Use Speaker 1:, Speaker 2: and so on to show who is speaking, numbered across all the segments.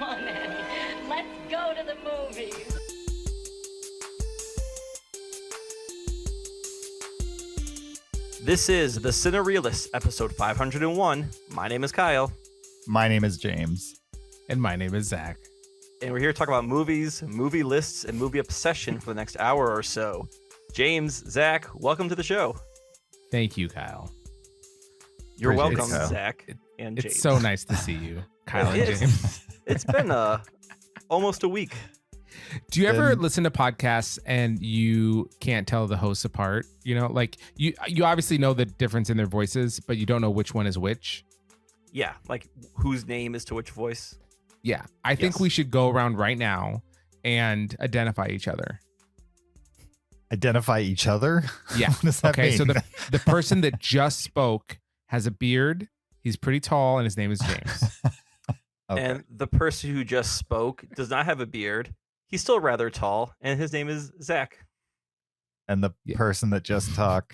Speaker 1: Come on, Annie. Let's go to the movies.
Speaker 2: This is the Cinereelists, episode 501. My name is Kyle.
Speaker 3: My name is James.
Speaker 4: And my name is Zach.
Speaker 2: And we're here to talk about movies, movie lists, and movie obsession for the next hour or so. James, Zach, welcome to the show.
Speaker 4: Thank you, Kyle.
Speaker 2: You're
Speaker 4: Appreciate
Speaker 2: welcome,
Speaker 4: it, Kyle.
Speaker 2: Zach and James.
Speaker 4: It's so nice to see you, Kyle and James.
Speaker 2: It's been almost a week.
Speaker 4: Do you ever listen to podcasts and you can't tell the hosts apart? You know, like you obviously know the difference in their voices, but you don't know which one is which.
Speaker 2: Yeah, like whose name is to which voice.
Speaker 4: Yeah, I think we should go around right now and identify each other.
Speaker 3: Identify each other?
Speaker 4: Yeah.
Speaker 3: What does that mean?
Speaker 4: So the person that just spoke has a beard. He's pretty tall, and his name is James.
Speaker 3: Okay.
Speaker 2: And the person who just spoke does not have a beard. He's still rather tall, and his name is Zach.
Speaker 3: And the person that just talked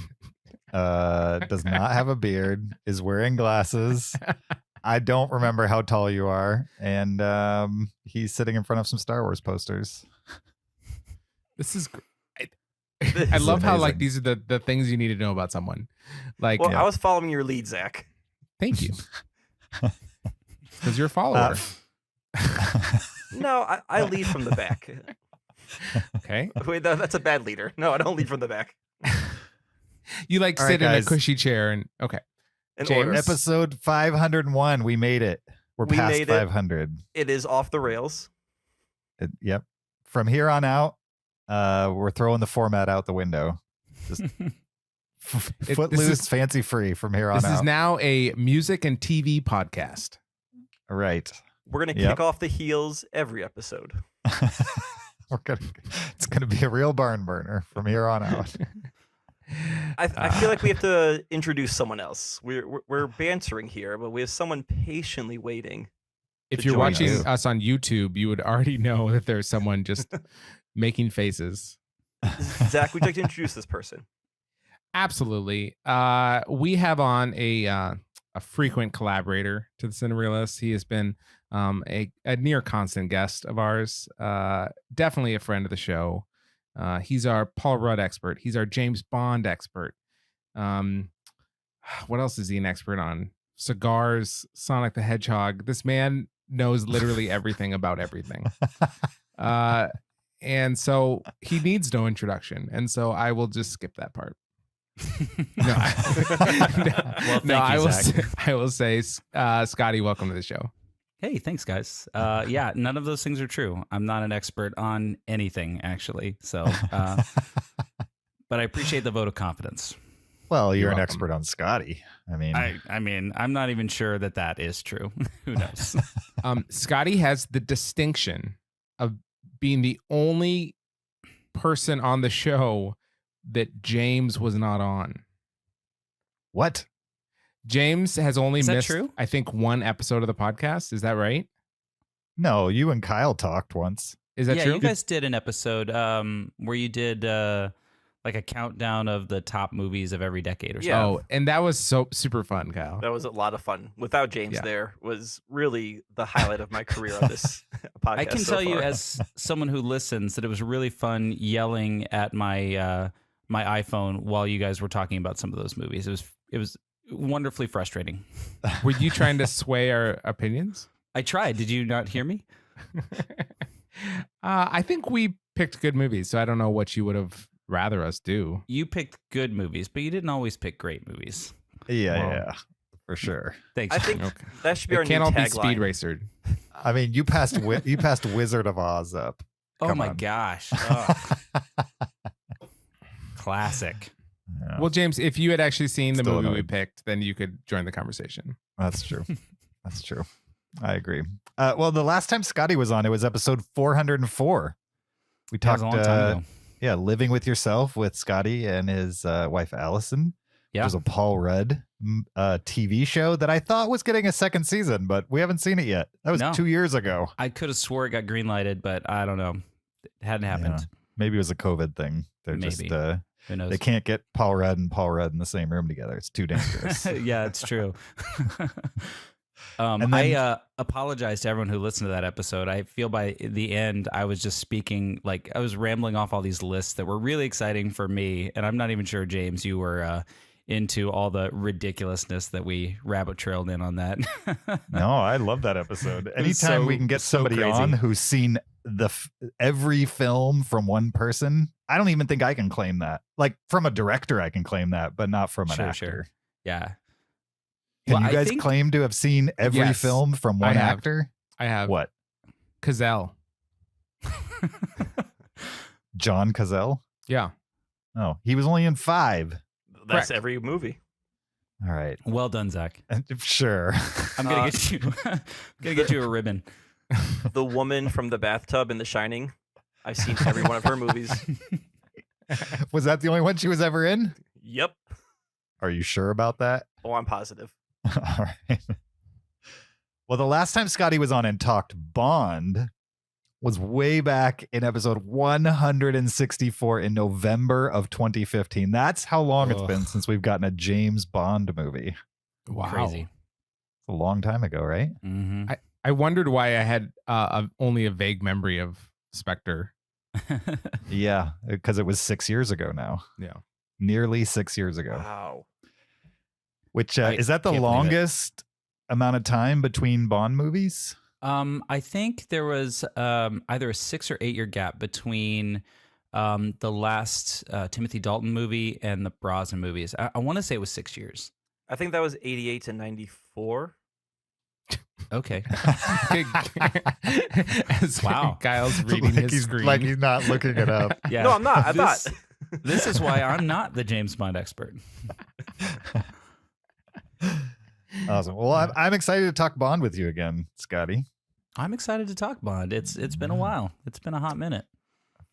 Speaker 3: does not have a beard, is wearing glasses. I don't remember how tall you are. And he's sitting in front of some Star Wars posters.
Speaker 4: This is great. I love how like these are the things you need to know about someone. Like,
Speaker 2: Well, I was following your lead, Zach.
Speaker 4: Thank you. Because you're a follower.
Speaker 2: No, I lead from the back.
Speaker 4: Okay.
Speaker 2: Wait, that's a bad leader. No, I don't lead from the back.
Speaker 4: You like
Speaker 3: All
Speaker 4: sit
Speaker 3: right,
Speaker 4: in a
Speaker 3: guys.
Speaker 4: cushy chair and okay.
Speaker 2: In
Speaker 4: James?
Speaker 2: order.
Speaker 3: Episode 501. We made it. We're
Speaker 2: We
Speaker 3: past
Speaker 2: made it.
Speaker 3: 500.
Speaker 2: It is off the rails.
Speaker 3: Yep. From here on out, we're throwing the format out the window. Just footloose, fancy free from here on
Speaker 4: This
Speaker 3: out.
Speaker 4: is now a music and TV podcast.
Speaker 3: Right.
Speaker 2: We're gonna
Speaker 3: Yep.
Speaker 2: kick off the heels every episode.
Speaker 3: It's gonna be a real barn burner from here on out.
Speaker 2: I feel like we have to introduce someone else. We're bantering here, but we have someone patiently waiting.
Speaker 4: If
Speaker 2: to
Speaker 4: you're
Speaker 2: join
Speaker 4: watching
Speaker 2: us.
Speaker 4: us on YouTube, you would already know that there's someone just making faces.
Speaker 2: Zach, would you like to introduce this person?
Speaker 4: Absolutely. We have on a frequent collaborater to the Cinereelists. He has been a near constant guest of ours. Definitely a friend of the show. He's our Paul Rudd expert. He's our James Bond expert. What else is he an expert on? Cigars, Sonic the Hedgehog. This man knows literally everything about everything. And so he needs no introduction. And so I will just skip that part. I will say, Scotty, welcome to the show.
Speaker 5: Hey, thanks, guys. Yeah, none of those things are true. I'm not an expert on anything, actually. So, but I appreciate the vote of confidence.
Speaker 3: Well, you're an
Speaker 4: welcome.
Speaker 3: expert on Scotty.
Speaker 5: I mean, I'm not even sure that is true. Who knows?
Speaker 4: Scotty has the distinction of being the only person on the show that James was not on.
Speaker 3: What?
Speaker 4: James has only
Speaker 5: Is that
Speaker 4: missed,
Speaker 5: true?
Speaker 4: I think, one episode of the podcast. Is that right?
Speaker 3: No, you and Kyle talked once.
Speaker 4: Is that
Speaker 5: yeah,
Speaker 4: true?
Speaker 5: you guys did an episode where you did like a countdown of the top movies of every decade or something.
Speaker 2: Yeah.
Speaker 4: Oh, and that was so super fun, Kyle.
Speaker 2: That was a lot of fun. Without James
Speaker 4: Yeah.
Speaker 2: there was really the highlight of my career on this podcast.
Speaker 5: I can
Speaker 2: so
Speaker 5: tell you,
Speaker 2: far.
Speaker 5: as someone who listens, that it was really fun yelling at my my iPhone while you guys were talking about some of those movies. It was wonderfully frustrating.
Speaker 4: Were you trying to sway our opinions?
Speaker 5: I tried. Did you not hear me?
Speaker 4: I think we picked good movies, so I don't know what you would have rather us do.
Speaker 5: You picked good movies, but you didn't always pick great movies.
Speaker 3: Yeah,
Speaker 4: Well,
Speaker 3: yeah, for sure.
Speaker 5: Thanks.
Speaker 2: I think
Speaker 4: Okay.
Speaker 2: that should be
Speaker 4: It
Speaker 2: our new
Speaker 4: can't all be
Speaker 2: tagline.
Speaker 4: Speed Racer.
Speaker 3: I mean, you passed Wizard of Oz up.
Speaker 5: Oh
Speaker 3: Come
Speaker 5: my
Speaker 3: on.
Speaker 5: gosh. Oh. Classic.
Speaker 3: Yeah,
Speaker 4: Well, James, if you had actually seen the
Speaker 3: Still
Speaker 4: movie we
Speaker 3: annoyed.
Speaker 4: picked, then you could join the conversation.
Speaker 3: that's true. That's true. I agree. Well, the last time Scotty was on, it was episode 404. We
Speaker 5: That was
Speaker 3: talked,
Speaker 5: a long time ago.
Speaker 3: yeah, Living with Yourself with Scotty and his wife Allison.
Speaker 5: Yeah.
Speaker 3: Which was a Paul Rudd TV show that I thought was getting a second season, but we haven't seen it yet. That was
Speaker 5: No.
Speaker 3: 2 years ago.
Speaker 5: I could have swore it got greenlighted, but I don't know. It hadn't happened.
Speaker 3: Maybe it was a COVID thing. They're just
Speaker 5: Maybe. Who knows?
Speaker 3: they can't get Paul Rudd and Paul Rudd in the same room together. It's too dangerous.
Speaker 5: Yeah, it's true.
Speaker 3: And then-
Speaker 5: I apologize to everyone who listened to that episode. I feel by the end, I was just speaking, like I was rambling off all these lists that were really exciting for me. And I'm not even sure, James, you were into all the ridiculousness that we rabbit trailed in on that.
Speaker 3: No, I love that episode.
Speaker 5: It was
Speaker 3: Anytime we
Speaker 5: so-
Speaker 3: can get
Speaker 5: so
Speaker 3: somebody
Speaker 5: crazy.
Speaker 3: on who's seen every film from one person, I don't even think I can claim that. Like from a director, I can claim that, but not from an
Speaker 5: Sure,
Speaker 3: actor.
Speaker 5: sure. Yeah.
Speaker 3: Can
Speaker 5: Well,
Speaker 3: you
Speaker 5: I
Speaker 3: guys
Speaker 5: think-
Speaker 3: claim to have seen every
Speaker 4: Yes,
Speaker 3: film from
Speaker 4: I
Speaker 3: one
Speaker 4: have.
Speaker 3: actor?
Speaker 4: I have
Speaker 3: What?
Speaker 4: Cazelle.
Speaker 3: John Cazale?
Speaker 4: Yeah.
Speaker 3: Oh, he was only in 5.
Speaker 2: That's
Speaker 4: Correct.
Speaker 2: every movie.
Speaker 3: All right.
Speaker 5: Well done, Zach.
Speaker 3: Sure.
Speaker 5: I'm gonna get you. I'm gonna get you a ribbon.
Speaker 2: The woman from the bathtub in The Shining. I've seen every one of her movies.
Speaker 3: Was that the only one she was ever in?
Speaker 2: Yep.
Speaker 3: Are you sure about that?
Speaker 2: Oh, I'm positive.
Speaker 3: All right. Well, the last time Scotty was on and talked Bond was way back in episode 164 in November of 2015. That's how long it's
Speaker 5: Ugh.
Speaker 3: been since we've gotten a James Bond movie.
Speaker 4: Wow.
Speaker 5: Crazy.
Speaker 3: It's a long time ago, right?
Speaker 5: Mm-hmm.
Speaker 4: I wondered why I had only a vague memory of Spectre.
Speaker 3: Yeah, because it was 6 years ago now.
Speaker 4: Yeah.
Speaker 3: Nearly 6 years ago.
Speaker 2: Wow.
Speaker 3: Which
Speaker 5: I
Speaker 3: is that the
Speaker 5: can't believe it.
Speaker 3: longest amount of time between Bond movies?
Speaker 5: I think there was either a 6 or 8 year gap between the last Timothy Dalton movie and the Brosnan movies. I want to say it was 6 years.
Speaker 2: I think that was 88 to 94.
Speaker 5: Okay.
Speaker 4: As
Speaker 5: Wow.
Speaker 4: Kyle's reading
Speaker 3: like
Speaker 4: his
Speaker 3: he's
Speaker 4: screen.
Speaker 3: like he's not looking it up.
Speaker 5: Yeah.
Speaker 2: No, I'm not. I'm
Speaker 5: this,
Speaker 2: not.
Speaker 5: This is why I'm not the James Bond expert.
Speaker 3: Awesome. Well, I'm excited to talk Bond with you again, Scotty.
Speaker 5: I'm excited to talk Bond. It's been a while. It's been a hot minute.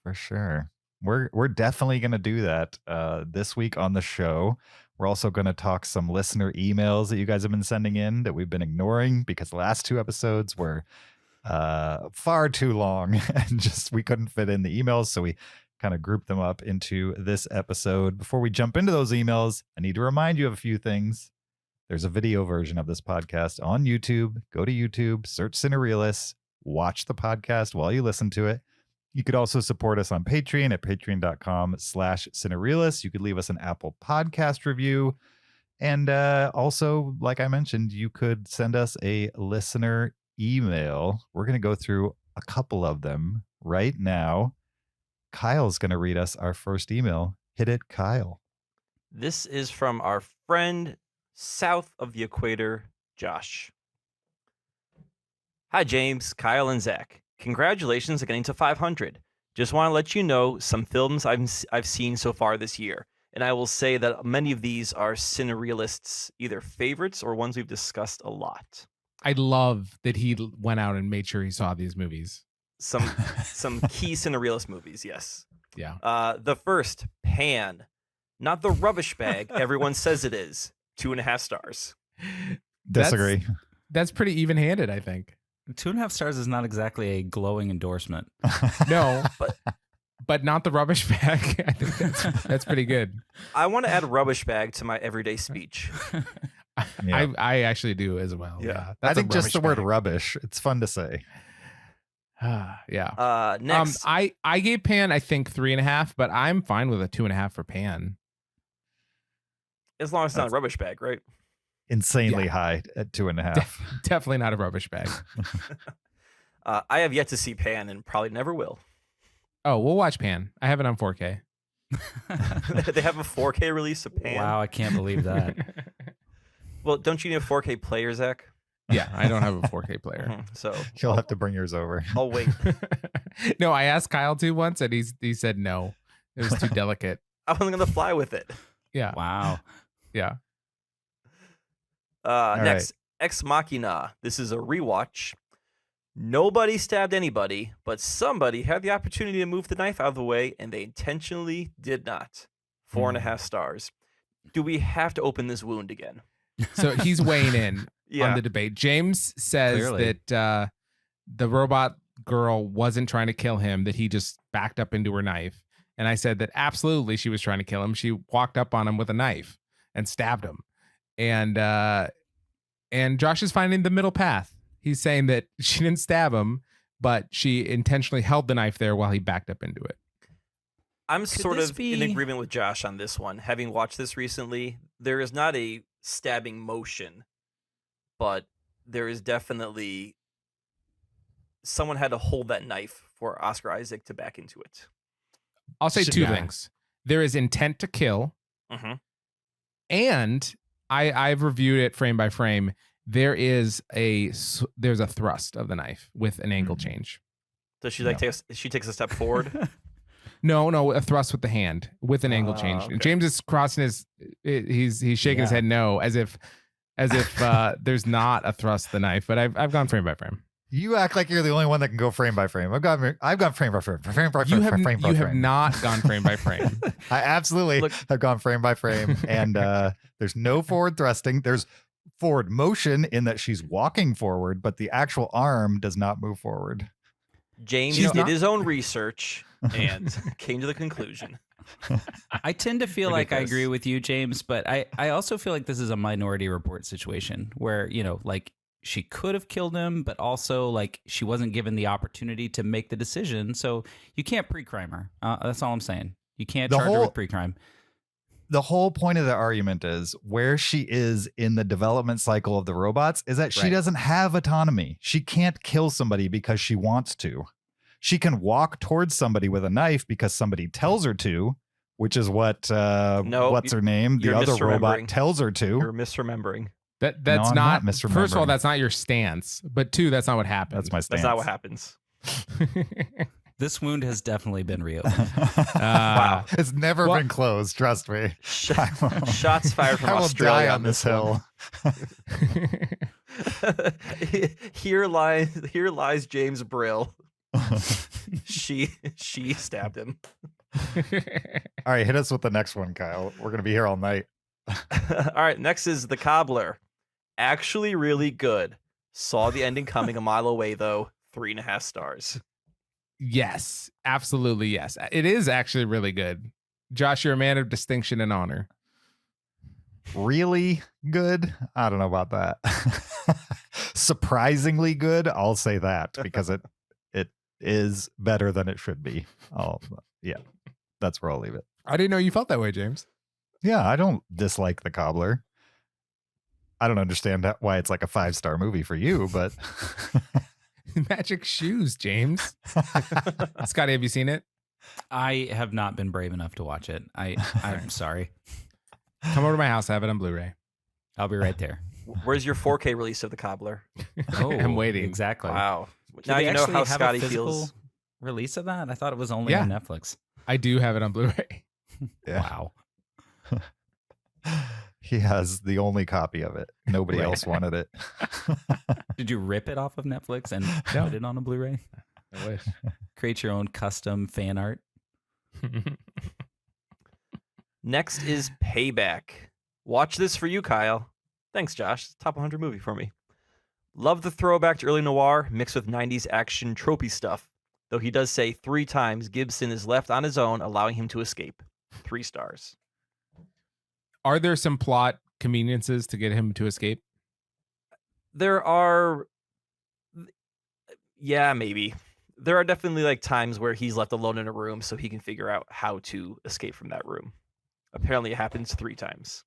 Speaker 3: For sure. We're definitely going to do that this week on the show. We're also going to talk some listener emails that you guys have been sending in that we've been ignoring because the last 2 episodes were far too long and just we couldn't fit in the emails. So we kind of grouped them up into this episode. Before we jump into those emails, I need to remind you of a few things. There's a video version of this podcast on YouTube. Go to YouTube, search Cinereelists, watch the podcast while you listen to it. You could also support us on Patreon at patreon.com/Cinereelists. You could leave us an Apple Podcast review. And also, like I mentioned, you could send us a listener email. We're going to go through a couple of them right now. Kyle's going to read us our first email. Hit it, Kyle.
Speaker 2: This is from our friend south of the equator, Josh. Hi, James, Kyle, and Zach. Congratulations on getting to 500. Just want to let you know some films I've seen so far this year. And I will say that many of these are Cinereelists' either favorites or ones we've discussed a lot.
Speaker 4: I love that he went out and made sure he saw these movies.
Speaker 2: Some key Cinerealist movies, yes.
Speaker 4: Yeah.
Speaker 2: The first, Pan. Not the rubbish bag everyone says it is. 2.5 stars.
Speaker 3: Disagree.
Speaker 4: That's pretty even-handed, I think.
Speaker 5: 2.5 stars is not exactly a glowing endorsement.
Speaker 4: No, but not the rubbish bag. I think that's pretty good.
Speaker 2: I want to add rubbish bag to my everyday speech.
Speaker 3: Yeah.
Speaker 4: I actually do as well.
Speaker 2: Yeah.
Speaker 4: That's
Speaker 3: I
Speaker 4: a
Speaker 3: think just the
Speaker 4: rubbish
Speaker 3: word rubbish. It's fun to say.
Speaker 4: bag. Yeah.
Speaker 2: Next,
Speaker 4: I gave Pan I think 3.5, but I'm fine with a 2.5 for Pan.
Speaker 2: as long as it's not a rubbish bag, right?
Speaker 3: Insanely high at 2.5.
Speaker 4: Definitely not a rubbish bag.
Speaker 2: I have yet to see Pan and probably never will.
Speaker 4: Oh, we'll watch Pan. I have it on 4K.
Speaker 2: They have a 4K release of Pan.
Speaker 5: Wow, I can't believe that.
Speaker 2: Well, don't you need a 4K player, Zach?
Speaker 4: Yeah, I don't have a 4K player.
Speaker 2: Mhm. So
Speaker 3: You'll have to bring yours over.
Speaker 2: I'll wait.
Speaker 4: No, I asked Kyle to once, and he said no. It was too delicate.
Speaker 2: I wasn't gonna fly with it.
Speaker 4: Yeah,
Speaker 5: Wow.
Speaker 4: yeah.
Speaker 2: Next, Ex Machina. This is a rewatch. Nobody stabbed anybody, but somebody had the opportunity to move the knife out of the way, and they intentionally did not. 4.5 stars. Do we have to open this wound again?
Speaker 4: So he's weighing in
Speaker 2: Yeah.
Speaker 4: on the debate. James says
Speaker 5: Clearly.
Speaker 4: that the robot girl wasn't trying to kill him, that he just backed up into her knife. And I said that absolutely she was trying to kill him. She walked up on him with a knife and stabbed him. And And Josh is finding the middle path. He's saying that she didn't stab him, but she intentionally held the knife there while he backed up into it.
Speaker 2: I'm sort
Speaker 5: this
Speaker 2: of
Speaker 5: be-
Speaker 2: in agreement with Josh on this one. Having watched this recently, there is not a stabbing motion, but there is definitely someone had to hold that knife for Oscar Isaac to back into it.
Speaker 4: I'll say two
Speaker 3: Yeah.
Speaker 4: things. There is intent to kill,
Speaker 2: Mhm.
Speaker 4: and I've reviewed it frame by frame. There's a thrust of the knife with an angle change.
Speaker 2: Does she she takes a step forward?
Speaker 4: No, a thrust with the hand with an angle change.
Speaker 2: okay.
Speaker 4: James is crossing he's shaking his
Speaker 5: Yeah.
Speaker 4: head no, as if there's not a thrust of the knife. But I've gone frame by frame.
Speaker 3: You act like you're the only one that can go frame by frame. I've gone frame by frame, frame by
Speaker 4: You
Speaker 3: frame, frame by
Speaker 4: have
Speaker 3: frame.
Speaker 4: not gone frame by frame.
Speaker 3: I absolutely
Speaker 2: Look-
Speaker 3: have gone frame by frame, and there's no forward thrusting. There's forward motion in that she's walking forward, but the actual arm does not move forward.
Speaker 2: James
Speaker 4: She's
Speaker 2: did
Speaker 4: not-
Speaker 2: his own research and came to the conclusion.
Speaker 5: I tend to feel like I
Speaker 2: Ridiculous.
Speaker 5: agree with you, James, but I also feel like this is a Minority Report situation where, like she could have killed him, but also like she wasn't given the opportunity to make the decision. So you can't pre-crime her. That's all I'm saying. You can't
Speaker 3: The
Speaker 5: charge her
Speaker 3: whole-
Speaker 5: with pre-crime.
Speaker 3: The whole point of the argument is where she is in the development cycle of the robots is that she
Speaker 5: Right.
Speaker 3: doesn't have autonomy. She can't kill somebody because she wants to. She can walk towards somebody with a knife because somebody tells her to, which is what
Speaker 2: No,
Speaker 3: what's her name? The
Speaker 2: you're
Speaker 3: other robot
Speaker 2: misremembering.
Speaker 3: tells her to.
Speaker 2: You're misremembering.
Speaker 4: That's
Speaker 3: I'm
Speaker 4: not,
Speaker 3: not
Speaker 4: first of all,
Speaker 3: misremembering.
Speaker 4: that's not your stance. But two, that's not what happened.
Speaker 3: That's my stance.
Speaker 2: That's not what happens.
Speaker 5: This wound has definitely been reopened.
Speaker 2: Wow.
Speaker 3: It's never
Speaker 4: Well-
Speaker 3: been closed, trust me.
Speaker 2: Shots fired from
Speaker 3: I will die
Speaker 2: Australia
Speaker 3: on this hill.
Speaker 2: Here lies James Brill. She stabbed him.
Speaker 3: All right, hit us with the next one, Kyle. We're going to be here all night.
Speaker 2: All right, next is The Cobbler. Actually really good. Saw the ending coming a mile away though. 3.5 stars.
Speaker 4: Yes, absolutely. Yes, it is actually really good. Josh, you're a man of distinction and honor.
Speaker 3: Really good? I don't know about that. Surprisingly good, I'll say that because it is better than it should be. Yeah, that's where I'll leave it.
Speaker 4: I didn't know you felt that way, James.
Speaker 3: Yeah, I don't dislike The Cobbler. I don't understand why it's like a 5-star movie for you, but
Speaker 4: Magic shoes, James. Scotty, have you seen it?
Speaker 5: I have not been brave enough to watch it. I'm sorry.
Speaker 4: Come over to my house. I have it on Blu-ray.
Speaker 5: I'll be right there.
Speaker 2: Where's your 4K release of The Cobbler?
Speaker 4: I'm waiting.
Speaker 5: Exactly.
Speaker 2: Wow.
Speaker 5: Do
Speaker 2: Now
Speaker 5: they
Speaker 2: you know
Speaker 5: actually
Speaker 2: how
Speaker 5: have
Speaker 2: Scotty
Speaker 5: a physical
Speaker 2: feels.
Speaker 5: release of that? I thought it was only
Speaker 4: Yeah.
Speaker 5: on Netflix.
Speaker 4: I do have it on Blu-ray.
Speaker 3: Yeah.
Speaker 5: Wow.
Speaker 3: he has the only copy of it. Nobody
Speaker 4: Right.
Speaker 3: else wanted it.
Speaker 5: Did you rip it off of Netflix and
Speaker 4: No.
Speaker 5: put it on a Blu-ray?
Speaker 4: I wish.
Speaker 5: Create your own custom fan art.
Speaker 2: Next is Payback. Watch this for you, Kyle. Thanks, Josh. It's a top 100 movie for me. Love the throwback to early noir mixed with 90s action tropey stuff. Though he does say 3 times Gibson is left on his own, allowing him to escape. 3 stars.
Speaker 4: Are there some plot conveniences to get him to escape?
Speaker 2: There are, yeah, maybe. There are definitely like times where he's left alone in a room so he can figure out how to escape from that room. Apparently it happens 3 times,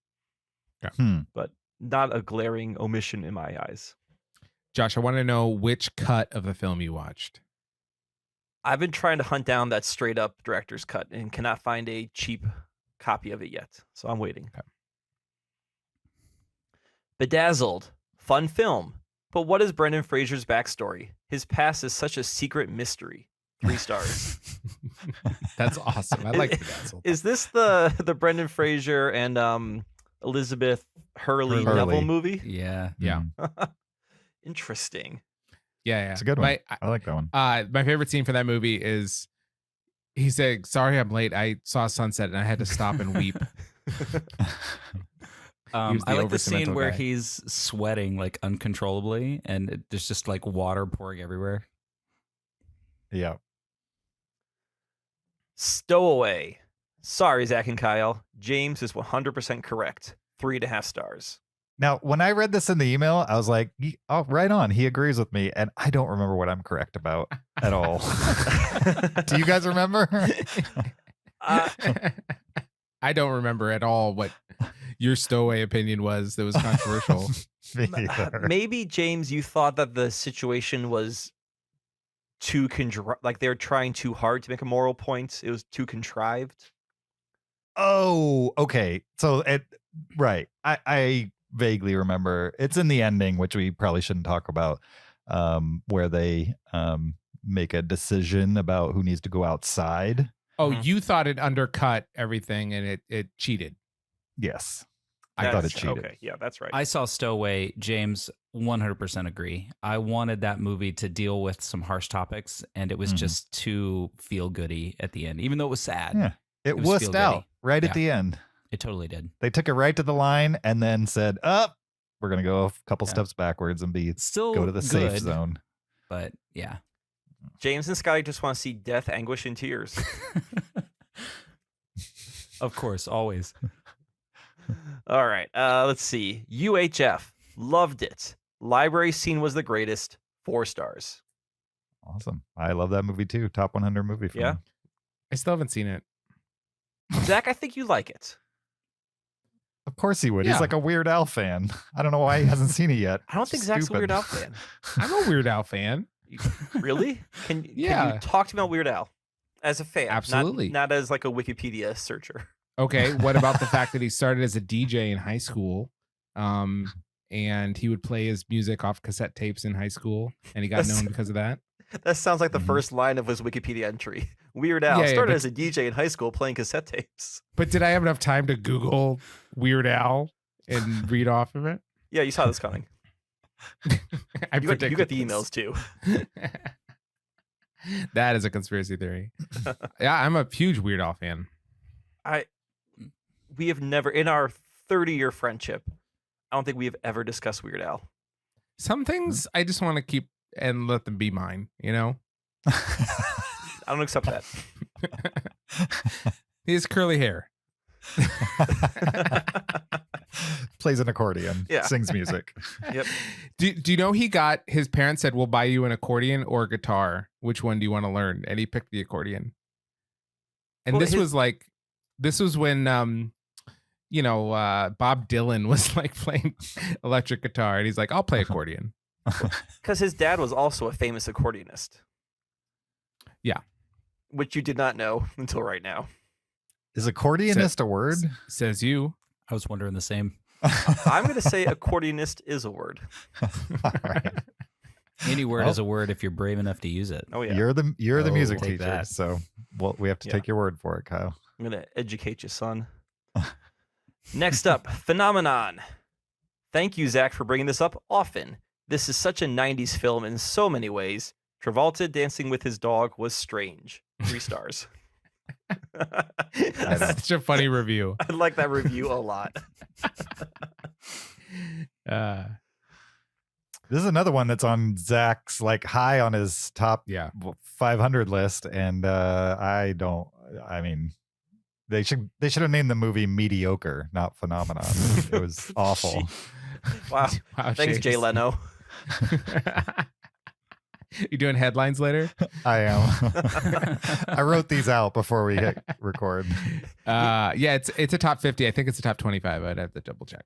Speaker 2: but not a glaring omission in my eyes.
Speaker 4: Josh, I want to know which cut of the film you watched.
Speaker 2: I've been trying to hunt down that straight up director's cut and cannot find a cheap copy of it yet. So I'm waiting.
Speaker 4: Okay.
Speaker 2: Bedazzled. Fun film. But what is Brendan Fraser's backstory? His past is such a secret mystery. 3 stars.
Speaker 4: That's awesome. I like Bedazzled.
Speaker 2: Is this the Brendan Fraser and Elizabeth Hurley
Speaker 3: Hurley.
Speaker 2: Neville movie?
Speaker 5: Yeah.
Speaker 4: Yeah.
Speaker 2: Interesting.
Speaker 4: Yeah.
Speaker 3: It's a good one.
Speaker 4: My,
Speaker 3: I like that one.
Speaker 4: my favorite scene for that movie is he said, "Sorry, I'm late. I saw sunset and I had to stop and weep." He was the
Speaker 5: I like the scene
Speaker 4: over-sentimental
Speaker 5: where
Speaker 4: guy.
Speaker 5: he's sweating like uncontrollably and there's just like water pouring everywhere.
Speaker 3: Yeah.
Speaker 2: Stowaway. Sorry, Zach and Kyle. James is 100% correct. 3.5 stars.
Speaker 3: Now, when I read this in the email, I was like, oh, right on. He agrees with me. And I don't remember what I'm correct about at all. Do you guys remember?
Speaker 4: I don't remember at all what your Stowaway opinion was that was controversial.
Speaker 3: Me either.
Speaker 2: Maybe, James, you thought that the situation was too like they're trying too hard to make a moral point. It was too contrived.
Speaker 3: Oh, okay. So right. I vaguely remember. It's in the ending, which we probably shouldn't talk about, where they make a decision about who needs to go outside.
Speaker 4: Oh, you thought it undercut everything and it cheated.
Speaker 3: Yes. I thought it cheated.
Speaker 2: Okay, yeah, that's right.
Speaker 5: I saw Stowaway, James, 100% agree. I wanted that movie to deal with some harsh topics, and it was just too feel-goody at the end, even though it was sad.
Speaker 3: Yeah. It
Speaker 5: was
Speaker 3: wussed out right at the end.
Speaker 5: It totally did.
Speaker 3: They took it right to the line and then said, we're going to go a couple steps backwards and
Speaker 5: Still
Speaker 3: go to the safe
Speaker 5: good,
Speaker 3: zone.
Speaker 5: But yeah.
Speaker 2: James and Scotty just want to see death, anguish, and tears.
Speaker 5: Of course, always.
Speaker 2: All right. Let's see. UHF. Loved it. Library scene was the greatest. 4 stars.
Speaker 3: Awesome. I love that movie too. Top 100 movie for me.
Speaker 4: I still haven't seen it.
Speaker 2: Zach, I think you like it.
Speaker 3: Of course he would.
Speaker 4: Yeah.
Speaker 3: He's like a Weird Al fan. I don't know why he hasn't seen it yet.
Speaker 2: I don't think Zach's a
Speaker 3: Stupid.
Speaker 2: Weird Al fan.
Speaker 4: I'm a Weird Al fan.
Speaker 2: Really? Can
Speaker 4: Yeah.
Speaker 2: you talk to me about Weird Al as a fan?
Speaker 4: Absolutely.
Speaker 2: Not as like a Wikipedia searcher.
Speaker 4: Okay, what about the fact that he started as a DJ in high school, and he would play his music off cassette tapes in high school, and he got known because of that?
Speaker 2: That sounds like the first line of his Wikipedia entry. Weird Al
Speaker 4: Yeah,
Speaker 2: started
Speaker 4: but-
Speaker 2: as a DJ in high school playing cassette tapes.
Speaker 4: But did I have enough time to Google Weird Al and read off of it?
Speaker 2: Yeah, you saw this coming.
Speaker 4: I
Speaker 2: You got the
Speaker 4: predicted
Speaker 2: emails too.
Speaker 4: That is a conspiracy theory. Yeah, I'm a huge Weird Al fan.
Speaker 2: We have never, in our 30-year friendship, I don't think we have ever discussed Weird Al.
Speaker 4: Some things I just want to keep and let them be mine, you know?
Speaker 2: I don't accept that.
Speaker 4: He has curly hair.
Speaker 3: Plays an accordion.
Speaker 2: Yeah.
Speaker 3: Sings music.
Speaker 2: Yep.
Speaker 4: Do you know his parents said, we'll buy you an accordion or a guitar. Which one do you want to learn? And he picked the accordion. And
Speaker 2: Well,
Speaker 4: this was when Bob Dylan was like playing electric guitar, and he's like, I'll play accordion.
Speaker 2: Because his dad was also a famous accordionist.
Speaker 4: Yeah.
Speaker 2: Which you did not know until right now.
Speaker 3: Is accordionist a word?
Speaker 4: Says you.
Speaker 5: I was wondering the same.
Speaker 2: I'm going to say accordionist is a word.
Speaker 3: All right.
Speaker 5: Any word
Speaker 3: Well,
Speaker 5: is a word if you're brave enough to use it.
Speaker 2: Oh, yeah.
Speaker 3: You're the
Speaker 5: Oh,
Speaker 3: music
Speaker 5: take
Speaker 3: teacher,
Speaker 5: that.
Speaker 3: so we have to take your word for it, Kyle.
Speaker 2: I'm going to educate you, son. Next up, Phenomenon. Thank you, Zach, for bringing this up often. This is such a 90s film in so many ways. Travolta dancing with his dog was strange. 3 stars.
Speaker 4: That's such a funny review.
Speaker 2: I like that review a lot.
Speaker 3: This is another one that's on Zach's like high on his top 500 list, and they should have named the movie Mediocre, not Phenomenon. It was awful.
Speaker 2: Wow. Thanks,
Speaker 4: Chase.
Speaker 2: Jay Leno.
Speaker 4: You doing headlines later?
Speaker 3: I am. I wrote these out before we hit record.
Speaker 4: Yeah, it's a top 50. I think it's a top 25. I'd have to double check.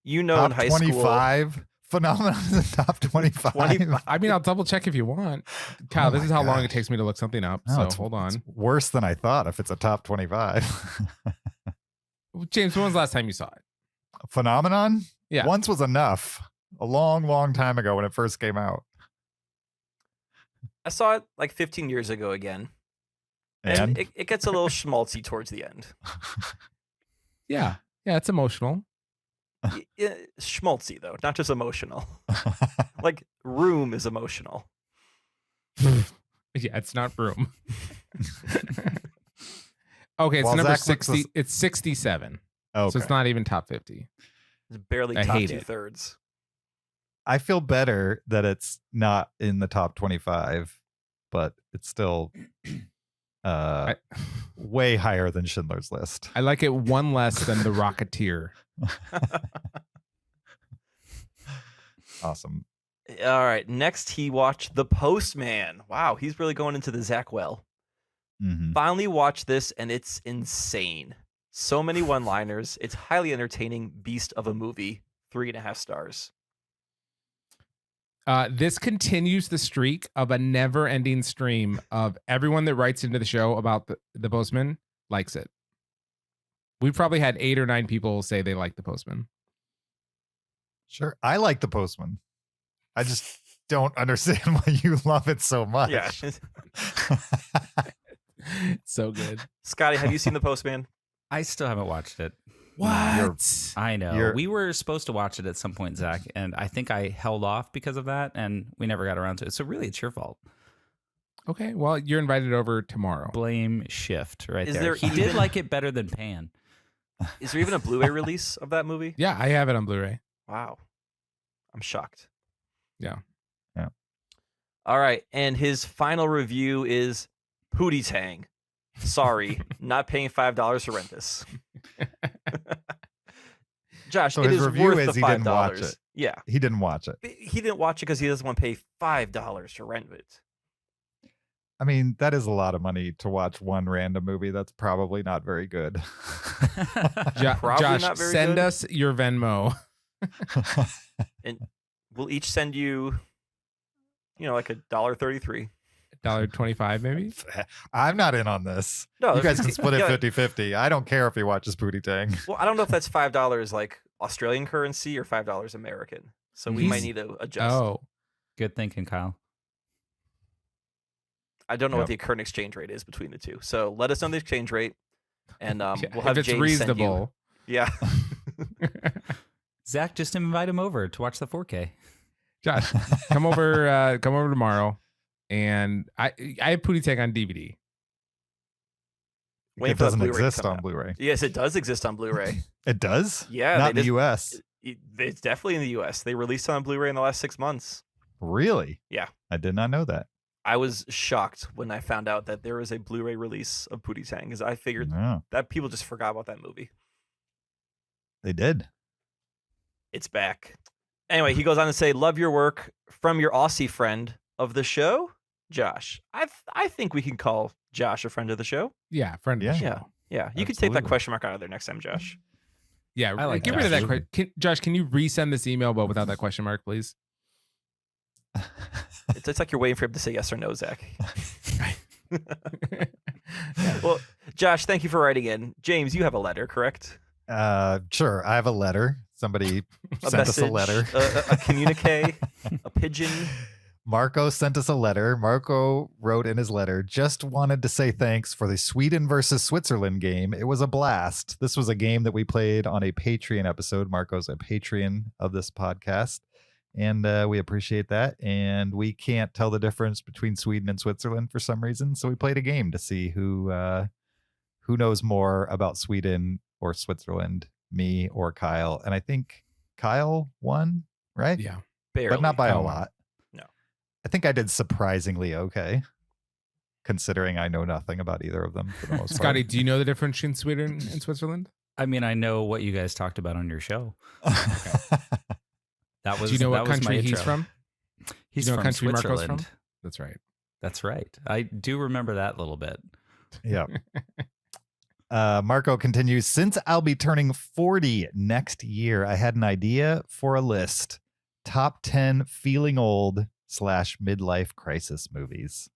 Speaker 2: You know,
Speaker 3: Top
Speaker 2: in high
Speaker 3: 25. Phenomenon is the top 25.
Speaker 2: 25.
Speaker 4: I mean, I'll double check if you want. Kyle, this
Speaker 3: my
Speaker 4: is how long it
Speaker 3: gosh.
Speaker 4: takes me to look something up.
Speaker 3: No,
Speaker 4: So hold on.
Speaker 3: It's worse than I thought if it's a top 25.
Speaker 4: James, when was the last time you saw it?
Speaker 3: Phenomenon?
Speaker 4: Yeah.
Speaker 3: Once was enough. A long, long time ago when it first came out.
Speaker 2: I saw it like 15 years ago again. And it gets a little schmaltzy towards the end.
Speaker 4: Yeah. Yeah, it's emotional.
Speaker 2: Schmaltzy, though, not just emotional. Like, Room is emotional.
Speaker 4: Yeah, it's not Room. Okay, it's
Speaker 3: While
Speaker 4: number
Speaker 3: Zach looks
Speaker 4: 60. It's 67.
Speaker 3: Okay.
Speaker 4: So it's not even top 50.
Speaker 2: It's barely
Speaker 4: I
Speaker 2: top
Speaker 4: hate it.
Speaker 2: 2/3.
Speaker 3: I feel better that it's not in the top 25, but it's still way higher than Schindler's List.
Speaker 4: I like it one less than The Rocketeer.
Speaker 3: Awesome.
Speaker 2: All right. Next, he watched The Postman. Wow, he's really going into the Zach well.
Speaker 3: Mhm.
Speaker 2: Finally watched this, and it's insane. So many one-liners. It's highly entertaining. Beast of a movie. 3.5 stars.
Speaker 4: This continues the streak of a never-ending stream of everyone that writes into the show about the Postman likes it. We've probably had 8 or 9 people say they like the Postman.
Speaker 3: Sure. I like The Postman. I just don't understand why you love it so much.
Speaker 2: Yeah.
Speaker 4: So good.
Speaker 2: Scotty, have you seen The Postman?
Speaker 5: I still haven't watched it.
Speaker 4: What?
Speaker 5: I know.
Speaker 3: You're-
Speaker 5: We were supposed to watch it at some point, Zach, and I think I held off because of that, and we never got around to it. So really, it's your fault.
Speaker 4: Okay, well, you're invited over tomorrow.
Speaker 5: Blame shift right
Speaker 2: Is
Speaker 5: there.
Speaker 2: there
Speaker 5: He did
Speaker 2: even-
Speaker 5: like it better than Pan.
Speaker 2: Is there even a Blu-ray release of that movie?
Speaker 4: Yeah, I have it on Blu-ray.
Speaker 2: Wow. I'm shocked.
Speaker 4: Yeah.
Speaker 3: Yeah.
Speaker 2: All right. And his final review is Pootie Tang. Sorry, not paying $5 to rent this. Josh,
Speaker 3: So
Speaker 2: it
Speaker 3: his
Speaker 2: is
Speaker 3: review
Speaker 2: worth
Speaker 3: is
Speaker 2: the
Speaker 3: he didn't watch
Speaker 2: $5.
Speaker 3: it.
Speaker 2: Yeah.
Speaker 3: He didn't watch it.
Speaker 2: He didn't watch it because he doesn't want to pay $5 to rent it.
Speaker 3: I mean, that is a lot of money to watch one random movie that's probably not very good.
Speaker 2: Probably
Speaker 4: Josh,
Speaker 2: not very
Speaker 4: send
Speaker 2: good.
Speaker 4: us your Venmo.
Speaker 2: And we'll each send you, like $1.33.
Speaker 4: $1.25 maybe.
Speaker 3: I'm not in on this.
Speaker 2: No,
Speaker 3: You guys can split it
Speaker 2: yeah.
Speaker 3: 50-50. I don't care if he watches Pootie Tang.
Speaker 2: Well, I don't know if that's $5 like Australian currency or $5 American. So we might
Speaker 4: He's-
Speaker 2: need to adjust.
Speaker 4: Oh,
Speaker 5: Good thinking, Kyle.
Speaker 2: I don't know what
Speaker 3: Yep.
Speaker 2: the current exchange rate is between the two. So let us know the exchange rate, and
Speaker 4: yeah,
Speaker 2: we'll have
Speaker 4: if it's
Speaker 2: James send you.
Speaker 4: reasonable.
Speaker 2: Yeah.
Speaker 5: Zach, just invite him over to watch the 4K.
Speaker 4: Josh, come over tomorrow, and I have Pootie Tang on DVD.
Speaker 2: Waiting
Speaker 3: It
Speaker 2: for that
Speaker 3: doesn't
Speaker 2: Blu-ray to
Speaker 3: exist
Speaker 2: come
Speaker 3: on
Speaker 2: out.
Speaker 3: Blu-ray.
Speaker 2: Yes, it does exist on Blu-ray.
Speaker 3: It does?
Speaker 2: Yeah,
Speaker 3: Not
Speaker 2: they
Speaker 3: in the
Speaker 2: just-
Speaker 3: U.S.
Speaker 2: It's definitely in the U.S. They released it on Blu-ray in the last 6 months.
Speaker 3: Really?
Speaker 2: Yeah.
Speaker 3: I did not know that.
Speaker 2: I was shocked when I found out that there was a Blu-ray release of Pootie Tang because I figured
Speaker 3: No,
Speaker 2: that people just forgot about that movie.
Speaker 3: they did.
Speaker 2: It's back. Anyway, he goes on to say, "Love your work from your Aussie friend of the show, Josh." I think we can call Josh a friend of the show.
Speaker 4: Yeah, friend of the
Speaker 3: Yeah.
Speaker 4: show.
Speaker 2: Yeah, you can take that
Speaker 4: Absolutely.
Speaker 2: question mark out of there next time, Josh.
Speaker 4: Yeah,
Speaker 5: I like
Speaker 4: get rid of that
Speaker 5: Josh.
Speaker 4: question. Josh, can you resend this email but without that question mark, please?
Speaker 2: It's like you're waiting for him to say yes or no, Zach. Well, Josh, thank you for writing in. James, you have a letter, correct?
Speaker 3: Sure. I have a letter. Somebody
Speaker 2: A
Speaker 3: sent us a letter.
Speaker 2: a communique, a pigeon.
Speaker 3: Marco sent us a letter. Marco wrote in his letter, "Just wanted to say thanks for the Sweden versus Switzerland game. It was a blast. This was a game that we played on a Patreon episode. Marco's a Patreon of this podcast. And we appreciate that. And we can't tell the difference between Sweden and Switzerland for some reason. So we played a game to see who knows more about Sweden or Switzerland, me or Kyle. And I think Kyle won, right?
Speaker 4: Yeah.
Speaker 2: Barely.
Speaker 3: But not by a
Speaker 4: Kyle won.
Speaker 3: lot.
Speaker 2: No.
Speaker 3: I think I did surprisingly okay, considering I know nothing about either of them for the most
Speaker 4: Scotty, do you know the difference between Sweden and Switzerland?
Speaker 5: I mean, I know what you guys talked about on your show.
Speaker 3: part.
Speaker 5: That was
Speaker 4: Do you know
Speaker 5: that
Speaker 4: what
Speaker 5: was my
Speaker 4: country he's
Speaker 5: intro.
Speaker 4: from?
Speaker 5: He's
Speaker 4: you know what
Speaker 5: from
Speaker 4: country Marco's
Speaker 5: Switzerland.
Speaker 4: from? That's right.
Speaker 5: That's right. I do remember that a little bit.
Speaker 3: Yeah. Marco continues, "Since I'll be turning 40 next year, I had an idea for a list. Top 10 feeling old / midlife crisis movies."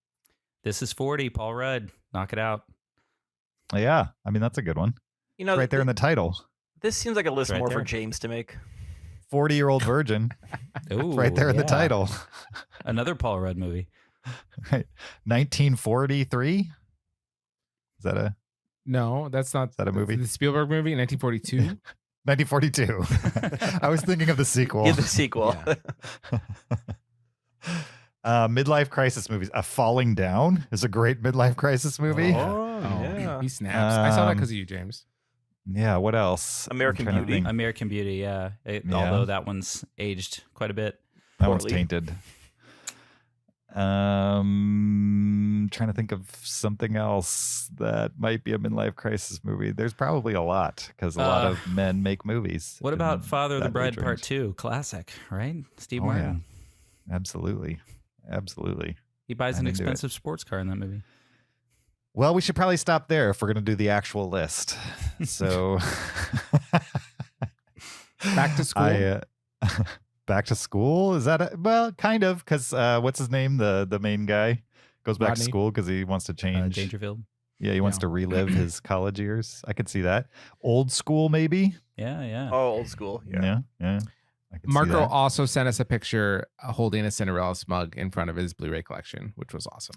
Speaker 5: This is 40, Paul Rudd. Knock it out.
Speaker 3: Yeah. I mean, that's a good one.
Speaker 2: You know,
Speaker 3: Right there in the title.
Speaker 2: this seems like a list
Speaker 5: Right
Speaker 2: more
Speaker 5: there.
Speaker 2: for James to make.
Speaker 3: 40-year-old virgin.
Speaker 5: Ooh,
Speaker 3: Right there in the
Speaker 5: yeah.
Speaker 3: title.
Speaker 5: Another Paul Rudd movie.
Speaker 3: Right. 1943. Is that a
Speaker 4: No, that's not.
Speaker 3: that a movie?
Speaker 4: The Spielberg movie, 1942.
Speaker 3: 1942. I was thinking of the sequel.
Speaker 2: Yeah, the sequel.
Speaker 3: Midlife crisis movies. A Falling Down is a great midlife crisis movie.
Speaker 2: Oh, yeah.
Speaker 4: He snaps. I saw that
Speaker 3: Um,
Speaker 4: because of you, James.
Speaker 3: Yeah. What else?
Speaker 2: American
Speaker 3: I'm trying to
Speaker 2: Beauty.
Speaker 3: think.
Speaker 5: American Beauty, yeah.
Speaker 3: Yeah.
Speaker 5: Although that one's aged quite a bit.
Speaker 3: That one's
Speaker 2: Poorly.
Speaker 3: tainted. Trying to think of something else that might be a midlife crisis movie. There's probably a lot because a lot of men make movies.
Speaker 5: What about Father of the
Speaker 3: that
Speaker 5: Bride
Speaker 3: age
Speaker 5: Part
Speaker 3: range.
Speaker 5: 2? Classic, right? Steve
Speaker 3: Oh, yeah.
Speaker 5: Martin.
Speaker 3: Absolutely.
Speaker 5: He buys
Speaker 3: I'm
Speaker 5: an
Speaker 3: into it.
Speaker 5: expensive sports car in that movie.
Speaker 3: Well, we should probably stop there if we're going to do the actual list. So
Speaker 4: Back to school.
Speaker 3: Back to school? Is that well, kind of, because what's his name? The main guy goes back to
Speaker 4: Rodney?
Speaker 3: school because he wants to change.
Speaker 5: Dangerfield.
Speaker 3: Yeah, he wants to relive his college years. I could see that. Old school, maybe.
Speaker 5: Yeah.
Speaker 2: Oh, old school.
Speaker 3: Yeah. I could see
Speaker 4: Marco
Speaker 3: that.
Speaker 4: also sent us a picture holding a Cinereelists mug in front of his Blu-ray collection, which was awesome.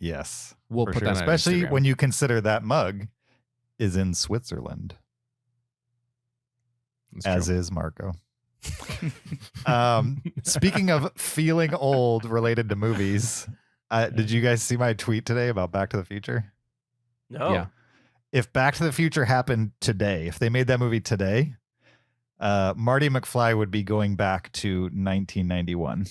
Speaker 3: Yes,
Speaker 4: We'll
Speaker 3: for
Speaker 4: put
Speaker 3: sure.
Speaker 4: that on
Speaker 3: Especially
Speaker 4: Instagram.
Speaker 3: when you consider that mug is in Switzerland,
Speaker 4: That's
Speaker 3: as
Speaker 4: true.
Speaker 3: is Marco. Speaking of feeling old related to movies, did you guys see my tweet today about Back to the Future?
Speaker 2: No.
Speaker 4: Yeah.
Speaker 3: If Back to the Future happened today, if they made that movie today, Marty McFly would be going back to 1991.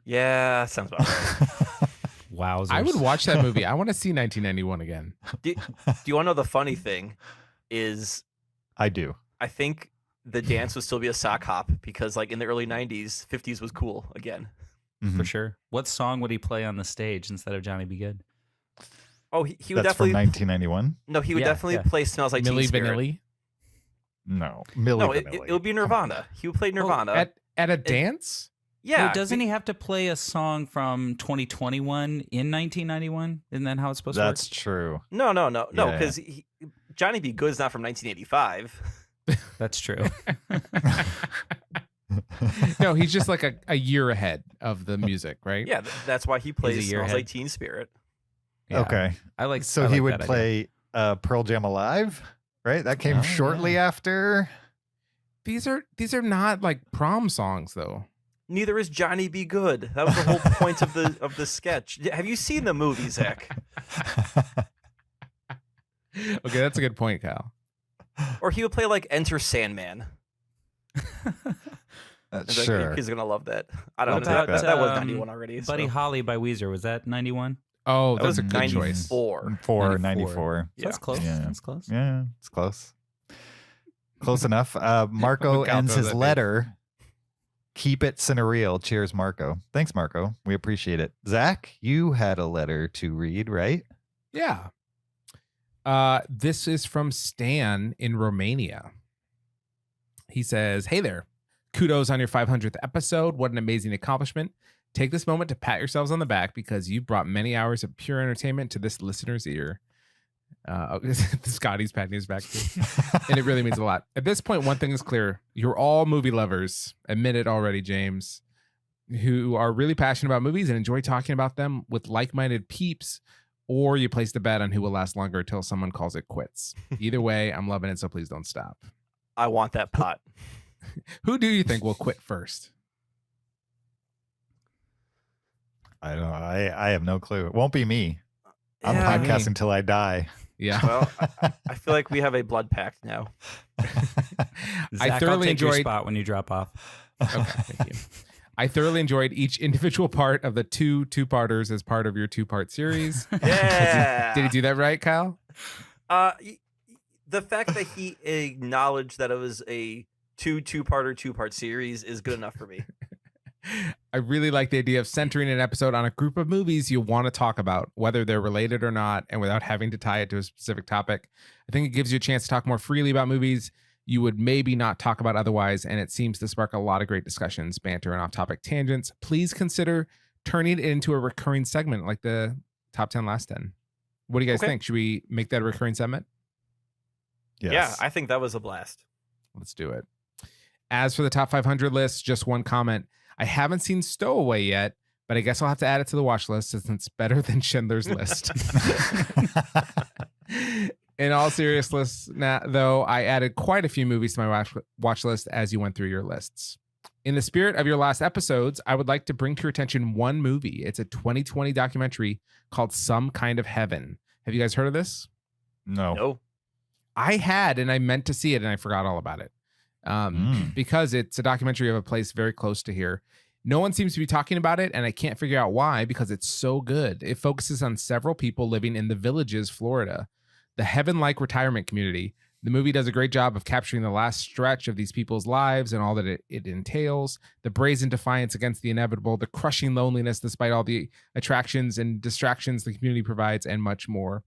Speaker 2: Yeah, sounds about right.
Speaker 5: Wowzers.
Speaker 4: I would watch that movie. I want to see 1991 again.
Speaker 2: Do you want to know the funny thing? Is
Speaker 3: I do.
Speaker 2: I think the dance would still be a sock hop because, like in the early '90s, '50s was cool again.
Speaker 3: Mhm.
Speaker 5: for sure. What song would he play on the stage instead of Johnny Be Good?
Speaker 2: Oh, he would
Speaker 3: That's from
Speaker 2: definitely
Speaker 3: 1991.
Speaker 2: no, he would
Speaker 5: Yeah,
Speaker 2: definitely
Speaker 5: yeah.
Speaker 2: play "Smells Like Teen
Speaker 4: Milli
Speaker 2: Spirit."
Speaker 4: Vanilli
Speaker 3: No, Milli
Speaker 2: No, it
Speaker 3: Vanilli.
Speaker 2: would be Nirvana. He would play Nirvana.
Speaker 4: at a dance.
Speaker 2: yeah,
Speaker 5: Wait, doesn't he have to play a song from 2021 in 1991? Isn't that how it's supposed
Speaker 3: That's
Speaker 5: to
Speaker 3: true.
Speaker 2: No,
Speaker 3: Yeah,
Speaker 2: because Johnny B. Good's not from 1985.
Speaker 5: work? That's true.
Speaker 4: No, he's just like a year ahead of the music, right?
Speaker 2: Yeah, that's why he plays
Speaker 5: a year
Speaker 2: "Smells
Speaker 5: ahead.
Speaker 2: Like Teen Spirit."
Speaker 5: Yeah.
Speaker 3: Okay.
Speaker 5: I like.
Speaker 3: So
Speaker 5: I
Speaker 3: he
Speaker 5: like
Speaker 3: would
Speaker 5: that idea.
Speaker 3: play Pearl Jam Alive, right? That came
Speaker 5: Oh,
Speaker 3: shortly after.
Speaker 4: These are not like prom songs though.
Speaker 2: Neither is Johnny B. Good. That was the whole point of the sketch. Have you seen the movie, Zach?
Speaker 4: Okay, that's a good point, Kyle.
Speaker 2: Or he would play like "Enter Sandman." And, like,
Speaker 3: Sure.
Speaker 2: kids are gonna love that. I don't
Speaker 5: What
Speaker 2: know.
Speaker 5: about,
Speaker 2: That was
Speaker 5: um,
Speaker 2: 91 already. So.
Speaker 5: Buddy Holly by Weezer, was that 91?
Speaker 4: Oh,
Speaker 2: That
Speaker 4: that's
Speaker 2: was
Speaker 4: a good choice.
Speaker 2: 94.
Speaker 3: 94.
Speaker 5: So that's close.
Speaker 3: Yeah.
Speaker 5: That's close.
Speaker 3: Yeah, it's close. Close enough. Marco
Speaker 4: Look out,
Speaker 3: ends
Speaker 4: though,
Speaker 3: his
Speaker 4: that
Speaker 3: letter. Keep it Cinereal. Cheers, Marco. Thanks, Marco. We appreciate it. Zach, you had a letter to read, right?
Speaker 4: Yeah. This is from Stan in Romania. He says, "Hey there. Kudos on your 500th episode. What an amazing accomplishment. Take this moment to pat yourselves on the back because you've brought many hours of pure entertainment to this listener's ear." The Scotty's patting his back too. And it really means a lot. At this point, one thing is clear. You're all movie lovers. Admit it already, James, who are really passionate about movies and enjoy talking about them with like-minded peeps, or you place the bet on who will last longer until someone calls it quits. Either way, I'm loving it, so please don't stop.
Speaker 2: I want that pot.
Speaker 4: Who do you think will quit first?
Speaker 3: I don't know. I have no clue. It won't be me. I'm
Speaker 2: Yeah,
Speaker 3: podcasting till I die.
Speaker 4: Yeah.
Speaker 2: Well, I feel like we have a blood pact now.
Speaker 4: I
Speaker 5: Zach,
Speaker 4: thoroughly
Speaker 5: I'll take your
Speaker 4: enjoyed-
Speaker 5: spot when you drop off.
Speaker 4: Okay, thank you. I thoroughly enjoyed each individual part of the two-parters as part of your two-part series.
Speaker 2: Yeah.
Speaker 4: Did he do that right, Kyle?
Speaker 2: The fact that he acknowledged that it was a two-part series is good enough for me.
Speaker 4: I really like the idea of centering an episode on a group of movies you want to talk about, whether they're related or not, and without having to tie it to a specific topic. I think it gives you a chance to talk more freely about movies you would maybe not talk about otherwise, and it seems to spark a lot of great discussions, banter, and off-topic tangents. Please consider turning it into a recurring segment like the Top 10 Last 10. What do you guys
Speaker 2: Okay.
Speaker 4: think? Should we make that a recurring segment?
Speaker 3: Yes.
Speaker 2: Yeah, I think that was a blast.
Speaker 4: Let's do it. As for the top 500 list, just one comment. I haven't seen Stowaway yet, but I guess I'll have to add it to the watch list since it's better than Schindler's List. In all seriousness, though, I added quite a few movies to my watch list as you went through your lists. In the spirit of your last episodes, I would like to bring to your attention one movie. It's a 2020 documentary called Some Kind of Heaven. Have you guys heard of this?
Speaker 3: No.
Speaker 2: No.
Speaker 4: I had, and I meant to see it, and I forgot all about it. Because it's a documentary of a place very close to here. No one seems to be talking about it, and I can't figure out why because it's so good. It focuses on several people living in the Villages, Florida, the heaven-like retirement community. The movie does a great job of capturing the last stretch of these people's lives and all that it entails, the brazen defiance against the inevitable, the crushing loneliness despite all the attractions and distractions the community provides, and much more.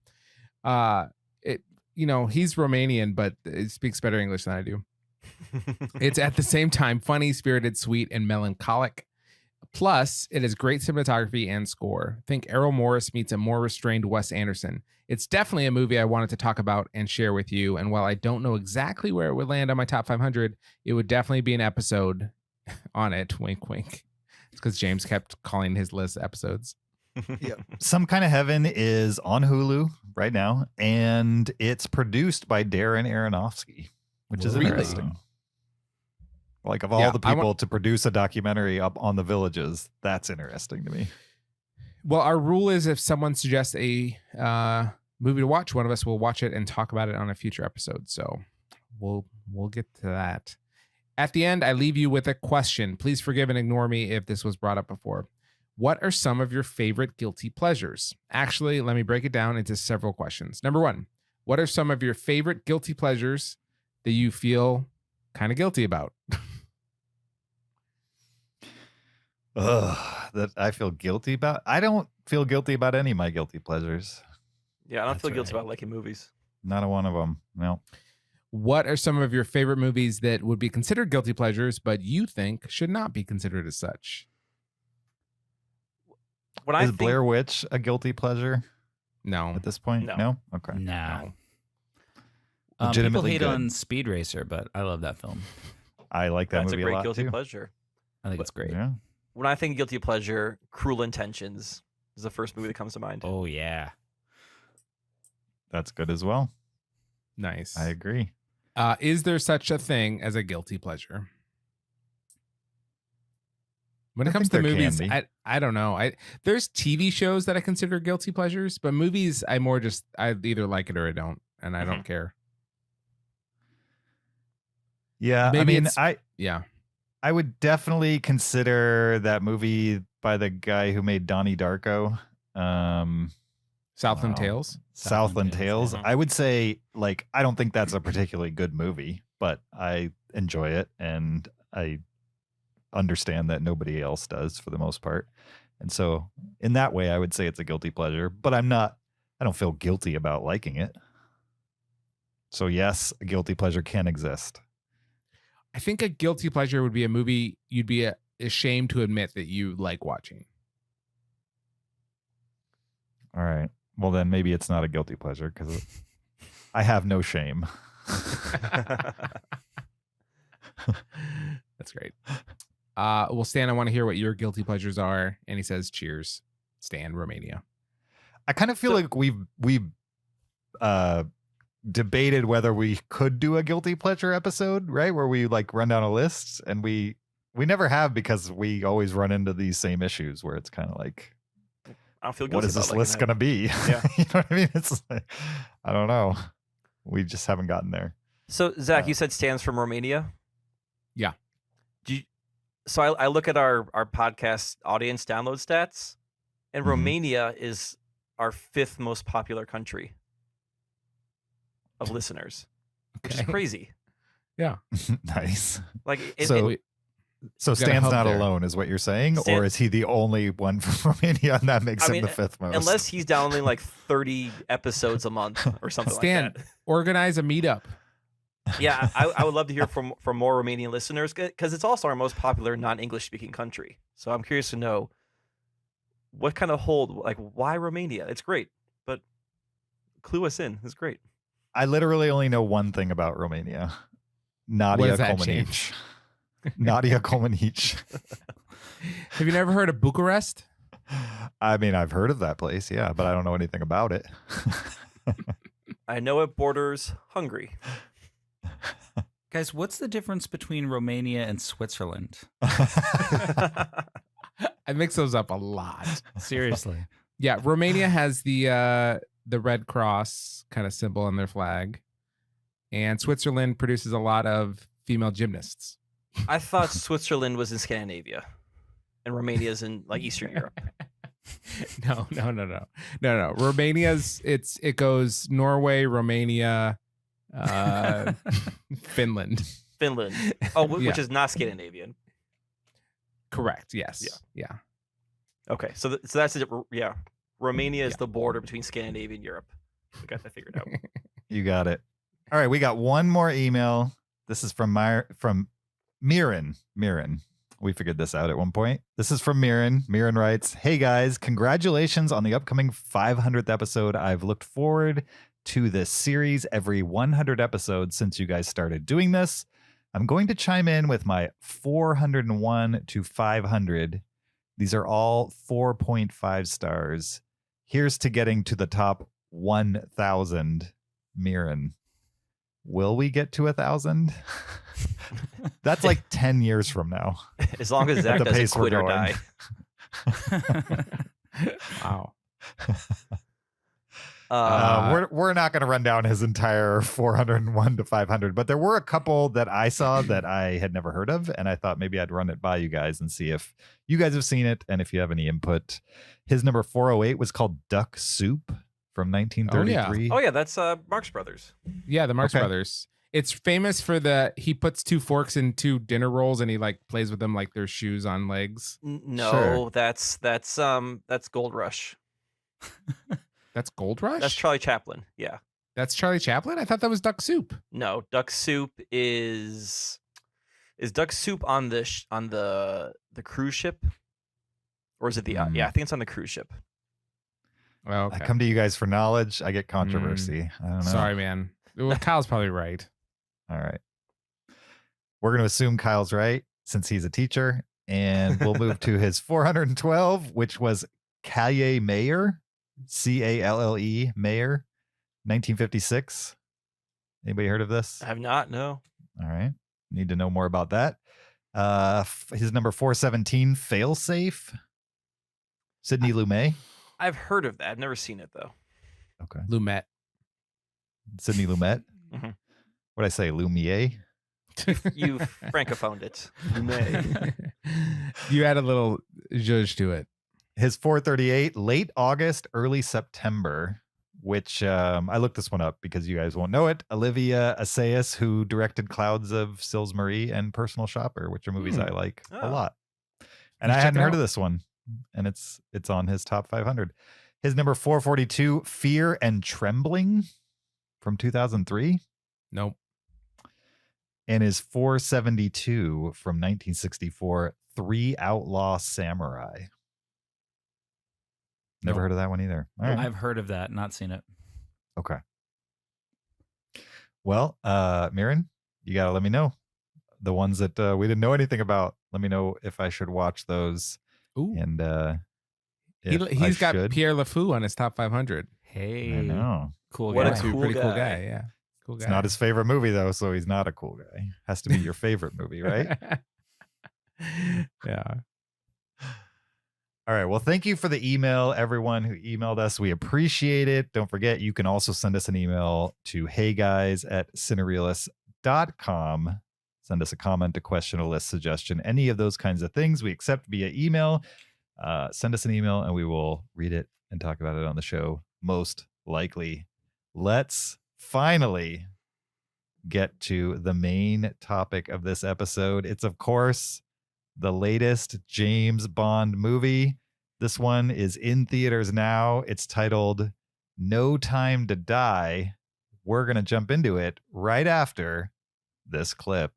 Speaker 4: He's Romanian, but he speaks better English than I do. It's at the same time funny, spirited, sweet, and melancholic. Plus, it has great cinematography and score. Think Errol Morris meets a more restrained Wes Anderson. It's definitely a movie I wanted to talk about and share with you. And while I don't know exactly where it would land on my top 500, it would definitely be an episode on it. Wink, wink. It's because James kept calling his list episodes.
Speaker 3: Yeah. Some Kind of Heaven is on Hulu right now, and it's produced by Darren Aronofsky, which is
Speaker 4: Really?
Speaker 3: interesting. Like, of all the people to produce a documentary up on the Villages, that's interesting to me.
Speaker 4: Well, our rule is if someone suggests a movie to watch, one of us will watch it and talk about it on a future episode. So we'll get to that. At the end, I leave you with a question. Please forgive and ignore me if this was brought up before. What are some of your favorite guilty pleasures? Actually, let me break it down into several questions. Number one, what are some of your favorite guilty pleasures that you feel kind of guilty about?
Speaker 3: That I feel guilty about. I don't feel guilty about any of my guilty pleasures.
Speaker 2: Yeah, I don't
Speaker 5: That's
Speaker 2: feel guilty
Speaker 5: right.
Speaker 2: about liking movies.
Speaker 3: Not a one of them. No.
Speaker 4: What are some of your favorite movies that would be considered guilty pleasures, but you think should not be considered as such?
Speaker 2: When I
Speaker 3: Is
Speaker 2: think,
Speaker 3: Blair Witch a guilty pleasure
Speaker 4: No.
Speaker 3: at this point?
Speaker 2: No.
Speaker 3: Okay.
Speaker 5: Nah.
Speaker 4: No.
Speaker 5: People
Speaker 3: Legitimately
Speaker 5: hate
Speaker 3: good.
Speaker 5: on Speed Racer, but I love that film.
Speaker 3: I like that
Speaker 2: that's a
Speaker 3: movie
Speaker 2: great
Speaker 3: lot
Speaker 2: guilty
Speaker 3: too.
Speaker 2: pleasure.
Speaker 5: I think it's great.
Speaker 3: Yeah.
Speaker 2: When I think guilty pleasure, Cruel Intentions is the first movie that comes to mind.
Speaker 5: Oh yeah.
Speaker 3: That's good as well.
Speaker 4: Nice.
Speaker 3: I agree.
Speaker 4: Is there such a thing as a guilty pleasure? When it
Speaker 3: I
Speaker 4: comes
Speaker 3: think
Speaker 4: to
Speaker 3: there can
Speaker 4: movies,
Speaker 3: be.
Speaker 4: I don't know. There's TV shows that I consider guilty pleasures, but movies, I either like it or I don't, and I don't care.
Speaker 3: Yeah.
Speaker 4: Maybe
Speaker 3: I mean,
Speaker 4: it's- Yeah.
Speaker 3: I would definitely consider that movie by the guy who made Donnie Darko.
Speaker 4: Southland
Speaker 3: Wow.
Speaker 4: Tales.
Speaker 3: Southland Tales.
Speaker 2: yeah.
Speaker 3: I would say, like, I don't think that's a particularly good movie, but I enjoy it and I understand that nobody else does for the most part. And so in that way, I would say it's a guilty pleasure, but I don't feel guilty about liking it. So yes, a guilty pleasure can exist.
Speaker 4: I think a guilty pleasure would be a movie you'd be ashamed to admit that you like watching.
Speaker 3: All right. Well, then maybe it's not a guilty pleasure because I have no shame.
Speaker 4: That's great. Well, Stan, I want to hear what your guilty pleasures are. And he says, cheers, Stan, Romania.
Speaker 3: I kind of feel like we've debated whether we could do a guilty pleasure episode, right? Where we like run down a list, and we never have because we always run into these same issues where it's kind of like,
Speaker 2: I don't feel guilty
Speaker 3: what is
Speaker 2: about
Speaker 3: this
Speaker 2: liking
Speaker 3: list
Speaker 2: that.
Speaker 3: going to be?
Speaker 2: Yeah.
Speaker 3: You know what I mean? It's like, I don't know. We just haven't gotten there.
Speaker 2: So, Zach, you said Stan's from Romania?
Speaker 4: Yeah.
Speaker 2: So I look at our podcast audience download stats, and
Speaker 3: Mhm.
Speaker 2: Romania is our 5th most popular country of listeners, which is
Speaker 4: Okay.
Speaker 2: crazy.
Speaker 3: Nice.
Speaker 2: Like,
Speaker 3: So
Speaker 4: Wait,
Speaker 3: So
Speaker 4: gotta
Speaker 3: Stan's
Speaker 4: help
Speaker 3: not
Speaker 4: there.
Speaker 3: alone, is what you're saying,
Speaker 2: Stan-
Speaker 3: or is he the only one from Romania, and that makes
Speaker 2: I
Speaker 3: him
Speaker 2: mean,
Speaker 3: the 5th most?
Speaker 2: unless he's downloading like 30 episodes a month or something
Speaker 4: Stan,
Speaker 2: like that.
Speaker 4: organize a meetup.
Speaker 2: Yeah, I would love to hear from more Romanian listeners because it's also our most popular non-English speaking country. So I'm curious to know what kind of hold, like, why Romania? It's great, but clue us in. It's great.
Speaker 3: I literally only know one thing about Romania. Nadia
Speaker 4: does that
Speaker 3: Comaneci. Nadia Comaneci.
Speaker 4: Have you never heard of Bucharest?
Speaker 3: I mean, I've heard of that place, yeah, but I don't know anything about it.
Speaker 2: I know it borders Hungary.
Speaker 5: Guys, what's the difference between Romania and Switzerland?
Speaker 4: I mix those up a lot.
Speaker 5: Seriously.
Speaker 4: Yeah, Romania has the Red Cross kind of symbol on their flag, and Switzerland produces a lot of female gymnasts.
Speaker 2: I thought Switzerland was in Scandinavia. and Romania's in like Eastern Europe.
Speaker 4: No. Romania's it goes Norway, Romania, Finland.
Speaker 2: Finland. Oh, which
Speaker 4: Yeah.
Speaker 2: is not Scandinavian.
Speaker 4: Correct. Yes. Yeah.
Speaker 2: Okay, so that's it. Yeah, Romania is the border between Scandinavia and Europe. We got that figured out.
Speaker 3: You got it. All right, we got one more email. This is from Miran. We figured this out at one point. This is from Miran. Miran writes, "Hey guys, congratulations on the upcoming 500th episode. I've looked forward to this series every 100 episodes since you guys started doing this. I'm going to chime in with my 401 to 500. These are all 4.5 stars. Here's to getting to the top 1,000. Miran. Will we get to 1,000? That's like 10 years from now.
Speaker 2: As long as Zach
Speaker 3: The
Speaker 2: doesn't
Speaker 3: pace we're
Speaker 2: quit or
Speaker 3: going.
Speaker 2: die.
Speaker 4: Wow.
Speaker 3: We're not going to run down his entire 401 to 500, but there were a couple that I saw that I had never heard of, and I thought maybe I'd run it by you guys and see if you guys have seen it and if you have any input. His number 408 was called Duck Soup from 1933.
Speaker 2: Oh yeah, that's Marx Brothers.
Speaker 4: Yeah, the Marx
Speaker 3: Okay.
Speaker 4: Brothers. It's famous for he puts 2 forks in 2 dinner rolls and he like plays with them like their shoes on legs.
Speaker 2: No,
Speaker 3: Sure.
Speaker 2: that's Gold Rush.
Speaker 4: That's Gold Rush?
Speaker 2: That's Charlie Chaplin. Yeah.
Speaker 4: That's Charlie Chaplin? I thought that was Duck Soup.
Speaker 2: No, Duck Soup is Duck Soup on the cruise ship, or is it the
Speaker 3: Mm.
Speaker 2: yeah? I think it's on the cruise ship.
Speaker 4: Oh, okay.
Speaker 3: I come to you guys for knowledge. I get controversy. I don't know.
Speaker 4: Sorry, man. Well, Kyle's probably right.
Speaker 3: All right. We're going to assume Kyle's right since he's a teacher, and we'll move to his 412, which was Calle Mayer, Calle Mayer, 1956. Anybody heard of this?
Speaker 2: I have not. No.
Speaker 3: All right. Need to know more about that. His number 417, Failsafe, Sidney Lumet.
Speaker 2: I've heard of that. I've never seen it though.
Speaker 3: Okay.
Speaker 4: Lumet.
Speaker 3: Sidney Lumet.
Speaker 2: Mhm.
Speaker 3: What'd I say? Lumiere?
Speaker 2: You francophoned it.
Speaker 4: You add a little zhuzh to it.
Speaker 3: His 438, late August, early September, which I looked this one up because you guys won't know it. Olivia Assayas, who directed Clouds of Sils Marie and Personal Shopper, which are movies I like a
Speaker 2: Oh.
Speaker 3: lot. And
Speaker 4: You
Speaker 3: I
Speaker 4: check
Speaker 3: hadn't
Speaker 4: it
Speaker 3: heard of
Speaker 4: out.
Speaker 3: this one, and it's on his top 500. His number 442, Fear and Trembling from 2003,
Speaker 4: Nope.
Speaker 3: and his 472 from 1964, Three Outlaw Samurai. Never
Speaker 4: Nope.
Speaker 3: heard of that one either. All right.
Speaker 5: I've heard of that, not seen it.
Speaker 3: Okay. Well, Mirren, you got to let me know the ones that we didn't know anything about. Let me know if I should watch those.
Speaker 4: Ooh.
Speaker 3: And if
Speaker 4: He's
Speaker 3: I
Speaker 4: got
Speaker 3: should.
Speaker 4: Pierre LeFou on his top 500.
Speaker 5: Hey,
Speaker 3: I know.
Speaker 5: cool
Speaker 2: What
Speaker 5: guy.
Speaker 2: a
Speaker 4: That's a
Speaker 2: cool
Speaker 4: pretty cool
Speaker 2: guy.
Speaker 4: guy. Yeah. Cool guy.
Speaker 3: It's not his favorite movie though, so he's not a cool guy. Has to be your favorite movie, right?
Speaker 4: Yeah.
Speaker 3: All right. Well, thank you for the email, everyone who emailed us. We appreciate it. Don't forget, you can also send us an email to heyguys@cinereelists.com. Send us a comment, a question, a list, suggestion, any of those kinds of things. We accept via email. Send us an email and we will read it and talk about it on the show, most likely. Let's finally get to the main topic of this episode. It's, of course, the latest James Bond movie. This one is in theaters now. It's titled No Time to Die. We're going to jump into it right after this clip.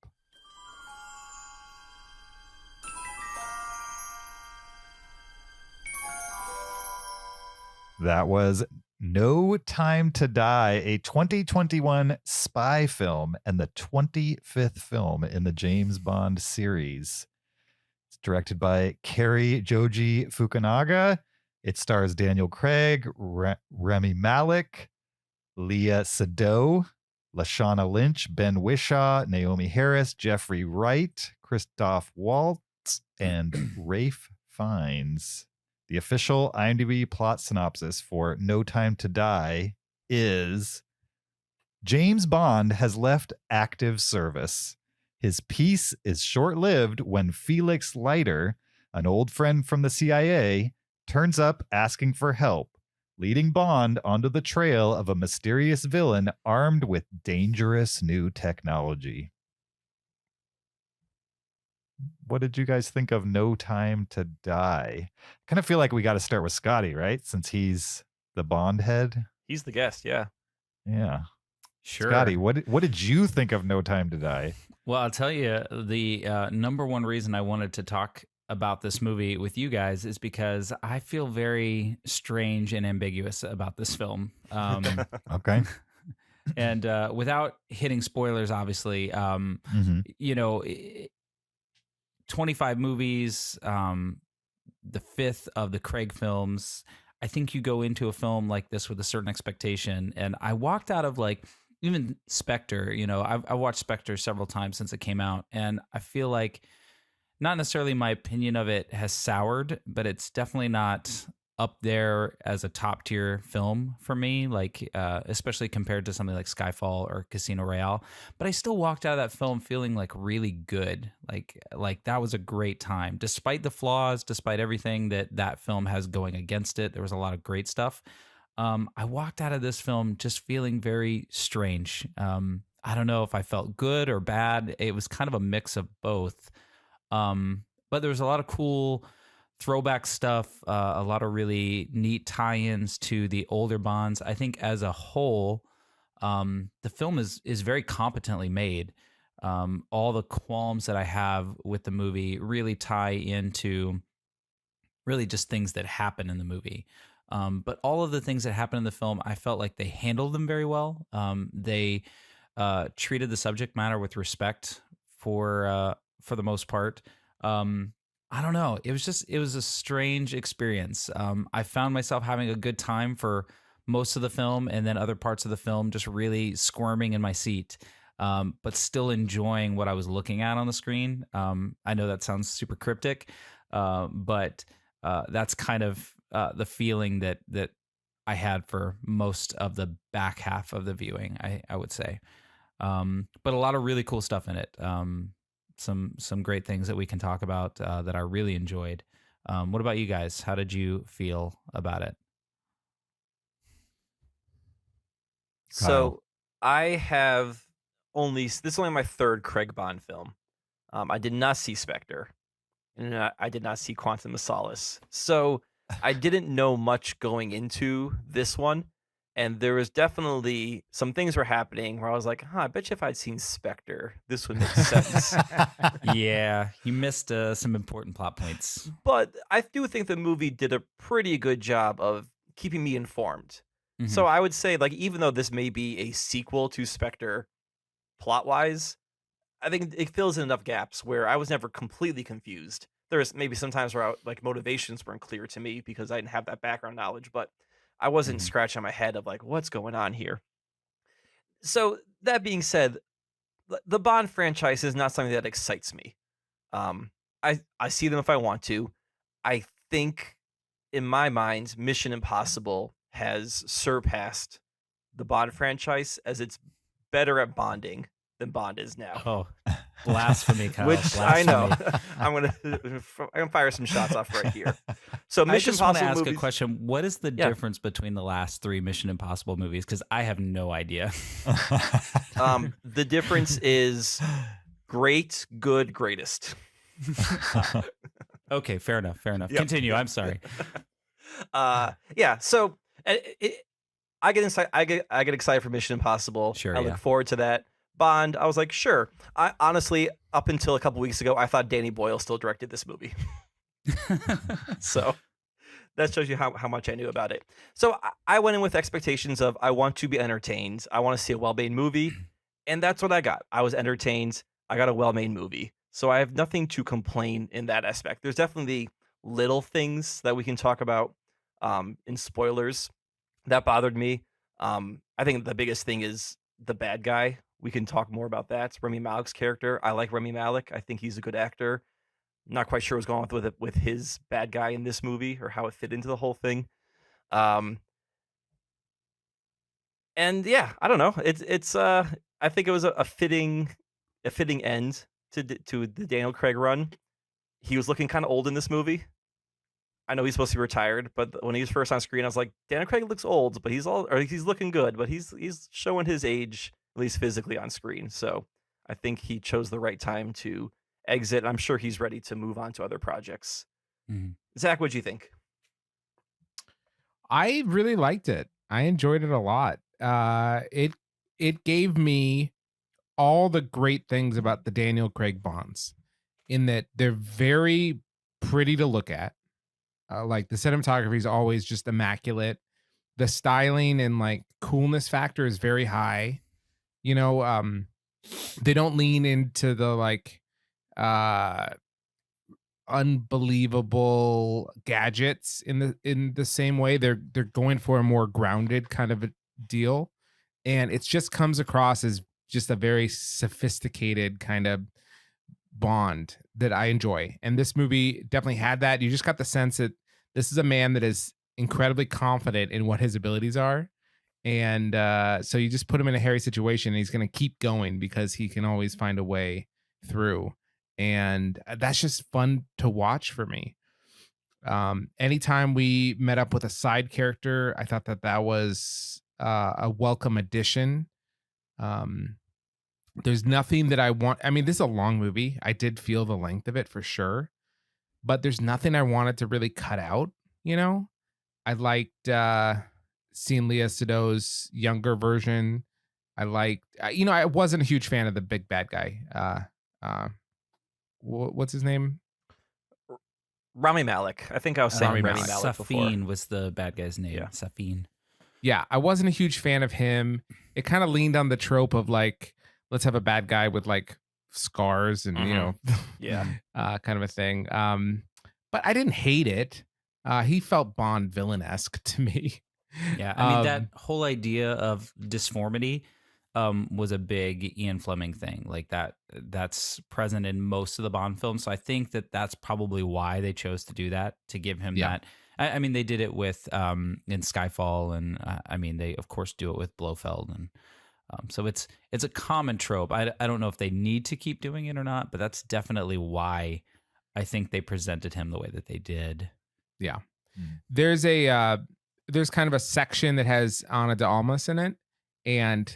Speaker 3: That was No Time to Die, a 2021 spy film and the 25th film in the James Bond series. It's directed by Cary Joji Fukunaga. It stars Daniel Craig, Rami Malek, Leah Sado, Lashana Lynch, Ben Whishaw, Naomi Harris, Jeffrey Wright, Christoph Waltz, and Rafe Fiennes. The official IMDb plot synopsis for No Time to Die is: James Bond has left active service. His peace is short-lived when Felix Leiter, An old friend from the CIA turns up asking for help, leading Bond onto the trail of a mysterious villain armed with dangerous new technology. What did you guys think of No Time to Die? Kind of feel like we got to start with Scotty, right? Since he's the Bond head.
Speaker 2: He's the guest, yeah.
Speaker 3: Yeah.
Speaker 5: Sure.
Speaker 3: Scotty, what did you think of No Time to Die?
Speaker 5: Well, I'll tell you, the number one reason I wanted to talk about this movie with you guys is because I feel very strange and ambiguous about this film.
Speaker 3: Okay.
Speaker 5: And without hitting spoilers, obviously,
Speaker 3: Mhm.
Speaker 5: 25 movies, the fifth of the Craig films. I think you go into a film like this with a certain expectation. And I walked out of like, even Spectre, I watched Spectre several times since it came out. And I feel like not necessarily my opinion of it has soured, but it's definitely not up there as a top tier film for me, like especially compared to something like Skyfall or Casino Royale. But I still walked out of that film feeling like really good, like that was a great time, despite the flaws, despite everything that film has going against it. There was a lot of great stuff. I walked out of this film just feeling very strange. I don't know if I felt good or bad. It was kind of a mix of both. But there was a lot of cool throwback stuff, a lot of really neat tie-ins to the older Bonds. I think as a whole, the film is very competently made. All the qualms that I have with the movie really tie into really just things that happen in the movie. But all of the things that happen in the film, I felt like they handled them very well. They treated the subject matter with respect for the most part. I don't know. It was a strange experience. I found myself having a good time for most of the film, and then other parts of the film just really squirming in my seat, but still enjoying what I was looking at on the screen. I know that sounds super cryptic, but that's kind of the feeling that I had for most of the back half of the viewing, I would say. But a lot of really cool stuff in it. Some great things that we can talk about that I really enjoyed. What about you guys? How did you feel about it?
Speaker 2: So I have this is only my third Craig Bond film. I did not see Spectre, and I did not see Quantum of Solace. So I didn't know much going into this one. And there was definitely some things were happening where I was like, I bet you if I'd seen Spectre, this would make sense.
Speaker 5: Yeah, you missed some important plot points.
Speaker 2: But I do think the movie did a pretty good job of keeping me informed.
Speaker 5: Mhm.
Speaker 2: So I would say, like, even though this may be a sequel to Spectre plot-wise, I think it fills in enough gaps where I was never completely confused. There's maybe sometimes where motivations weren't clear to me because I didn't have that background knowledge, but I wasn't
Speaker 5: Mhm.
Speaker 2: scratching my head of like, what's going on here? So that being said, the Bond franchise is not something that excites me. I see them if I want to. I think in my mind, Mission Impossible has surpassed the Bond franchise as it's better at bonding than Bond is now.
Speaker 5: Oh, blasphemy, Kyle.
Speaker 2: Which I know.
Speaker 5: Blasphemy.
Speaker 2: I'm gonna fire some shots off right here. So
Speaker 5: I
Speaker 2: Mission
Speaker 5: just want to
Speaker 2: Impossible
Speaker 5: ask
Speaker 2: movies,
Speaker 5: a question. What is the
Speaker 2: Yeah.
Speaker 5: difference between the last three Mission Impossible movies? Because I have no idea.
Speaker 2: the difference is great, good, greatest.
Speaker 5: Okay, fair enough. Fair enough.
Speaker 2: Yep.
Speaker 5: Continue. I'm sorry.
Speaker 2: Yeah. So I get excited. I get excited for Mission Impossible.
Speaker 5: Sure,
Speaker 2: I
Speaker 5: yeah.
Speaker 2: look forward to that. Bond, I was like, sure. I honestly, up until a couple weeks ago, I thought Danny Boyle still directed this movie. So that shows you how much I knew about it. So I went in with expectations of I want to be entertained. I want to see a well-made movie, and that's what I got. I was entertained. I got a well-made movie. So I have nothing to complain in that aspect. There's definitely little things that we can talk about in spoilers that bothered me. I think the biggest thing is the bad guy. We can talk more about that. Rami Malek's character. I like Rami Malek. I think he's a good actor. Not quite sure what's going on with his bad guy in this movie or how it fit into the whole thing. And yeah, I don't know. It's I think it was a fitting end to the Daniel Craig run. he was looking kind of old in this movie. I know he's supposed to be retired, but when he was first on screen, I was like, Daniel Craig looks old, but he's looking good, but he's showing his age, at least physically, on screen. So I think he chose the right time to exit. I'm sure he's ready to move on to other projects.
Speaker 5: Mhm.
Speaker 2: Zach, what'd you think?
Speaker 4: I really liked it. I enjoyed it a lot. It gave me all the great things about the Daniel Craig Bonds, in that they're very pretty to look at. Like the cinematography is always just immaculate. The styling and like coolness factor is very high. You know, they don't lean into the like unbelievable gadgets in the same way. They're going for a more grounded kind of a deal, and it just comes across as just a very sophisticated kind of Bond that I enjoy. And this movie definitely had that. You just got the sense that this is a man that is incredibly confident in what his abilities are. And so you just put him in a hairy situation and he's going to keep going because he can always find a way through. And that's just fun to watch for me. Anytime we met up with a side character, I thought that was a welcome addition. There's nothing that I want. I mean, this is a long movie. I did feel the length of it for sure, but there's nothing I wanted to really cut out. You know, I liked seeing Lea Seydoux' younger version. I liked, I wasn't a huge fan of the big bad guy. What's his name?
Speaker 2: Rami Malek. I think I was saying Rami Malek before.
Speaker 5: Safin was the bad guy's name.
Speaker 2: Yeah.
Speaker 5: Safin.
Speaker 4: Yeah, I wasn't a huge fan of him. It kind of leaned on the trope of like, let's have a bad guy with like scars and
Speaker 2: Yeah.
Speaker 4: kind of a thing. But I didn't hate it. He felt Bond villain-esque to me.
Speaker 5: Yeah, I mean that whole idea of disformity was a big Ian Fleming thing. Like that's present in most of the Bond films. So I think that's probably why they chose to do that, to give him that. I mean, they did it with in Skyfall, and I mean, they of course do it with Blofeld, and so it's a common trope. I don't know if they need to keep doing it or not, but that's definitely why I think they presented him the way that they did.
Speaker 4: Yeah, there's kind of a section that has Ana de Almas in it, and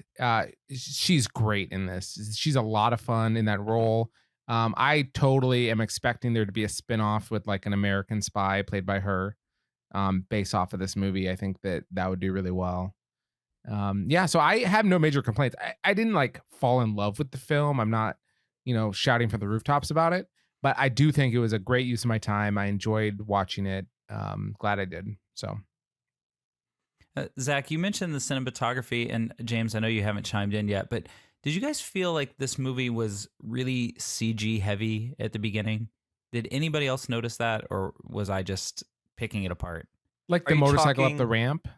Speaker 4: she's great in this. She's a lot of fun in that role. I totally am expecting there to be a spinoff with like an American Spy played by her, based off of this movie. I think that would do really well. So I have no major complaints. I didn't like fall in love with the film. I'm not, shouting from the rooftops about it, but I do think it was a great use of my time. I enjoyed watching it. Glad I did. So.
Speaker 5: Zach, you mentioned the cinematography, and James, I know you haven't chimed in yet, but did you guys feel like this movie was really CG heavy at the beginning? Did anybody else notice that, or was I just picking it apart?
Speaker 4: Like the motorcycle up the ramp?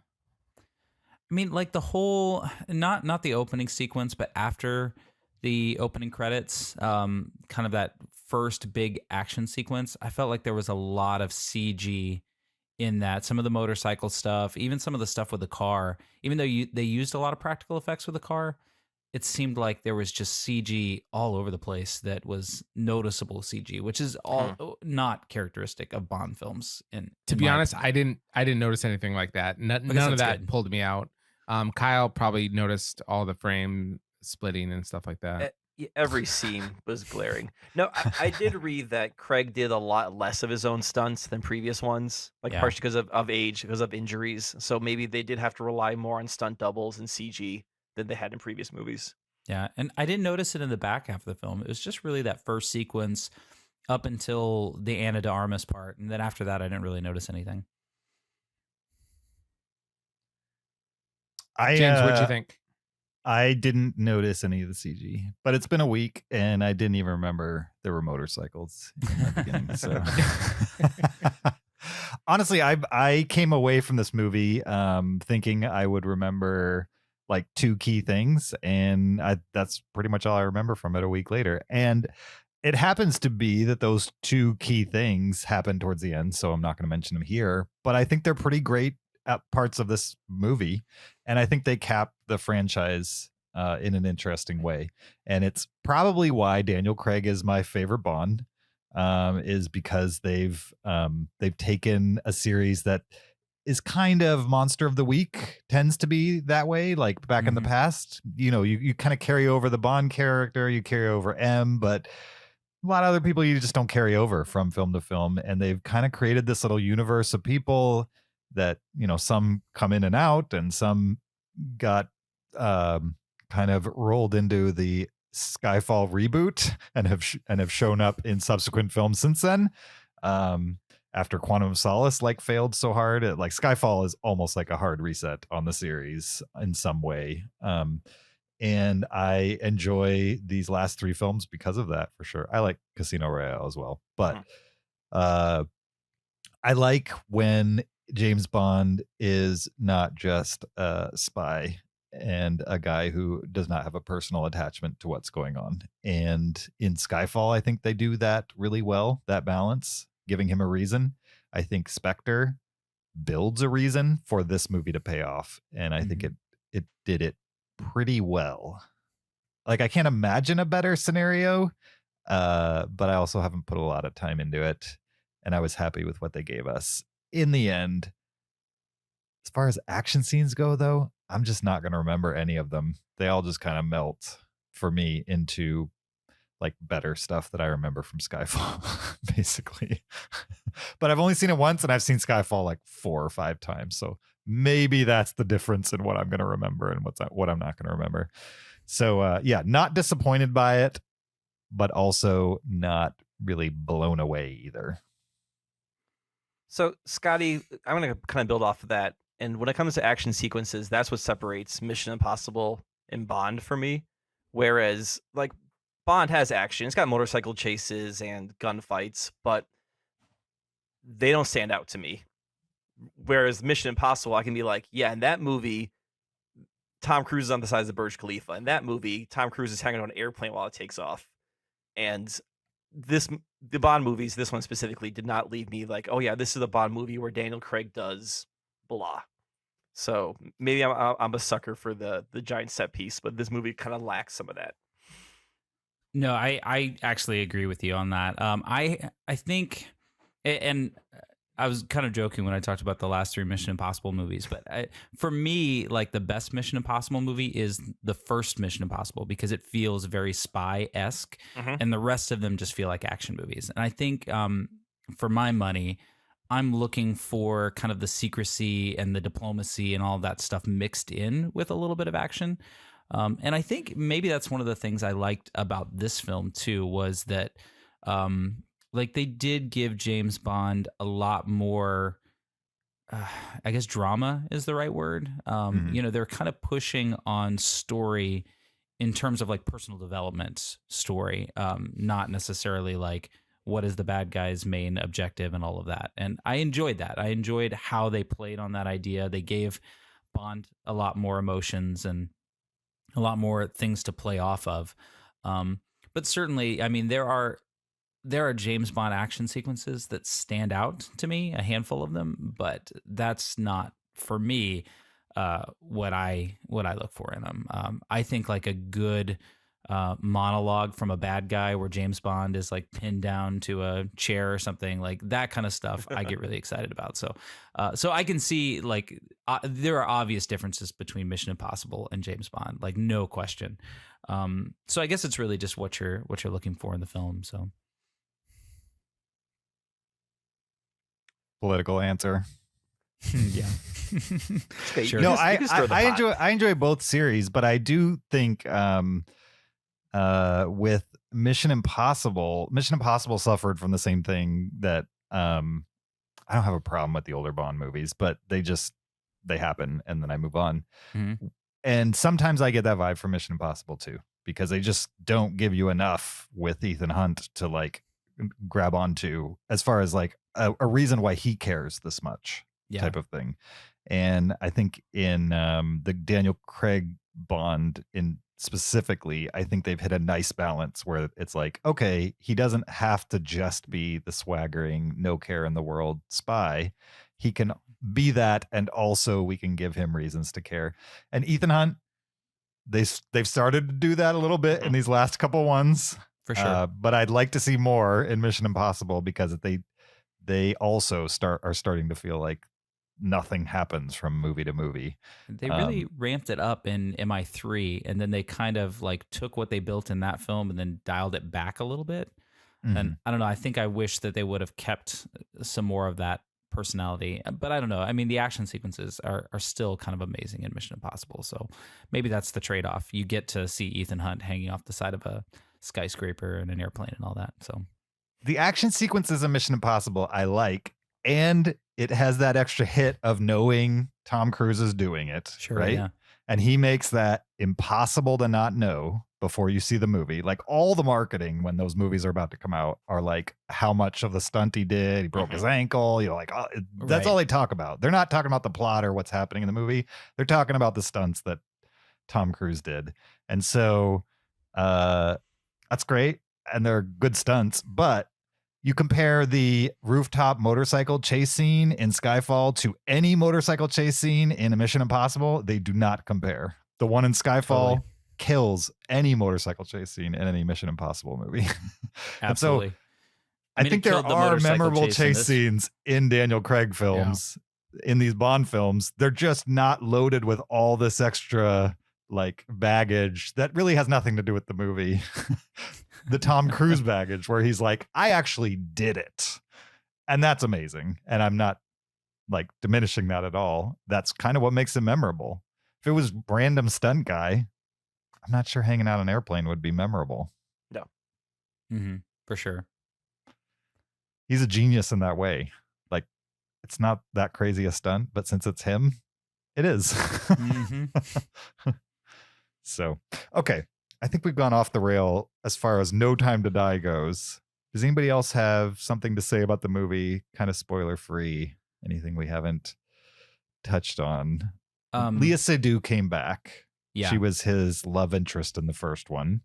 Speaker 5: I mean, like the whole, not the opening sequence, but after the opening credits, kind of that first big action sequence, I felt like there was a lot of CG in that. Some of the motorcycle stuff, even some of the stuff with the car, even though they used a lot of practical effects with the car, it seemed like there was just CG all over the place that was noticeable CG, which is all not characteristic of Bond films. And
Speaker 4: to be honest, I didn't notice anything like that. None of that pulled me out. Kyle probably noticed all the frame splitting and stuff like that.
Speaker 2: Every scene was glaring. No, I did read that Craig did a lot less of his own stunts than previous ones, partially because of age, because of injuries. So maybe they did have to rely more on stunt doubles and CG than they had in previous movies.
Speaker 5: Yeah, and I didn't notice it in the back half of the film. It was just really that first sequence up until the Ana de Armas part, and then after that, I didn't really notice anything.
Speaker 4: James, what'd you think?
Speaker 3: I didn't notice any of the CG, but it's been a week and I didn't even remember there were motorcycles in the beginning. So honestly, I came away from this movie thinking I would remember like two key things, and that's pretty much all I remember from it a week later. And it happens to be that those two key things happen towards the end, so I'm not going to mention them here, but I think they're pretty great parts of this movie, and I think they cap the franchise in an interesting way, and it's probably why Daniel Craig is my favorite Bond. is because they've taken a series that is kind of monster of the week, tends to be that way. Like back in the past, you kind of carry over the Bond character, you carry over M, but a lot of other people you just don't carry over from film to film. And they've kind of created this little universe of people that, some come in and out, and some got kind of rolled into the Skyfall reboot and have shown up in subsequent films since then. After Quantum of Solace failed so hard, Skyfall is almost like a hard reset on the series in some way. And I enjoy these last 3 films because of that, for sure. I like Casino Royale as well, but I like when James Bond is not just a spy and a guy who does not have a personal attachment to what's going on. And in Skyfall, I think they do that really well, that balance, giving him a reason. I think Spectre builds a reason for this movie to pay off, and I think it did it pretty well. I can't imagine a better scenario, but I also haven't put a lot of time into it, and I was happy with what they gave us. In the end, as far as action scenes go, though, I'm just not going to remember any of them. They all just kind of melt for me into better stuff that I remember from Skyfall, basically. But I've only seen it once, and I've seen Skyfall 4 or 5 times. So maybe that's the difference in what I'm going to remember and what I'm not going to remember. So yeah, not disappointed by it, but also not really blown away either.
Speaker 2: So Scotty, I'm going to kind of build off of that. And when it comes to action sequences, that's what separates Mission Impossible and Bond for me. Whereas Bond has action. It's got motorcycle chases and gunfights, but they don't stand out to me. Whereas Mission Impossible, I can be yeah, in that movie, Tom Cruise is on the sides of Burj Khalifa. In that movie, Tom Cruise is hanging on an airplane while it takes off. And the Bond movies, this one specifically, did not leave me oh yeah, this is the Bond movie where Daniel Craig does blah. So maybe I'm a sucker for the giant set piece, but this movie kind of lacks some of that.
Speaker 5: No, I actually agree with you on that. I think, and I was kind of joking when I talked about the last 3 Mission Impossible movies, but for me, the best Mission Impossible movie is the first Mission Impossible, because it feels very spy-esque, and the rest of them just feel like action movies. And I think, for my money, I'm looking for kind of the secrecy and the diplomacy and all that stuff mixed in with a little bit of action. And I think maybe that's one of the things I liked about this film too, was that they did give James Bond a lot more, I guess drama is the right word. They're kind of pushing on story in terms of personal development story, not necessarily what is the bad guy's main objective and all of that. And I enjoyed that. I enjoyed how they played on that idea. They gave Bond a lot more emotions and a lot more things to play off of. But certainly, I mean, there are James Bond action sequences that stand out to me, a handful of them, but that's not for me what I look for in them. I think a good monologue from a bad guy where James Bond is pinned down to a chair or something, that kind of stuff I get really excited about. So I can see there are obvious differences between Mission Impossible and James Bond, no question. So I guess it's really just what you're looking for in the film. So
Speaker 3: political answer.
Speaker 5: Yeah.
Speaker 2: Sure.
Speaker 3: No, I enjoy both series, but I do think with Mission Impossible suffered from the same thing that I don't have a problem with the older Bond movies, but they happen and then I move on.
Speaker 5: Mm-hmm.
Speaker 3: And sometimes I get that vibe from Mission Impossible too, because they just don't give you enough with Ethan Hunt to grab onto as far as a reason why he cares this much. Type of thing. And I think in the Daniel Craig Bond in specifically, I think they've hit a nice balance where it's okay, he doesn't have to just be the swaggering, no care in the world spy. He can be that, and also we can give him reasons to care. And Ethan Hunt, they've started to do that a little bit in these last couple ones.
Speaker 5: For sure.
Speaker 3: But I'd like to see more in Mission Impossible because they also are starting to feel like nothing happens from movie to movie.
Speaker 5: They really ramped it up in MI3, and then they kind of like took what they built in that film and then dialed it back a little bit. And I don't know. I think I wish that they would have kept some more of that personality, but I don't know. I mean, the action sequences are still kind of amazing in Mission Impossible. So maybe that's the trade-off. You get to see Ethan Hunt hanging off the side of a skyscraper and an airplane and all that. So
Speaker 3: the action sequences in Mission Impossible I like, and it has that extra hit of knowing Tom Cruise is doing it.
Speaker 5: Sure,
Speaker 3: right?
Speaker 5: yeah.
Speaker 3: And he makes that impossible to not know before you see the movie. Like all the marketing when those movies are about to come out are like how much of the stunt he did. He broke his ankle. You know, like that's
Speaker 5: Right.
Speaker 3: all they talk about. They're not talking about the plot or what's happening in the movie. They're talking about the stunts that Tom Cruise did. And so that's great. And they're good stunts. But you compare the rooftop motorcycle chase scene in Skyfall to any motorcycle chase scene in a Mission Impossible, they do not compare. The one in Skyfall
Speaker 5: Totally.
Speaker 3: kills any motorcycle chase scene in any Mission Impossible movie. And so
Speaker 5: Absolutely.
Speaker 3: I think
Speaker 5: it
Speaker 3: there
Speaker 5: killed the
Speaker 3: are
Speaker 5: motorcycle
Speaker 3: memorable
Speaker 5: chase in
Speaker 3: chase
Speaker 5: this.
Speaker 3: scenes in Daniel Craig films, in these Bond films. They're just not loaded with all this extra like baggage that really has nothing to do with the movie. The Tom Cruise baggage where he's like, I actually did it. And that's amazing. And I'm not like diminishing that at all. That's kind of what makes it memorable. If it was random stunt guy, I'm not sure hanging out on an airplane would be memorable.
Speaker 5: For sure.
Speaker 3: He's a genius in that way. Like, it's not that crazy a stunt, but since it's him, it is. So, okay. I think we've gone off the rail as far as No Time to Die goes. Does anybody else have something to say about the movie? Kind of spoiler free. Anything we haven't touched on? Leah Seydoux came back.
Speaker 5: Yeah.
Speaker 3: She was his love interest in the first one.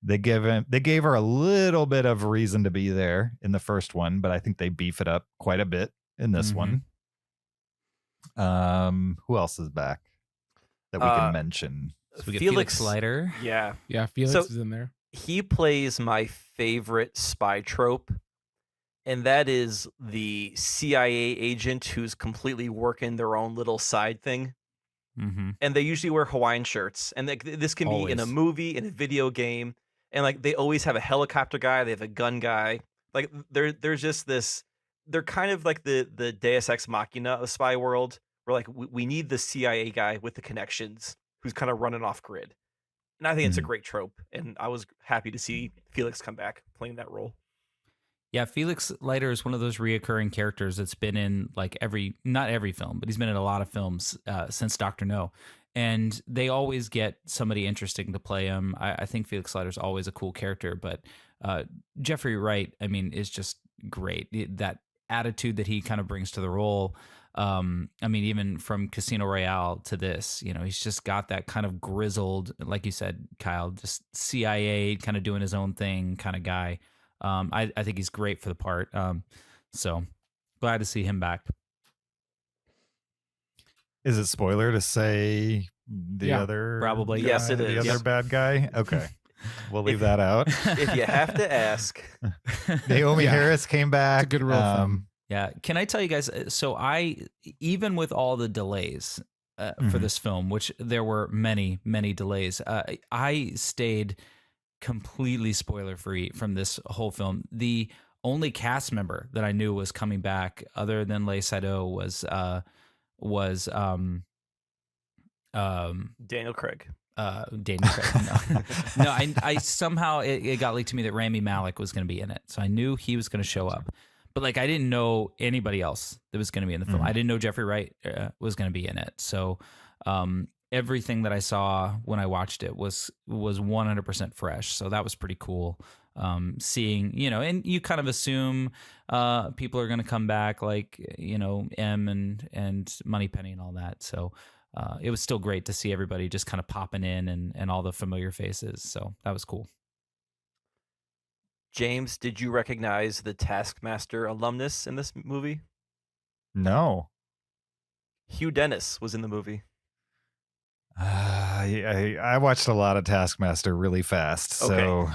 Speaker 3: They gave her a little bit of reason to be there in the first one, but I think they beef it up quite a bit in this one. Who else is back that we can mention?
Speaker 5: So we get Felix Leiter.
Speaker 2: Yeah.
Speaker 4: Yeah, Felix
Speaker 2: So-
Speaker 4: is in there.
Speaker 2: He plays my favorite spy trope, and that is the CIA agent who's completely working their own little side thing. And they usually wear Hawaiian shirts. And this can be in a
Speaker 5: Always.
Speaker 2: movie, in a video game. And like they always have a helicopter guy, they have a gun guy. Like there's just this, they're kind of like the Deus Ex Machina of the spy world, where like we need the CIA guy with the connections who's kind of running off grid. And I think it's a great trope. And I was happy to see Felix come back playing that role.
Speaker 5: Yeah, Felix Leiter is one of those reoccurring characters that's been in like not every film, but he's been in a lot of films since Dr. No. And they always get somebody interesting to play him. I think Felix Leiter is always a cool character, but Jeffrey Wright, I mean, is just great. That attitude that he kind of brings to the role. I mean, even from Casino Royale to this, you know, he's just got that kind of grizzled, like you said, Kyle, just CIA kind of doing his own thing kind of guy. I think he's great for the part. So glad to see him back.
Speaker 3: Is it spoiler to say the
Speaker 4: Yeah,
Speaker 3: other?
Speaker 5: probably.
Speaker 3: guy,
Speaker 2: Yes, it
Speaker 3: The
Speaker 2: is.
Speaker 3: other
Speaker 2: Yep.
Speaker 3: bad guy? Okay. We'll leave that out.
Speaker 2: If you have to ask.
Speaker 3: Naomi
Speaker 4: Yeah.
Speaker 3: Harris came back.
Speaker 4: It's a good role for him.
Speaker 5: Yeah. Can I tell you guys? So even with all the delays for this film, which there were many, many delays, I stayed completely spoiler free from this whole film. The only cast member that I knew was coming back, other than Leigh Seydoux, was
Speaker 2: Daniel Craig.
Speaker 5: Daniel Craig. No, I somehow it got leaked to me that Rami Malek was going to be in it, so I knew he was going to show up. But like, I didn't know anybody else that was going to be in the film. I didn't know Jeffrey Wright was going to be in it. So everything that I saw when I watched it was 100% fresh. So that was pretty cool. Seeing, you know, and you kind of assume people are going to come back, like, you know, M and Moneypenny and all that. So it was still great to see everybody just kind of popping in and all the familiar faces. So that was cool.
Speaker 2: James, did you recognize the Taskmaster alumnus in this movie?
Speaker 3: No.
Speaker 2: Hugh Dennis was in the movie.
Speaker 3: I watched a lot of Taskmaster really fast. So
Speaker 2: Okay.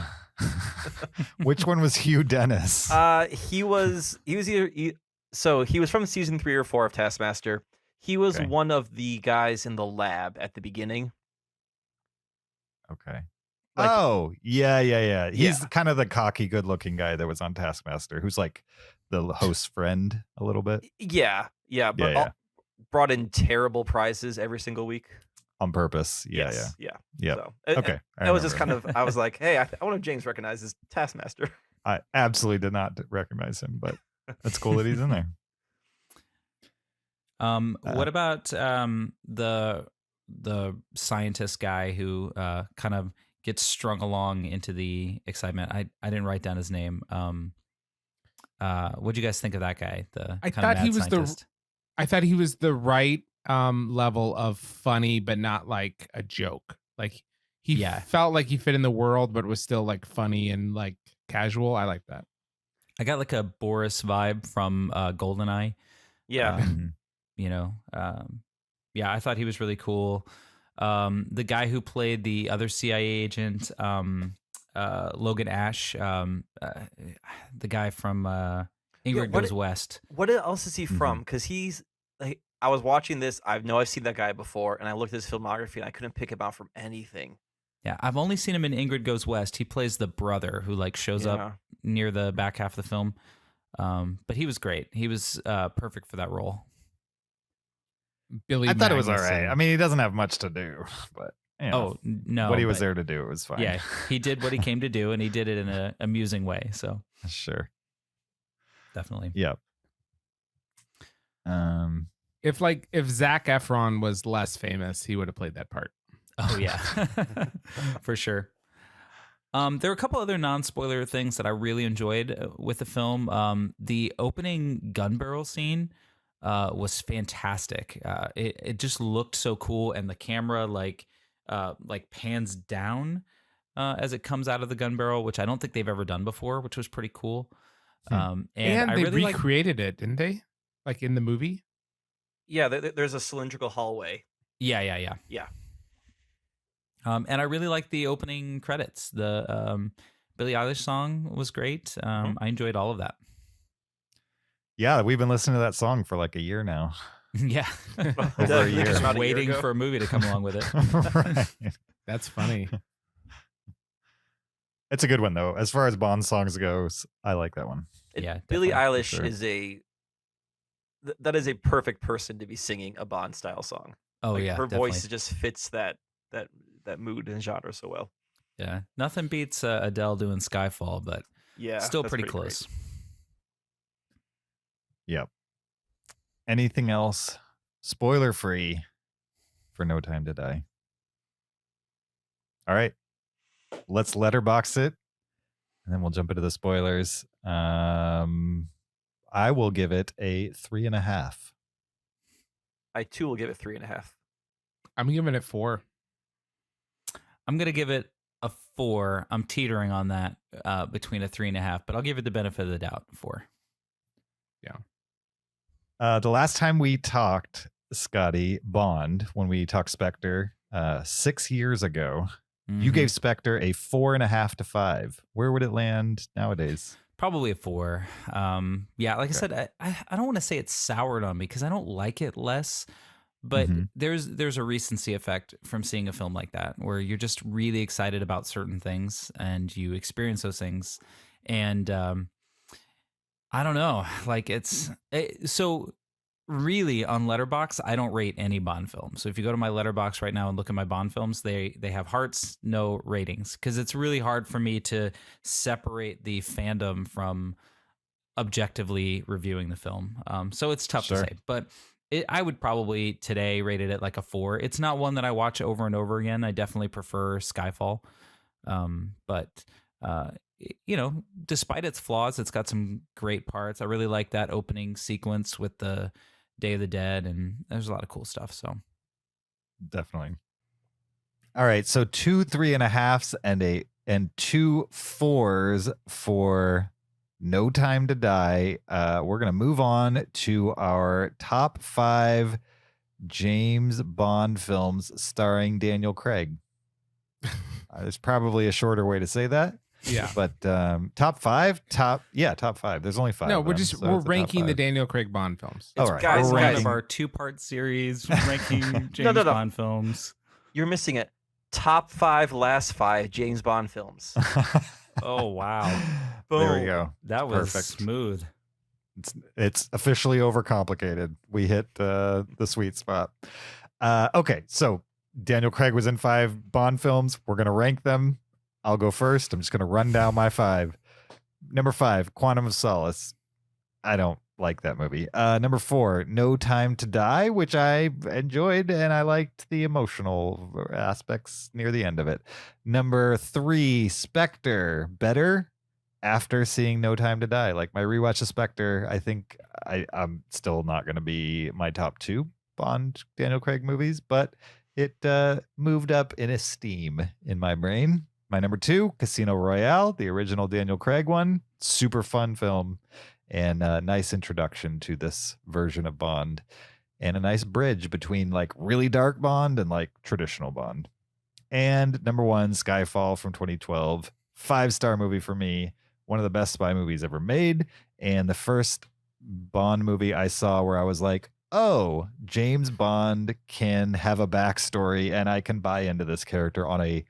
Speaker 3: Which one was Hugh Dennis?
Speaker 2: He was so he was from season 3 or 4 of Taskmaster. He was
Speaker 3: Okay.
Speaker 2: one of the guys in the lab at the beginning.
Speaker 3: Okay.
Speaker 2: Like-
Speaker 3: oh, yeah. He's
Speaker 2: Yeah.
Speaker 3: kind of the cocky, good-looking guy that was on Taskmaster, who's like the host's friend a little bit
Speaker 2: Yeah, but
Speaker 3: Yeah.
Speaker 2: brought in terrible prizes every single week.
Speaker 3: on purpose. Yeah.
Speaker 2: Yep. So,
Speaker 3: Okay.
Speaker 2: that was just kind of. I was like, hey, I wonder if James recognizes Taskmaster.
Speaker 3: I absolutely did not recognize him, but that's cool that he's in there.
Speaker 5: What about the scientist guy who kind of gets strung along into the excitement? I didn't write down his name. What'd you guys think of that guy?
Speaker 4: I thought he was the right level of funny, but not like a joke. Like he felt like he fit in the world, but was still like funny and like casual. I like that.
Speaker 5: I got like a Boris vibe from GoldenEye.
Speaker 2: Yeah.
Speaker 5: I thought he was really cool. The guy who played the other CIA agent, Logan Ash, the guy from Ingrid Goes West.
Speaker 2: What else is he from? Because he's like, I was watching this. I've seen that guy before, and I looked at his filmography, and I couldn't pick him out from anything.
Speaker 5: Yeah, I've only seen him in Ingrid Goes West. He plays the brother who like shows up near the back half of the film. But he was great. He was perfect for that role.
Speaker 4: Billy,
Speaker 3: I thought it was all right.
Speaker 4: Magnuson.
Speaker 3: I mean, he doesn't have much to do, but
Speaker 5: Oh no!
Speaker 3: what he was there to do, it was fine.
Speaker 5: Yeah, he did what he came to do, and he did it in an amusing way. So
Speaker 3: Sure.
Speaker 5: definitely.
Speaker 3: Yep.
Speaker 4: If Zac Efron was less famous, he would have played that part.
Speaker 5: Oh yeah, for sure. There are a couple other non-spoiler things that I really enjoyed with the film. The opening gun barrel scene was fantastic. It just looked so cool, and the camera like pans down as it comes out of the gun barrel, which I don't think they've ever done before, which was pretty cool. And I
Speaker 4: they
Speaker 5: really
Speaker 4: recreated it, didn't they? Like in the movie?
Speaker 2: Yeah, there's a cylindrical hallway.
Speaker 5: Yeah.
Speaker 2: Yeah.
Speaker 5: And I really liked the opening credits. The Billie Eilish song was great. I enjoyed all of that.
Speaker 3: Yeah, we've been listening to that song for like a year now.
Speaker 5: Yeah.
Speaker 3: Over a year.
Speaker 2: About a year
Speaker 5: Waiting
Speaker 2: ago.
Speaker 5: for a movie to come along with it.
Speaker 3: Right.
Speaker 4: That's funny.
Speaker 3: It's a good one though. As far as Bond songs goes, I like that one.
Speaker 5: Yeah,
Speaker 2: Billie
Speaker 5: definitely,
Speaker 2: Eilish
Speaker 3: sure.
Speaker 2: is that is a perfect person to be singing a Bond style song.
Speaker 5: Oh
Speaker 2: Like,
Speaker 5: yeah,
Speaker 2: her
Speaker 5: definitely.
Speaker 2: voice just fits that mood and genre so well.
Speaker 5: Yeah, nothing beats Adele doing Skyfall, but
Speaker 2: Yeah,
Speaker 5: still
Speaker 2: that's
Speaker 5: pretty
Speaker 2: great.
Speaker 5: close.
Speaker 3: Yep. Anything else spoiler free for No Time to Die? All right. Let's letterbox it, and then we'll jump into the spoilers. I will give it a 3.5.
Speaker 2: I too will give it 3.5.
Speaker 4: I'm giving it 4.
Speaker 5: I'm gonna give it a 4. I'm teetering on that between a 3.5, but I'll give it the benefit of the doubt. 4.
Speaker 3: The last time we talked, Scotty, Bond, when we talked Spectre 6 years ago, you
Speaker 5: Mhm.
Speaker 3: gave Spectre a 4.5 to 5. Where would it land nowadays?
Speaker 5: Probably a 4. Yeah, like I said, I don't want to say it's soured on me because I don't like it less. But
Speaker 3: Mhm.
Speaker 5: there's a recency effect from seeing a film like that where you're just really excited about certain things and you experience those things. And I don't know, like so really on Letterboxd, I don't rate any Bond film. So if you go to my Letterboxd right now and look at my Bond films, they have hearts, no ratings, because it's really hard for me to separate the fandom from objectively reviewing the film. So it's tough to
Speaker 3: Sure.
Speaker 5: say, but I would probably today rate it at like a 4. It's not one that I watch over and over again. I definitely prefer Skyfall. But despite its flaws, it's got some great parts. I really like that opening sequence with the Day of the Dead, and there's a lot of cool stuff. So
Speaker 3: Definitely. All right. So 2 3.5s and 2 4s for No Time to Die. We're going to move on to our top 5 James Bond films starring Daniel Craig. There's probably a shorter way to say that.
Speaker 4: Yeah.
Speaker 3: But top five. There's only five.
Speaker 4: No,
Speaker 3: of
Speaker 4: we're
Speaker 3: them,
Speaker 4: just
Speaker 3: so
Speaker 4: we're
Speaker 3: it's the top
Speaker 4: ranking the
Speaker 3: five.
Speaker 4: Daniel Craig Bond films.
Speaker 3: All right.
Speaker 2: Guys,
Speaker 5: We're
Speaker 2: guys,
Speaker 5: one of our 2-part series ranking James
Speaker 2: no.
Speaker 5: Bond films.
Speaker 2: You're missing it. Top 5, last 5 James Bond films.
Speaker 5: Oh wow,
Speaker 3: There we
Speaker 2: Boom.
Speaker 3: go.
Speaker 5: that was
Speaker 3: Perfect.
Speaker 5: smooth.
Speaker 3: It's officially overcomplicated. We hit the sweet spot. Okay, so Daniel Craig was in 5 Bond films. We're gonna rank them. I'll go first. I'm just gonna run down my 5. Number 5, Quantum of Solace. I don't like that movie. Number 4, No Time to Die, which I enjoyed and I liked the emotional aspects near the end of it. Number 3, Spectre. Better after seeing No Time to Die. Like my rewatch of Spectre, I think I'm still not going to be my top 2 Bond Daniel Craig movies, but it moved up in esteem in my brain. My number 2, Casino Royale, the original Daniel Craig one. Super fun film and a nice introduction to this version of Bond and a nice bridge between like really dark Bond and like traditional Bond. And number 1, Skyfall from 2012. 5-star movie for me. One of the best spy movies ever made. And the first Bond movie I saw where I was like, oh, James Bond can have a backstory and I can buy into this character on a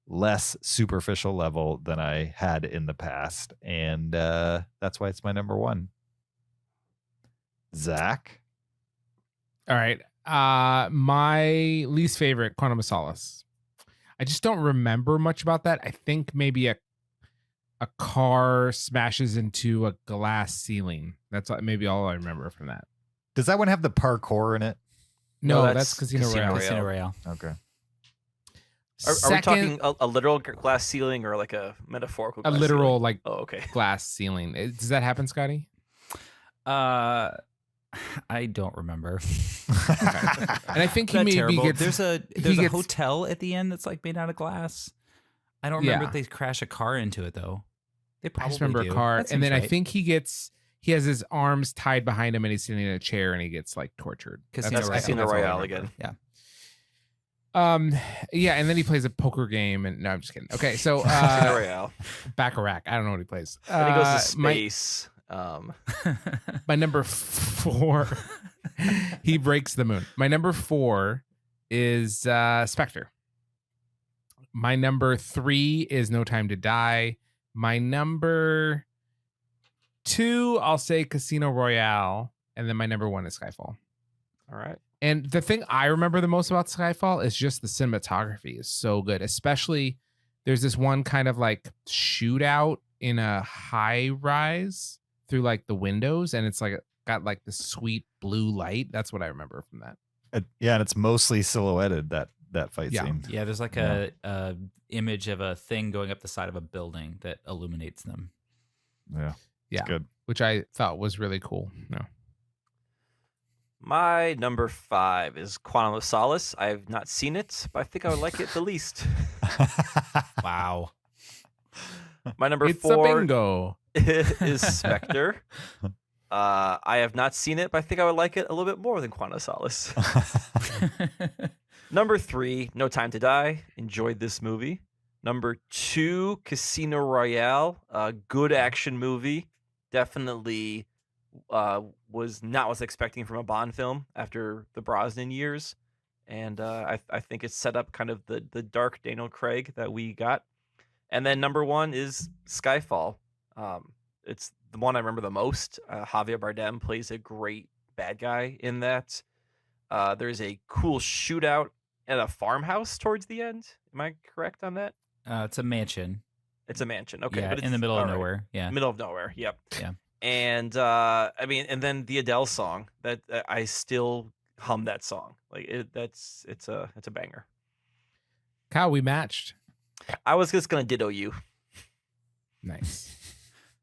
Speaker 3: less superficial level than I had in the past. And that's why it's my number 1. Zach?
Speaker 4: All right. My least favorite, Quantum of Solace. I just don't remember much about that. I think maybe a car smashes into a glass ceiling. That's maybe all I remember from that.
Speaker 3: Does that one have the parkour in it?
Speaker 4: No,
Speaker 2: No,
Speaker 4: that's Casino Royale.
Speaker 5: Casino Royale.
Speaker 3: Okay.
Speaker 2: Are we talking a literal glass ceiling or like a metaphorical
Speaker 4: a
Speaker 2: glass
Speaker 4: literal
Speaker 2: ceiling?
Speaker 4: like
Speaker 2: Oh, okay.
Speaker 4: glass ceiling? Does that happen, Scotty?
Speaker 5: I don't remember.
Speaker 4: And I think he
Speaker 5: That
Speaker 4: maybe
Speaker 5: terrible.
Speaker 4: gets
Speaker 5: There's a
Speaker 4: gets-
Speaker 5: hotel at the end that's like made out of glass. I don't remember
Speaker 4: Yeah.
Speaker 5: if they crash a car into it though. They
Speaker 4: I
Speaker 5: probably
Speaker 4: just remember
Speaker 5: do.
Speaker 4: a car,
Speaker 5: That
Speaker 4: and then
Speaker 5: seems
Speaker 4: I
Speaker 5: right.
Speaker 4: think he has his arms tied behind him, and he's sitting in a chair, and he gets like tortured.
Speaker 5: Casino
Speaker 2: That's
Speaker 5: Royale.
Speaker 2: Casino
Speaker 4: That's all I
Speaker 2: Royale
Speaker 4: remember.
Speaker 2: again.
Speaker 5: Yeah.
Speaker 4: Yeah, and then he plays a poker game, and no, I'm just kidding. Okay, so
Speaker 2: Casino Royale.
Speaker 4: Baccarat. I don't know what he plays.
Speaker 2: Then he goes to
Speaker 4: My-
Speaker 2: space.
Speaker 4: My number 4, he breaks the moon. My number 4 is Spectre. My number 3 is No Time to Die. My number 2, I'll say Casino Royale, and then my number 1 is Skyfall.
Speaker 2: All right.
Speaker 4: And the thing I remember the most about Skyfall is just the cinematography is so good. Especially there's this one kind of like shootout in a high rise through like the windows, and it's like got like this sweet blue light. That's what I remember from that.
Speaker 3: Yeah, and it's mostly silhouetted, that fight
Speaker 4: Yeah.
Speaker 3: scene.
Speaker 5: Yeah, there's like
Speaker 3: Yeah.
Speaker 5: a image of a thing going up the side of a building that illuminates them.
Speaker 3: Yeah.
Speaker 4: Yeah.
Speaker 3: It's good.
Speaker 4: Which I thought was really cool. No.
Speaker 2: My number 5 is Quantum of Solace. I've not seen it, but I think I would like it the least.
Speaker 5: Wow.
Speaker 2: My number
Speaker 4: It's
Speaker 2: 4
Speaker 4: a bingo.
Speaker 2: is Spectre. I have not seen it, but I think I would like it a little bit more than Quantum of Solace. Number 3, No Time to Die. Enjoyed this movie. Number 2, Casino Royale. A good action movie. Definitely was not what I was expecting from a Bond film after the Brosnan years. And I think it's set up kind of the dark Daniel Craig that we got. And then number 1 is Skyfall. It's the one I remember the most. Javier Bardem plays a great bad guy in that. There's a cool shootout at a farmhouse towards the end. Am I correct on that?
Speaker 5: It's a mansion.
Speaker 2: It's a mansion. Okay,
Speaker 5: Yeah,
Speaker 2: but it's
Speaker 5: in the middle of
Speaker 2: all right.
Speaker 5: nowhere. Yeah.
Speaker 2: Middle of nowhere. Yep.
Speaker 5: Yeah.
Speaker 2: And I mean, and then the Adele song that I still hum that song. Like it's a banger.
Speaker 4: Kyle, we matched.
Speaker 2: I was just gonna ditto you.
Speaker 4: Nice.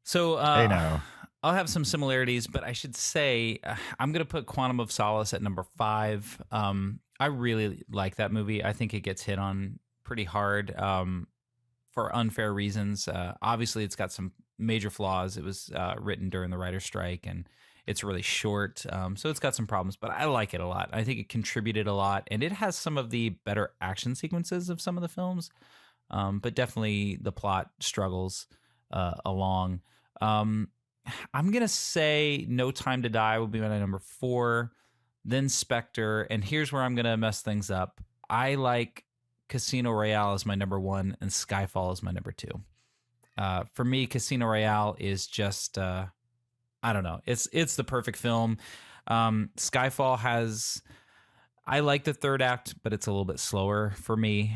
Speaker 5: So
Speaker 3: Hey, now.
Speaker 5: I'll have some similarities, but I should say I'm going to put Quantum of Solace at number 5. I really like that movie. I think it gets hit on pretty hard for unfair reasons. Obviously, it's got some major flaws. It was written during the writer's strike, and it's really short. So it's got some problems, but I like it a lot. I think it contributed a lot, and it has some of the better action sequences of some of the films. but definitely the plot struggles along. I'm gonna say No Time to Die will be my number 4, then Spectre, and here's where I'm gonna mess things up. I like Casino Royale as my number 1, and Skyfall is my number 2. For me, Casino Royale is just I don't know. It's the perfect film. Skyfall has, I like the third act, but it's a little bit slower for me.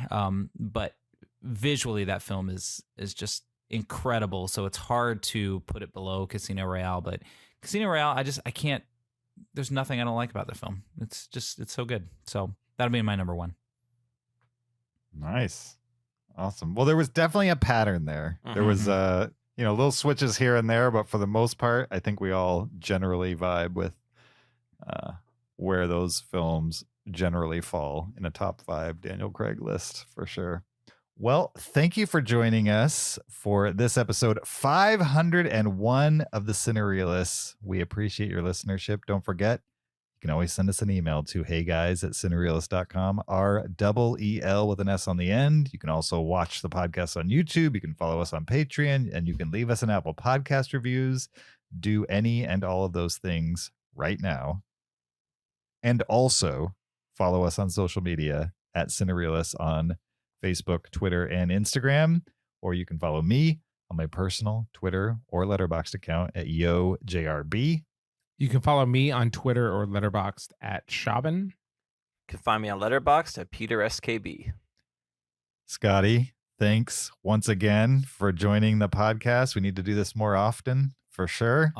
Speaker 5: But visually, that film is just incredible. So it's hard to put it below Casino Royale. But Casino Royale, I can't. There's nothing I don't like about the film. It's so good. So that'll be my number 1.
Speaker 3: Nice. Awesome. Well, there was definitely a pattern there. There was little switches here and there, but for the most part, I think we all generally vibe with where those films generally fall in a top 5 Daniel Craig list for sure. Well, thank you for joining us for this episode 501 of the Cinereelists. We appreciate your listenership. Don't forget, you can always send us an email to heyguys@cinereelists.com, REEL with an S on the end. You can also watch the podcast on YouTube. You can follow us on Patreon, and you can leave us an Apple Podcast reviews. Do any and all of those things right now. And also follow us on social media at Cinereelists on Facebook, Twitter, and Instagram. Or you can follow me on my personal Twitter or Letterboxd account at YoJRB.
Speaker 4: You can follow me on Twitter or Letterboxd at Shaban.
Speaker 2: You can find me on Letterboxd at Peter SKB.
Speaker 3: Scotty, thanks once again for joining the podcast. We need to do this more often for sure.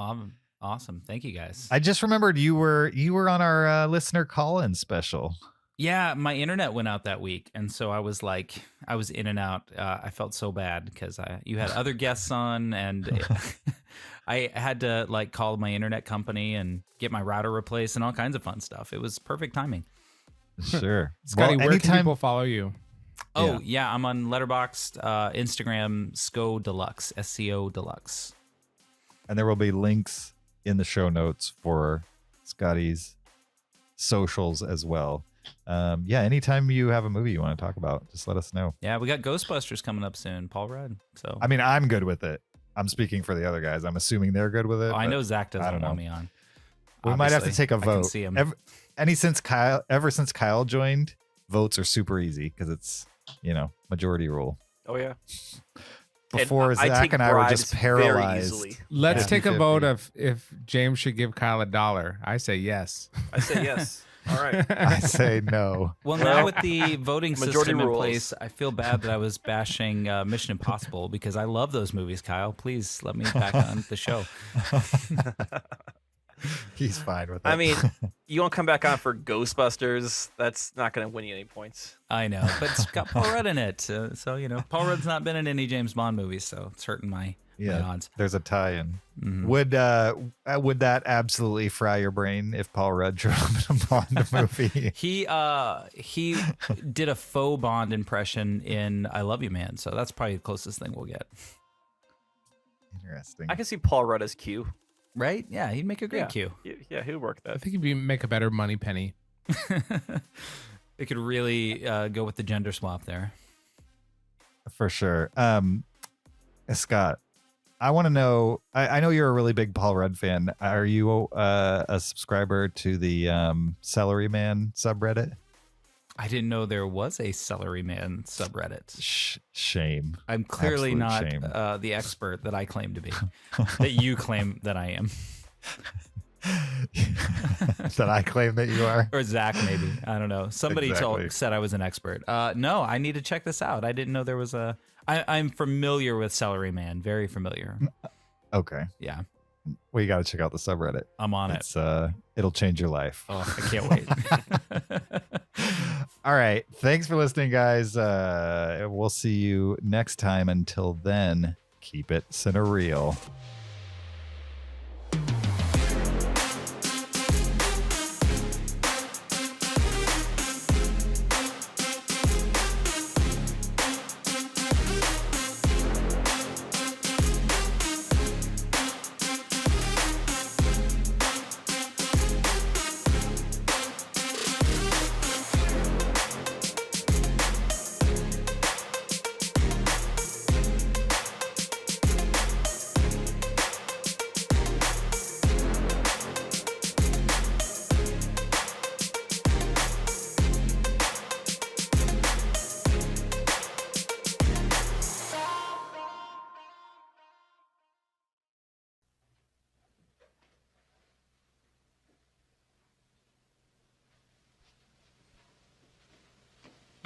Speaker 5: Awesome. Thank you, guys.
Speaker 3: I just remembered you were on our listener call-in special.
Speaker 5: Yeah, my internet went out that week, and so I was in and out. I felt so bad because you had other guests on, and I had to call my internet company and get my router replaced and all kinds of fun stuff. It was perfect timing.
Speaker 3: Sure.
Speaker 4: Scotty, where can people follow you?
Speaker 5: Oh, yeah, I'm on Letterboxd, Instagram, SCO Deluxe, SCO Deluxe.
Speaker 3: And there will be links in the show notes for Scotty's socials as well. Anytime you have a movie you want to talk about, just let us know.
Speaker 5: Yeah, we got Ghostbusters coming up soon, Paul Rudd. So
Speaker 3: I mean, I'm good with it. I'm speaking for the other guys. I'm assuming they're good with it.
Speaker 5: I know Zach doesn't want me on.
Speaker 3: We might have to take a vote.
Speaker 5: I can see him.
Speaker 3: Ever since Kyle joined, votes are super easy because it's, majority rule.
Speaker 2: Oh, yeah.
Speaker 3: Before Zach and I were just paralyzed.
Speaker 4: Let's take a vote of if James should give Kyle $1. I say yes.
Speaker 2: I say yes. All right.
Speaker 3: I say no.
Speaker 5: Well, now with the voting system in
Speaker 2: rules.
Speaker 5: place, I feel bad that I was bashing Mission Impossible because I love those movies, Kyle. Please let me back on the show.
Speaker 3: He's fine with it.
Speaker 2: I mean, you won't come back on for Ghostbusters. That's not going to win you any points.
Speaker 5: I know, but it's got Paul Rudd in it. So, Paul Rudd's not been in any James Bond movies, so it's hurting my odds.
Speaker 3: There's a tie-in.
Speaker 5: Mm-hmm.
Speaker 3: Would that absolutely fry your brain if Paul Rudd showed up in a Bond movie?
Speaker 5: He did a faux Bond impression in I Love You, Man, so that's probably the closest thing we'll get.
Speaker 3: Interesting.
Speaker 2: I can see Paul Rudd as Q.
Speaker 5: Right? Yeah, he'd make a great Q.
Speaker 2: Yeah, he'd work that.
Speaker 4: I think he'd make a better Money Penny.
Speaker 5: They could really go with the gender swap there.
Speaker 3: For sure. Scott, I want to know, I know you're a really big Paul Rudd fan. Are you a subscriber to the Celery Man subreddit?
Speaker 5: I didn't know there was a Celery Man subreddit.
Speaker 3: Shame.
Speaker 5: I'm clearly
Speaker 3: Absolute
Speaker 5: not
Speaker 3: shame.
Speaker 5: the expert that I claim to be, that you claim that I am.
Speaker 3: That I claim that you are?
Speaker 5: Or Zach, maybe. I don't know. Somebody
Speaker 3: Exactly.
Speaker 5: said I was an expert. No, I need to check this out. I didn't know there was a... I'm familiar with Celery Man. Very familiar.
Speaker 3: Okay.
Speaker 5: Yeah.
Speaker 3: Well, you got to check out the subreddit.
Speaker 5: I'm on it.
Speaker 3: It'll change your life.
Speaker 5: Oh, I can't wait.
Speaker 3: All right. Thanks for listening, guys. We'll see you next time. Until then, keep it cinereal.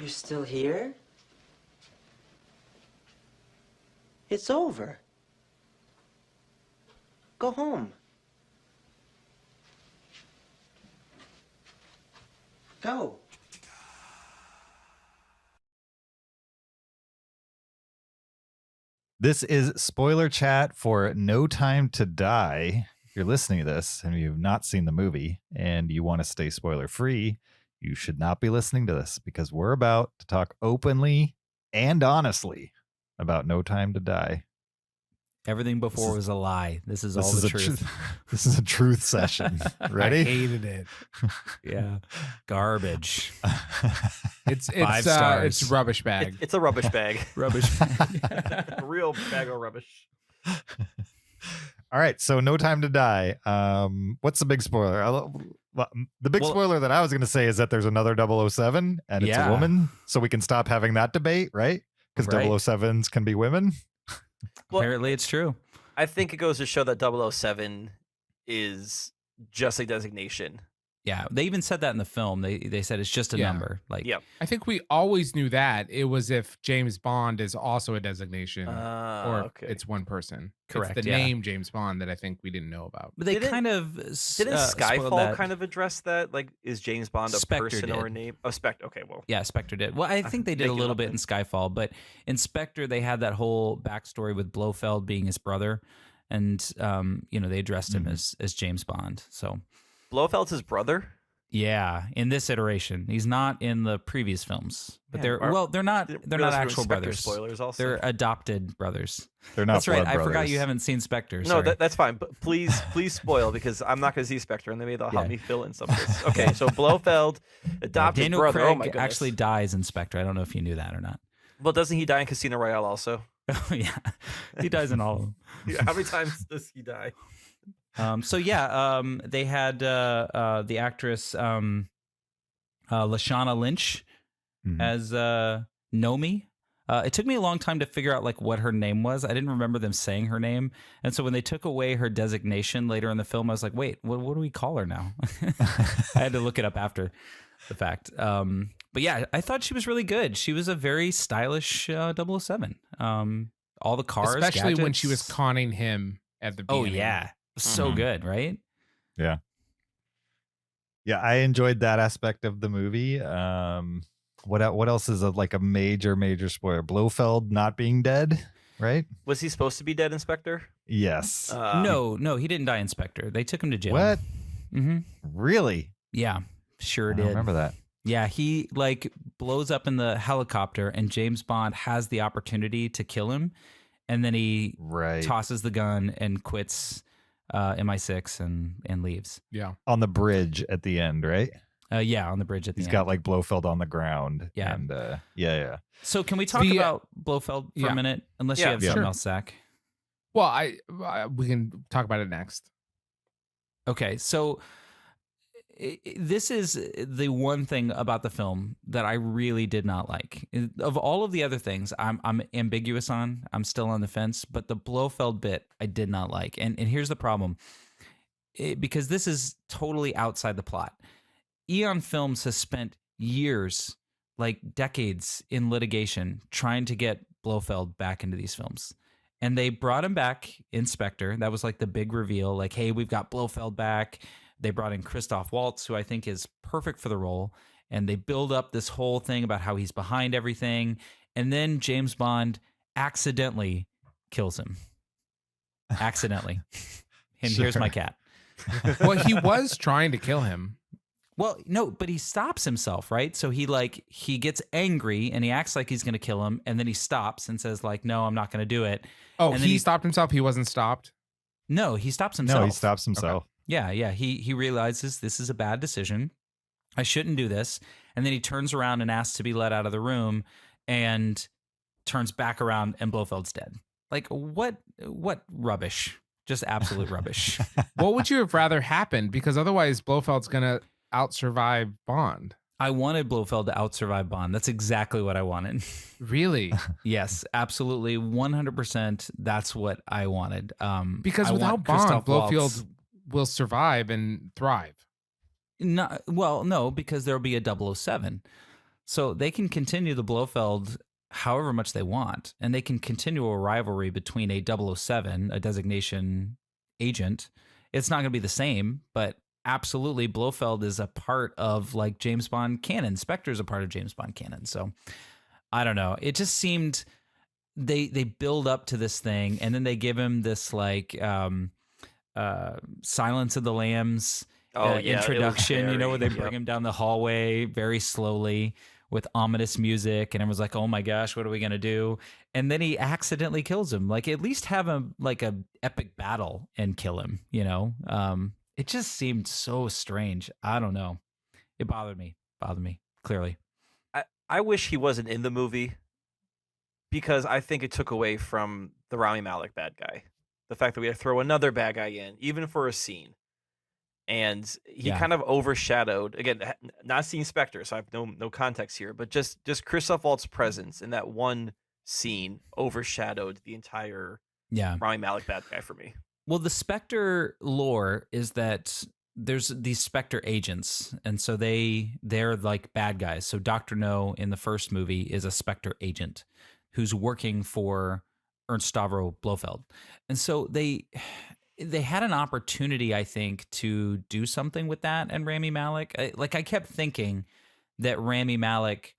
Speaker 6: You're still here? It's over. Go home. Go.
Speaker 3: This is spoiler chat for No Time to Die. If you're listening to this and you've not seen the movie and you want to stay spoiler free, you should not be listening to this because we're about to talk openly and honestly about No Time to Die.
Speaker 5: Everything before was a lie. This is all the truth.
Speaker 3: This is a truth session. Ready?
Speaker 4: I hated it.
Speaker 5: Yeah. Garbage.
Speaker 4: It's
Speaker 5: 5 stars.
Speaker 4: It's rubbish bag.
Speaker 2: It's a rubbish bag.
Speaker 5: Rubbish.
Speaker 2: A real bag of rubbish.
Speaker 3: All right, so No Time to Die. What's the big spoiler? The big spoiler that I was going to say is that there's another 007 and it's a woman, so we can stop having that debate, right? Because
Speaker 5: Right.
Speaker 3: 007s can be women.
Speaker 2: Well,
Speaker 5: Apparently it's true.
Speaker 2: I think it goes to show that 007 is just a designation.
Speaker 5: Yeah. They even said that in the film. They said it's just a
Speaker 4: Yeah.
Speaker 5: number. Like,
Speaker 2: Yep.
Speaker 4: I think we always knew that. It was if James Bond is also a designation or
Speaker 2: Okay.
Speaker 4: it's one person.
Speaker 5: Correct,
Speaker 4: It's the
Speaker 5: yeah.
Speaker 4: name James Bond that I think we didn't know about.
Speaker 5: But they
Speaker 2: Didn't-
Speaker 5: kind of
Speaker 2: Didn't
Speaker 5: spoiled
Speaker 2: Skyfall
Speaker 5: that.
Speaker 2: kind of address that? Like, is James Bond a
Speaker 5: Spectre
Speaker 2: person or a
Speaker 5: did.
Speaker 2: name? Oh, Spectre. Okay, well.
Speaker 5: Yeah, Spectre did. Well, I think they did a
Speaker 2: making
Speaker 5: little
Speaker 2: up
Speaker 5: bit in
Speaker 2: things.
Speaker 5: Skyfall, but in Spectre they had that whole backstory with Blofeld being his brother, and they addressed him as James Bond. So
Speaker 2: Blofeld's his brother?
Speaker 5: yeah, in this iteration, he's not in the previous films, but
Speaker 2: Man,
Speaker 5: they're not
Speaker 2: Didn't
Speaker 5: they're
Speaker 2: realize
Speaker 5: not
Speaker 2: we were
Speaker 5: actual
Speaker 2: Spectre
Speaker 5: brothers.
Speaker 2: Spoilers also.
Speaker 5: They're adopted brothers.
Speaker 3: They're not
Speaker 5: That's right.
Speaker 3: blood
Speaker 5: I forgot
Speaker 3: brothers.
Speaker 5: you haven't seen Spectre.
Speaker 2: No,
Speaker 5: Sorry.
Speaker 2: that's fine. But please spoil because I'm not going to see Spectre, and maybe they'll help
Speaker 5: Yeah.
Speaker 2: me fill in some of this. Okay, so Blofeld adopted
Speaker 5: Daniel
Speaker 2: brother.
Speaker 5: Craig
Speaker 2: Oh my goodness.
Speaker 5: actually dies in Spectre. I don't know if you knew that or not.
Speaker 2: Well, doesn't he die in Casino Royale also?
Speaker 5: Yeah, he dies in all of them.
Speaker 2: Yeah, how many times does he die?
Speaker 5: They had the actress Lashana Lynch
Speaker 3: Mhm.
Speaker 5: as Nomi. It took me a long time to figure out like what her name was. I didn't remember them saying her name, and so when they took away her designation later in the film, I was like, "Wait, what do we call her now?" I had to look it up after the fact. But yeah, I thought she was really good. She was a very stylish 007. All the cars,
Speaker 4: Especially when she was
Speaker 5: gadgets.
Speaker 4: conning him at the
Speaker 5: Oh
Speaker 4: beginning.
Speaker 5: yeah, so
Speaker 2: Mhm.
Speaker 5: good, right?
Speaker 3: Yeah, I enjoyed that aspect of the movie. What else is a major spoiler? Blofeld not being dead, right?
Speaker 2: Was he supposed to be dead, Inspector?
Speaker 3: Yes.
Speaker 5: No, he didn't die in Spectre. They took him to jail.
Speaker 3: What?
Speaker 5: Mm-hmm.
Speaker 3: Really?
Speaker 5: Yeah, sure
Speaker 3: I
Speaker 5: did.
Speaker 3: don't remember that.
Speaker 5: Yeah, he like blows up in the helicopter, and James Bond has the opportunity to kill him, and then he
Speaker 3: Right.
Speaker 5: tosses the gun and quits MI6 and leaves.
Speaker 4: Yeah.
Speaker 3: On the bridge at the end, right?
Speaker 5: Yeah, on the bridge at the
Speaker 3: He's
Speaker 5: end.
Speaker 3: got like Blofeld on the ground.
Speaker 5: Yeah.
Speaker 3: And yeah.
Speaker 5: So can we talk
Speaker 4: The,
Speaker 5: about Blofeld for
Speaker 4: yeah.
Speaker 5: a minute? Unless
Speaker 2: Yeah,
Speaker 5: you have
Speaker 3: yeah.
Speaker 5: something
Speaker 4: Sure.
Speaker 5: else, Zach.
Speaker 4: Well, we can talk about it next.
Speaker 5: Okay, so this is the one thing about the film that I really did not like. Of all of the other things, I'm ambiguous on. I'm still on the fence, but the Blofeld bit I did not like. And here's the problem. Because this is totally outside the plot. Eon Films has spent years, like decades in litigation trying to get Blofeld back into these films. And they brought him back in Spectre. That was like the big reveal. Like, hey, we've got Blofeld back. They brought in Christoph Waltz, who I think is perfect for the role. And they build up this whole thing about how he's behind everything. And then James Bond accidentally kills him. Accidentally. And here's my cat.
Speaker 4: Well, he was trying to kill him.
Speaker 5: Well, no, but he stops himself, right? So he gets angry and he acts like he's going to kill him. And then he stops and says like, no, I'm not going to do it.
Speaker 4: Oh,
Speaker 5: And then
Speaker 4: he stopped himself. He wasn't stopped.
Speaker 5: No, he stops himself.
Speaker 3: No, he stops himself.
Speaker 5: Yeah. He realizes this is a bad decision. I shouldn't do this. And then he turns around and asks to be let out of the room and turns back around and Blofeld's dead. Like what rubbish. Just absolute rubbish.
Speaker 4: What would you have rather happened? Because otherwise, Blofeld's gonna outsurvive Bond.
Speaker 5: I wanted Blofeld to outsurvive Bond. That's exactly what I wanted.
Speaker 4: Really?
Speaker 5: Yes, absolutely, 100%. That's what I wanted.
Speaker 4: Because
Speaker 5: I
Speaker 4: without
Speaker 5: want
Speaker 4: Bond,
Speaker 5: Christoph
Speaker 4: Blofeld
Speaker 5: Waltz.
Speaker 4: will survive and thrive.
Speaker 5: No, because there'll be a 007. So they can continue the Blofeld however much they want, and they can continue a rivalry between a 007, a designation agent. It's not going to be the same, but absolutely Blofeld is a part of like James Bond canon. Spectre is a part of James Bond canon. So I don't know. It just seemed they build up to this thing, and then they give him this like Silence of the Lambs introduction, you know, where they bring him down the hallway very slowly with ominous music, and everyone's like, oh my gosh, what are we gonna do? And then he accidentally kills him. Like, at least have him like a epic battle and kill him, you know? It just seemed so strange. I don't know. It bothered me clearly.
Speaker 2: I wish he wasn't in the movie, because I think it took away from the Rami Malek bad guy. The fact that we had to throw another bad guy in, even for a scene. And he kind of overshadowed, again, not seeing Spectre, so I have no context here, but just Christoph Waltz's presence in that one scene overshadowed the entire Rami Malek bad guy for me.
Speaker 5: Well, the Spectre lore is that there's these Spectre agents, and so they're like bad guys. So Dr. No in the first movie is a Spectre agent who's working for Ernst Stavro Blofeld. And so they had an opportunity, I think, to do something with that and Rami Malek. I kept thinking that Rami Malek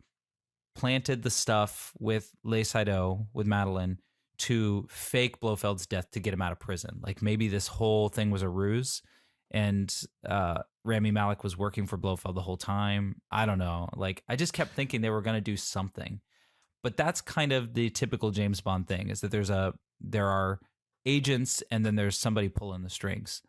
Speaker 5: planted the stuff with Les Saido, with Madeline, to fake Blofeld's death to get him out of prison. Like, maybe this whole thing was a ruse, and Rami Malek was working for Blofeld the whole time. I don't know. Like, I just kept thinking they were going to do something. But that's kind of the typical James Bond thing, is that there are agents and then there's somebody pulling the strings.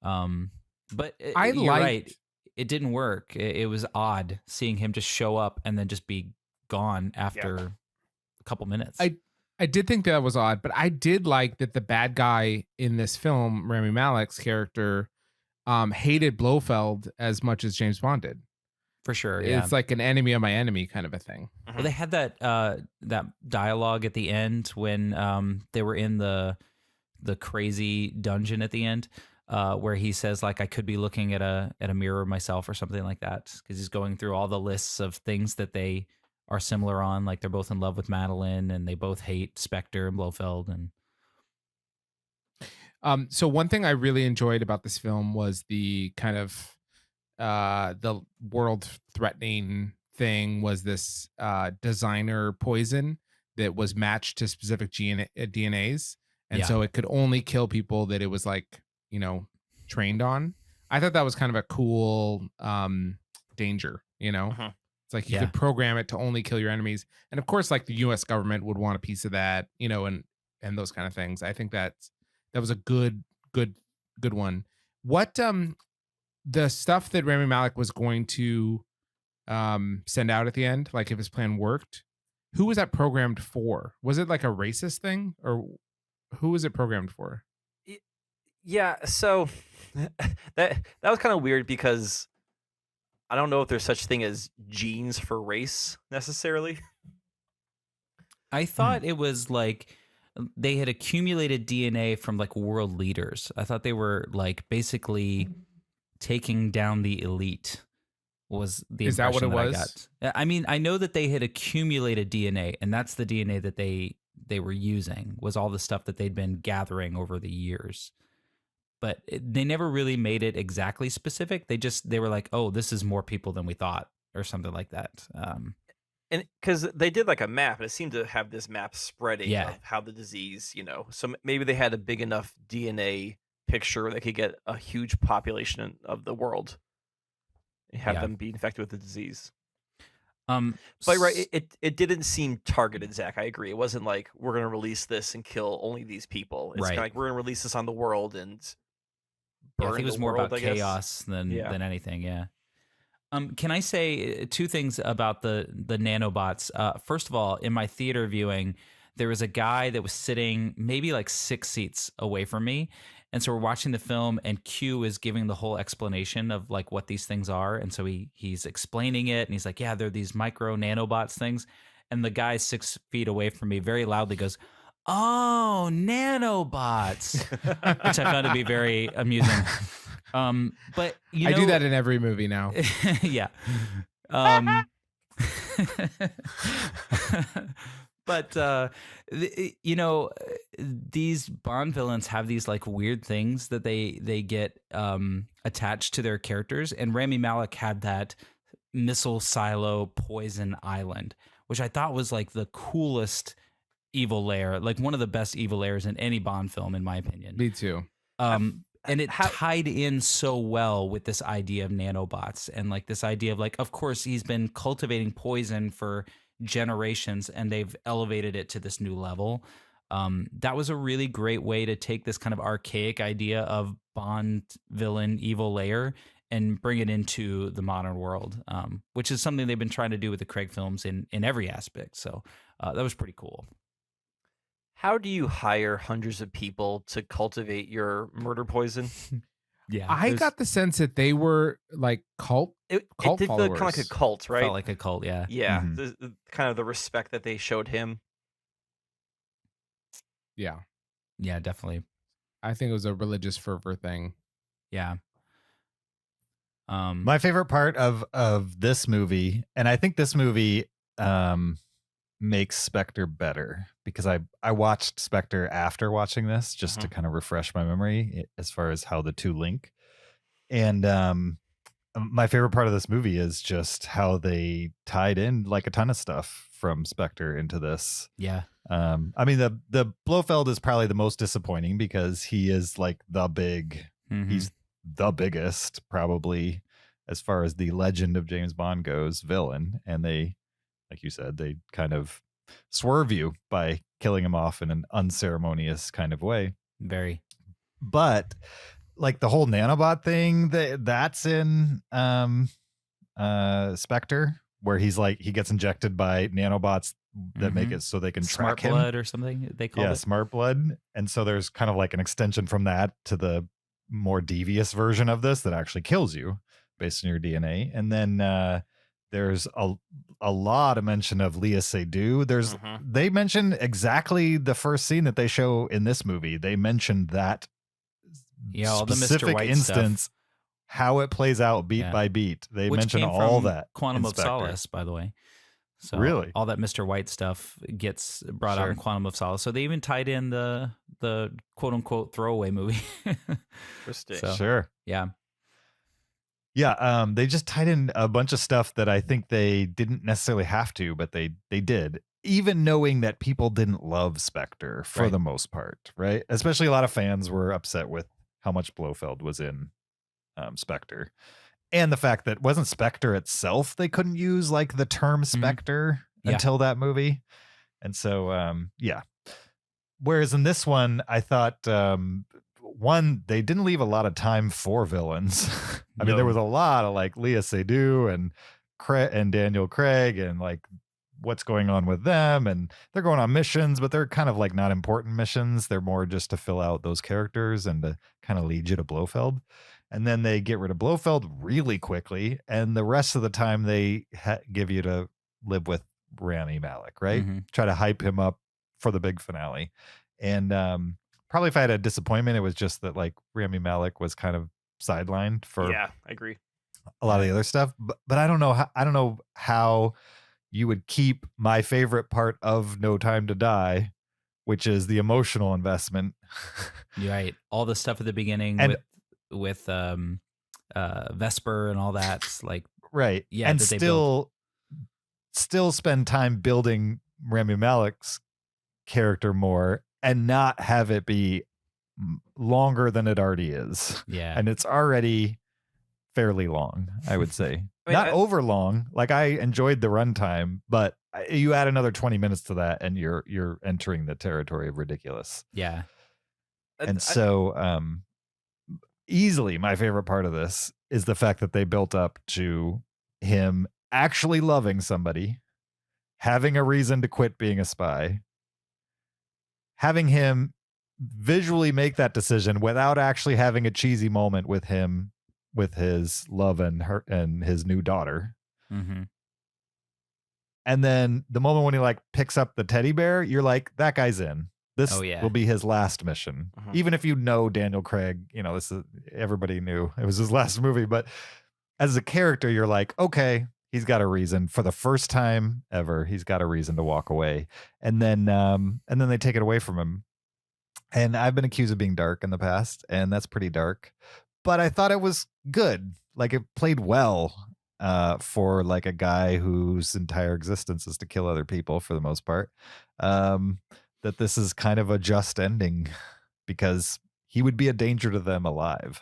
Speaker 5: But you're right. It didn't work. It was odd seeing him just show up and then just be gone after a couple minutes.
Speaker 4: I did think that was odd, but I did like that the bad guy in this film, Rami Malek's character, hated Blofeld as much as James Bond did.
Speaker 5: For sure, yeah.
Speaker 4: It's like an enemy of my enemy kind of a thing.
Speaker 5: Well, they had that dialogue at the end when they were in the crazy dungeon at the end, where he says, like, I could be looking at a mirror of myself or something like that, because he's going through all the lists of things that they are similar on. Like, they're both in love with Madeline, and they both hate Spectre and Blofeld. And
Speaker 4: so one thing I really enjoyed about this film was the kind of the world threatening thing was this designer poison that was matched to specific DNAs. And so it could only kill people that it was like, you know, trained on. I thought that was kind of a cool danger, you know? It's like you could program it to only kill your enemies. And of course, like, the US government would want a piece of that, you know, and those kind of things. I think that was a good one. What the stuff that Rami Malek was going to send out at the end, like if his plan worked, who was that programmed for? Was it like a racist thing, or who was it programmed for?
Speaker 2: Yeah, so that was kind of weird, because I don't know if there's such thing as genes for race necessarily.
Speaker 5: I thought it was like they had accumulated DNA from like world leaders. I thought they were like basically taking down the elite. Was the
Speaker 4: Is that what it was?
Speaker 5: I got. I mean, I know that they had accumulated DNA, and that's the DNA that they were using, was all the stuff that they'd been gathering over the years. But they never really made it exactly specific. They were like, oh, this is more people than we thought, or something like that.
Speaker 2: And because they did like a map, and it seemed to have this map spreading
Speaker 5: Yeah.
Speaker 2: of how the disease, you know, so maybe they had a big enough DNA picture where they could get a huge population of the world and have
Speaker 5: Yeah.
Speaker 2: them be infected with the disease. But right, it didn't seem targeted, Zach. I agree. It wasn't like, we're going to release this and kill only these people. It's
Speaker 5: Right.
Speaker 2: kind of like, we're going to release this on the world and
Speaker 5: Yeah, I
Speaker 2: burn
Speaker 5: think it was
Speaker 2: the
Speaker 5: more
Speaker 2: world,
Speaker 5: about
Speaker 2: I guess.
Speaker 5: chaos than
Speaker 2: Yeah.
Speaker 5: anything. Yeah. Can I say two things about the nanobots? First of all, in my theater viewing, there was a guy that was sitting maybe like 6 seats away from me. And so we're watching the film, and Q is giving the whole explanation of like what these things are. And so he's explaining it, and he's like, yeah, they're these micro nanobots things. And the guy 6 feet away from me very loudly goes, oh, nanobots, which I found to be very amusing. But you know,
Speaker 4: I do that in every movie now.
Speaker 5: yeah. But these Bond villains have these like weird things that they get attached to their characters, and Rami Malek had that missile silo poison island, which I thought was like the coolest evil lair, like one of the best evil lairs in any Bond film, in my opinion.
Speaker 4: Me too.
Speaker 5: And it tied in so well with this idea of nanobots and like this idea of like, of course, he's been cultivating poison for generations and they've elevated it to this new level. That was a really great way to take this kind of archaic idea of Bond villain evil lair and bring it into the modern world, which is something they've been trying to do with the Craig films in every aspect. So that was pretty cool.
Speaker 2: How do you hire hundreds of people to cultivate your murder poison?
Speaker 5: Yeah,
Speaker 4: I got the sense that they were like cult
Speaker 2: It did feel
Speaker 4: followers.
Speaker 2: kind of like a cult, right?
Speaker 5: Felt like a cult. Yeah.
Speaker 2: Yeah,
Speaker 3: Mhm.
Speaker 2: the kind of the respect that they showed him.
Speaker 4: Yeah,
Speaker 5: Yeah, definitely.
Speaker 4: I think it was a religious fervor thing.
Speaker 5: Yeah.
Speaker 3: My favorite part of this movie, and I think this movie makes Spectre better, because I watched Spectre after watching this just to kind of refresh my memory as far as how the two link. And my favorite part of this movie is just how they tied in like a ton of stuff from Spectre into this.
Speaker 5: Yeah.
Speaker 3: I mean, the Blofeld is probably the most disappointing because he is like the big,
Speaker 5: Mhm.
Speaker 3: he's the biggest probably as far as the legend of James Bond goes villain. And they, like you said, they kind of swerve you by killing him off in an unceremonious kind of way.
Speaker 5: Very.
Speaker 3: But like the whole nanobot thing that's in Spectre, where he's like, he gets injected by nanobots that make
Speaker 5: Mhm.
Speaker 3: it so they can
Speaker 5: Smart
Speaker 3: track him.
Speaker 5: blood or something they called it.
Speaker 3: Smart blood. And so there's kind of like an extension from that to the more devious version of this that actually kills you based on your DNA. And then there's a lot of mention of Leah Seydoux. There's they mention exactly the first scene that they show in this movie. They mentioned that
Speaker 5: All the Mr.
Speaker 3: specific
Speaker 5: White
Speaker 3: instance,
Speaker 5: stuff.
Speaker 3: how it plays out beat
Speaker 5: Yeah.
Speaker 3: by beat. They
Speaker 5: Which
Speaker 3: mention
Speaker 5: came
Speaker 3: all
Speaker 5: from
Speaker 3: that.
Speaker 5: Quantum
Speaker 3: in
Speaker 5: of
Speaker 3: Spectre.
Speaker 5: Solace, by the way. So
Speaker 3: Really?
Speaker 5: all that Mr. White stuff gets brought out in
Speaker 3: Sure.
Speaker 5: Quantum of Solace. So they even tied in the quote unquote throwaway movie.
Speaker 2: Interesting.
Speaker 5: So-
Speaker 3: Sure.
Speaker 5: Yeah.
Speaker 3: Yeah, they just tied in a bunch of stuff that I think they didn't necessarily have to, but they did. Even knowing that people didn't love Spectre for
Speaker 5: Right.
Speaker 3: the most part, right? Especially a lot of fans were upset with how much Blofeld was in Spectre. And the fact that wasn't Spectre itself, they couldn't use like the term Spectre
Speaker 5: Yeah.
Speaker 3: until that movie. And so, yeah. Whereas in this one, I thought, one, they didn't leave a lot of time for villains. I mean, there
Speaker 5: No.
Speaker 3: was a lot of like Leah Seydoux and Daniel Craig and like what's going on with them. And they're going on missions, but they're kind of like not important missions. They're more just to fill out those characters and to kind of lead you to Blofeld. And then they get rid of Blofeld really quickly. And the rest of the time they give you to live with Rami Malek, right?
Speaker 5: Mhm.
Speaker 3: Try to hype him up for the big finale. And probably if I had a disappointment, it was just that like Rami Malek was kind of sidelined for
Speaker 2: Yeah, I agree.
Speaker 3: a lot of the other stuff. But I don't know how you would keep my favorite part of No Time to Die, which is the emotional investment.
Speaker 5: You're right. All the stuff at the beginning
Speaker 3: And-
Speaker 5: with Vesper and all that, like
Speaker 3: Right.
Speaker 5: Yeah,
Speaker 3: And
Speaker 5: that they
Speaker 3: still spend time building Rami Malek's character more and not have it be longer than it already is.
Speaker 5: yeah.
Speaker 3: And it's already fairly long, I would say.
Speaker 2: I mean,
Speaker 3: Not over long. Like I enjoyed the runtime, but you add another 20 minutes to that and you're entering the territory of ridiculous.
Speaker 5: yeah.
Speaker 3: And so easily my favorite part of this is the fact that they built up to him actually loving somebody, having a reason to quit being a spy, having him visually make that decision without actually having a cheesy moment with him, with his love and his new daughter.
Speaker 5: Mm-hmm.
Speaker 3: And then the moment when he like picks up the teddy bear, you're like, that guy's in. This
Speaker 5: Oh, yeah.
Speaker 3: will be his last mission.
Speaker 2: Mhm.
Speaker 3: Even if you know Daniel Craig, you know, this is everybody knew it was his last movie. But as a character, you're like, okay, he's got a reason for the first time ever. He's got a reason to walk away, and then they take it away from him. And I've been accused of being dark in the past, and that's pretty dark. But I thought it was good. Like it played well for like a guy whose entire existence is to kill other people for the most part. That this is kind of a just ending because he would be a danger to them alive.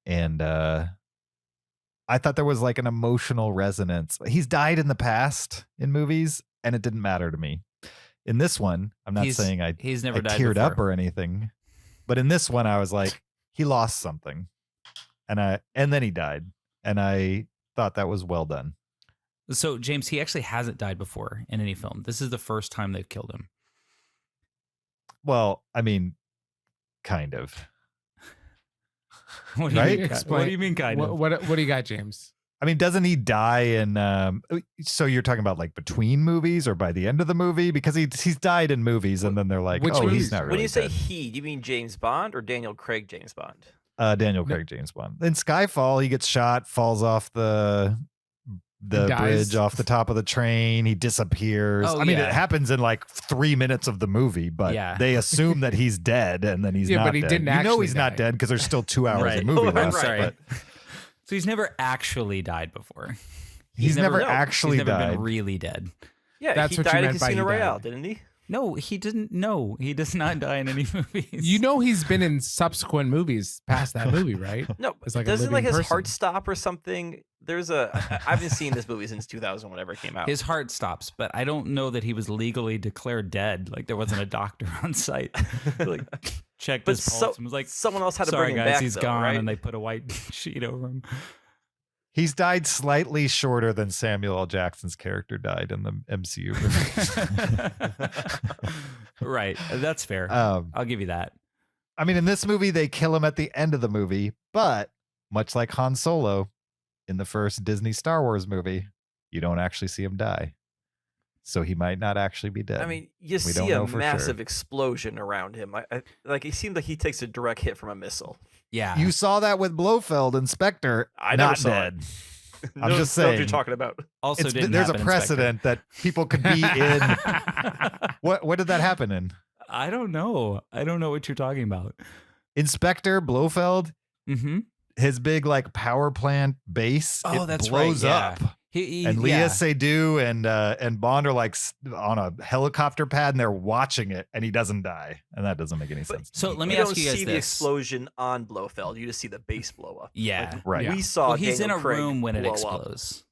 Speaker 3: And I thought there was like an emotional resonance. He's died in the past in movies, and it didn't matter to me. In this one, I'm not saying
Speaker 5: he's never died
Speaker 3: teared
Speaker 5: before.
Speaker 3: up or anything, but in this one, I was like, he lost something, and then he died, and I thought that was well done.
Speaker 5: So James, he actually hasn't died before in any film. This is the first time they've killed him.
Speaker 3: Well, I mean, kind of.
Speaker 5: What do you
Speaker 3: Right?
Speaker 5: mean? What do you mean, kind of?
Speaker 4: What do you got, James?
Speaker 3: I mean, doesn't he die in? So you're talking about like between movies or by the end of the movie? Because he's died in movies, and then they're like,
Speaker 4: Which
Speaker 3: oh,
Speaker 4: movies?
Speaker 3: he's not really
Speaker 2: When you say
Speaker 3: dead.
Speaker 2: he, do you mean James Bond or Daniel Craig James Bond?
Speaker 3: Daniel Craig, James Bond. In Skyfall, he gets shot, falls off the
Speaker 4: He dies.
Speaker 3: bridge off the top of the train. He disappears.
Speaker 5: Oh,
Speaker 3: I mean,
Speaker 5: yeah.
Speaker 3: it happens in like 3 minutes of the movie, but
Speaker 5: Yeah.
Speaker 3: they assume that he's dead, and then he's
Speaker 4: Yeah,
Speaker 3: not
Speaker 4: but he
Speaker 3: dead.
Speaker 4: didn't
Speaker 3: You know
Speaker 4: actually
Speaker 3: he's not
Speaker 4: die.
Speaker 3: dead because there's still 2 hours
Speaker 5: Right.
Speaker 3: of movie
Speaker 2: I'm
Speaker 3: left.
Speaker 5: sorry.
Speaker 3: But
Speaker 5: So he's never actually died before.
Speaker 3: he's never
Speaker 2: no,
Speaker 3: actually
Speaker 5: He's never
Speaker 3: died.
Speaker 5: been really dead.
Speaker 2: Yeah,
Speaker 4: That's
Speaker 2: he
Speaker 4: what you
Speaker 2: died in
Speaker 4: meant by he
Speaker 2: Casino Royale,
Speaker 4: died.
Speaker 2: didn't he?
Speaker 5: No, he didn't. No, he does not die in any movies.
Speaker 4: You know he's been in subsequent movies past that movie, right?
Speaker 2: No,
Speaker 4: It's like a
Speaker 2: doesn't like
Speaker 4: living
Speaker 2: his heart
Speaker 4: person.
Speaker 2: stop or something? There's a. I haven't seen this movie since 2000, whenever it came out.
Speaker 5: his heart stops, but I don't know that he was legally declared dead. Like there wasn't a doctor on site. Like checked
Speaker 2: but
Speaker 5: his pulse and was like,
Speaker 2: someone else had to
Speaker 5: "Sorry
Speaker 2: bring him
Speaker 5: guys,
Speaker 2: back.
Speaker 5: he's
Speaker 2: though,
Speaker 5: gone,"
Speaker 2: right?
Speaker 5: and they put a white sheet over him.
Speaker 3: He's died slightly shorter than Samuel L. Jackson's character died in the MCU movie.
Speaker 5: Right, that's fair.
Speaker 3: Um,
Speaker 5: I'll give you that.
Speaker 3: I mean, in this movie, they kill him at the end of the movie, but much like Han Solo in the first Disney Star Wars movie, you don't actually see him die. So he might not actually be dead.
Speaker 2: I mean, you
Speaker 3: We
Speaker 2: see
Speaker 3: don't
Speaker 2: a
Speaker 3: know for
Speaker 2: massive
Speaker 3: sure.
Speaker 2: explosion around him. Like it seemed like he takes a direct hit from a missile.
Speaker 5: Yeah,
Speaker 3: You saw that with Blofeld and Spectre.
Speaker 2: I never
Speaker 3: not
Speaker 2: saw
Speaker 3: dead. I'm
Speaker 2: No,
Speaker 3: just
Speaker 2: know what you're
Speaker 3: saying.
Speaker 2: talking about.
Speaker 5: also didn't
Speaker 3: There's a
Speaker 5: happen in
Speaker 3: precedent that people could be in.
Speaker 5: Spectre.
Speaker 3: What did that happen in?
Speaker 5: I don't know. I don't know what you're talking about.
Speaker 3: Inspector Blofeld,
Speaker 5: Mm-hmm.
Speaker 3: his big like power plant base,
Speaker 5: Oh,
Speaker 3: it
Speaker 5: that's
Speaker 3: blows
Speaker 5: right. Yeah.
Speaker 3: up.
Speaker 5: yeah.
Speaker 3: And Leah Seydoux and Bond are like on a helicopter pad, and they're watching it, and he doesn't die, and that doesn't make any sense. to
Speaker 5: So
Speaker 3: me.
Speaker 5: let me
Speaker 2: you
Speaker 5: ask
Speaker 2: don't
Speaker 5: you guys
Speaker 2: see the
Speaker 5: this.
Speaker 2: explosion on Blofeld. You just see the base blow up.
Speaker 5: Yeah.
Speaker 2: Like,
Speaker 3: Right.
Speaker 2: We saw.
Speaker 5: Well, he's
Speaker 2: Daniel
Speaker 5: in a
Speaker 2: Craig
Speaker 5: room when it
Speaker 2: blow up.
Speaker 5: explodes.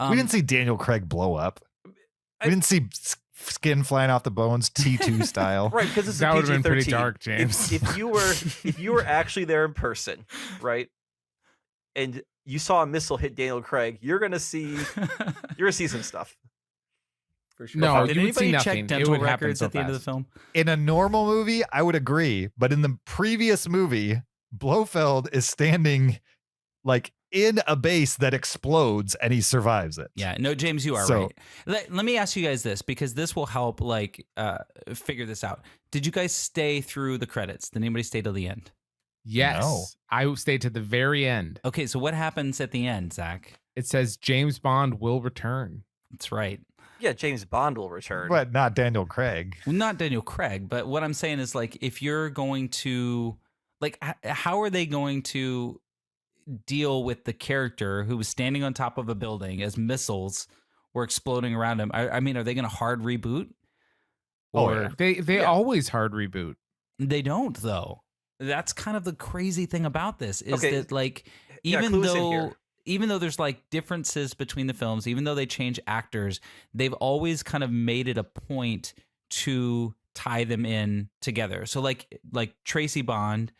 Speaker 3: We didn't see Daniel Craig blow up.
Speaker 2: I-
Speaker 3: We didn't see skin flying off the bones, T2 style.
Speaker 2: Right, because it's
Speaker 4: That
Speaker 2: a
Speaker 4: would've been pretty
Speaker 2: PG-13.
Speaker 4: dark, James.
Speaker 2: If you were actually there in person, right, and you saw a missile hit Daniel Craig, you're gonna see some stuff. For sure.
Speaker 4: No,
Speaker 5: Did
Speaker 4: you would see
Speaker 5: anybody
Speaker 4: nothing.
Speaker 5: check
Speaker 4: It
Speaker 5: dental
Speaker 4: would happen
Speaker 5: records
Speaker 4: so
Speaker 5: at the end of the
Speaker 4: fast.
Speaker 5: film?
Speaker 3: In a normal movie, I would agree, but in the previous movie, Blofeld is standing like in a base that explodes, and he survives it.
Speaker 5: Yeah, no, James, you are
Speaker 3: So-
Speaker 5: right. Let me ask you guys this, because this will help figure this out. Did you guys stay through the credits? Did anybody stay till the end?
Speaker 4: Yes.
Speaker 3: No.
Speaker 4: I stayed to the very end.
Speaker 5: Okay, so what happens at the end, Zach?
Speaker 4: It says James Bond will return.
Speaker 5: That's right.
Speaker 2: Yeah, James Bond will return.
Speaker 3: But not Daniel Craig.
Speaker 5: Well, not Daniel Craig, but what I'm saying is like if you're going to how are they going to deal with the character who was standing on top of a building as missiles were exploding around him? I mean, are they going to hard reboot?
Speaker 3: Oh,
Speaker 5: Or
Speaker 3: yeah.
Speaker 4: They
Speaker 2: Yeah.
Speaker 4: always hard reboot.
Speaker 5: they don't though. That's kind of the crazy thing about this is
Speaker 2: Okay.
Speaker 5: that like
Speaker 2: Yeah,
Speaker 5: even
Speaker 2: clue us in here.
Speaker 5: though there's like differences between the films, even though they change actors, they've always kind of made it a point to tie them in together. So like Tracy Bond,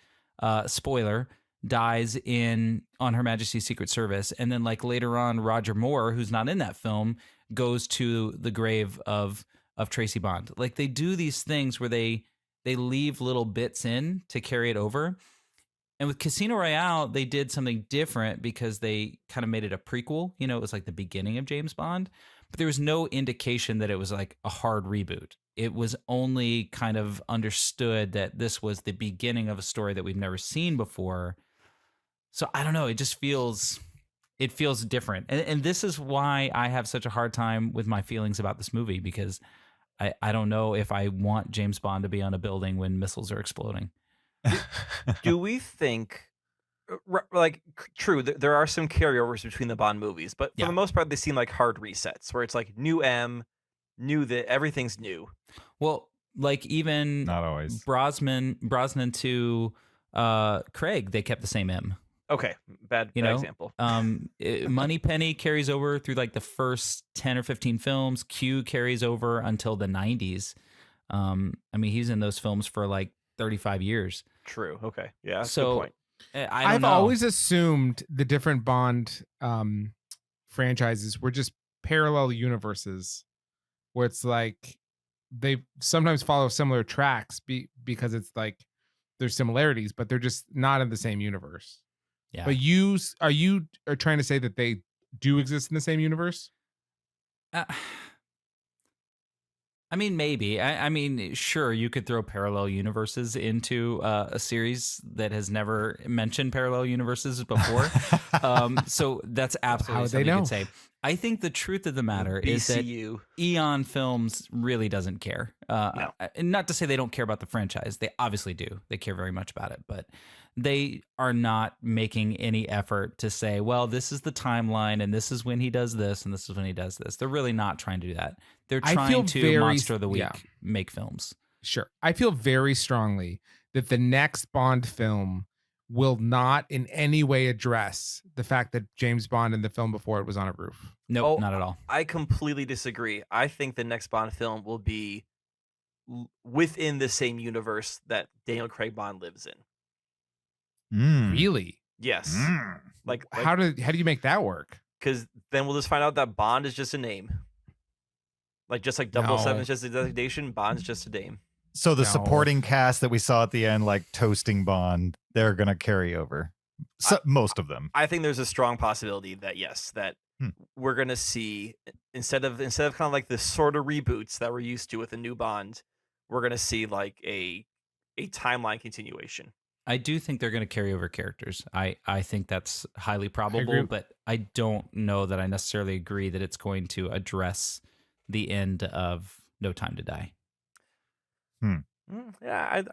Speaker 5: spoiler, dies on Her Majesty's Secret Service, and then like later on Roger Moore, who's not in that film, goes to the grave of Tracy Bond. Like they do these things where they leave little bits in to carry it over. And with Casino Royale, they did something different because they kind of made it a prequel. You know, it was like the beginning of James Bond, but there was no indication that it was like a hard reboot. It was only kind of understood that this was the beginning of a story that we've never seen before. So I don't know. It just feels it feels different. And this is why I have such a hard time with my feelings about this movie, because I don't know if I want James Bond to be on a building when missiles are exploding.
Speaker 2: Do we think, true, there are some carryovers between the Bond movies, but for
Speaker 5: Yeah.
Speaker 2: the most part, they seem like hard resets where it's like new M, new that everything's new.
Speaker 5: Well, like even
Speaker 3: Not always.
Speaker 5: Brosnan to Craig, they kept the same M.
Speaker 2: Okay, bad example.
Speaker 5: Moneypenny carries over through like the first 10 or 15 films. Q carries over until the 90s. I mean, he's in those films for like 35 years.
Speaker 2: True. Okay. Yeah. That's a
Speaker 5: So
Speaker 2: good point.
Speaker 5: I've
Speaker 4: I've always assumed the different Bond franchises were just parallel universes, where it's like they sometimes follow similar tracks because it's like there's similarities, but they're just not in the same universe.
Speaker 5: Yeah.
Speaker 4: But are you trying to say that they do exist in the same universe?
Speaker 5: I mean, maybe. I mean, sure, you could throw parallel universes into a series that has never mentioned parallel universes before. So that's absolutely
Speaker 4: How
Speaker 5: something
Speaker 4: they
Speaker 5: you
Speaker 4: know?
Speaker 5: could say. I think the truth of the matter is that
Speaker 2: BCU.
Speaker 5: Eon Films really doesn't care.
Speaker 2: No.
Speaker 5: And not to say they don't care about the franchise. They obviously do. They care very much about it. But they are not making any effort to say, well, this is the timeline and this is when he does this and this is when he does this. They're really not trying to do that. They're
Speaker 4: I feel
Speaker 5: trying to
Speaker 4: very-
Speaker 5: Monster of the Week
Speaker 4: yeah.
Speaker 5: make films.
Speaker 4: Sure. I feel very strongly that the next Bond film will not in any way address the fact that James Bond in the film before it was on a roof.
Speaker 5: Nope,
Speaker 2: Oh,
Speaker 5: not at all.
Speaker 2: I completely disagree. I think the next Bond film will be within the same universe that Daniel Craig Bond lives in.
Speaker 4: Really?
Speaker 2: Yes. Like
Speaker 4: How do you make that work?
Speaker 2: because then we'll just find out that Bond is just a name. Just like 007
Speaker 4: No.
Speaker 2: is just a designation, Bond's just a name.
Speaker 3: So the
Speaker 4: No.
Speaker 3: supporting cast that we saw at the end, like toasting Bond, they're gonna carry over. Most of them.
Speaker 2: I think there's a strong possibility that yes, that we're gonna see instead of kind of like the sort of reboots that we're used to with a new Bond, we're gonna see like a timeline continuation.
Speaker 5: I do think they're going to carry over characters. I think that's highly probable,
Speaker 4: agree.
Speaker 5: but I don't know that I necessarily agree that it's going to address the end of No Time to Die.
Speaker 2: Yeah,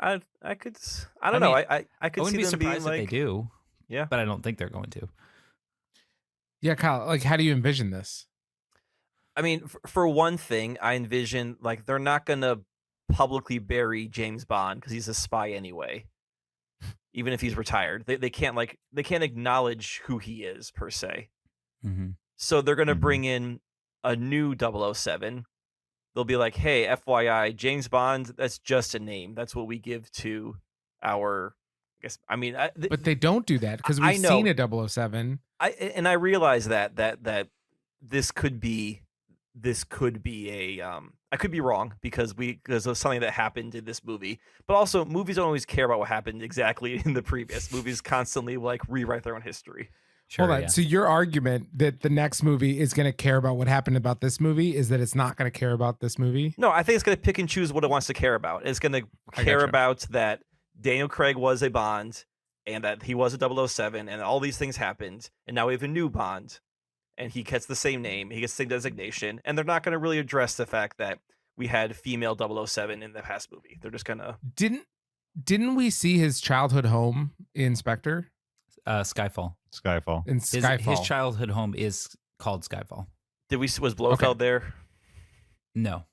Speaker 2: I could. I don't know.
Speaker 5: mean,
Speaker 2: I could
Speaker 5: I wouldn't
Speaker 2: see
Speaker 5: be
Speaker 2: them being
Speaker 5: surprised if
Speaker 2: like
Speaker 5: they do.
Speaker 2: Yeah.
Speaker 5: But I don't think they're going to.
Speaker 4: Yeah, Kyle, like how do you envision this?
Speaker 2: I mean, for one thing, I envision like they're not gonna publicly bury James Bond because he's a spy anyway. Even if he's retired, they can't acknowledge who he is per se.
Speaker 5: Mm-hmm.
Speaker 2: So they're gonna
Speaker 3: Mhm.
Speaker 2: bring in a new 007. They'll be like, "Hey, FYI, James Bond. That's just a name. That's what we give to our." I guess. I mean,
Speaker 4: But they don't do that because
Speaker 2: I
Speaker 4: we've
Speaker 2: know.
Speaker 4: seen a 007.
Speaker 2: I realize that this could be a I could be wrong because of something that happened in this movie, but also movies don't always care about what happened exactly in the previous movies. Constantly like rewrite their own history.
Speaker 5: Sure,
Speaker 4: Hold on.
Speaker 5: yeah.
Speaker 4: So your argument that the next movie is going to care about what happened about this movie is that it's not going to care about this movie?
Speaker 2: No, I think it's going to pick and choose what it wants to care about. It's going to
Speaker 4: I
Speaker 2: care
Speaker 4: gotcha.
Speaker 2: about that Daniel Craig was a Bond and that he was a 007 and all these things happened, and now we have a new Bond. And he gets the same name, he gets the same designation, and they're not going to really address the fact that we had female 007 in the past movie. They're just gonna.
Speaker 4: Didn't we see his childhood home in Spectre?
Speaker 5: Skyfall.
Speaker 3: Skyfall.
Speaker 4: In Skyfall.
Speaker 5: His childhood home is called Skyfall.
Speaker 2: Was Blofeld there?
Speaker 5: No.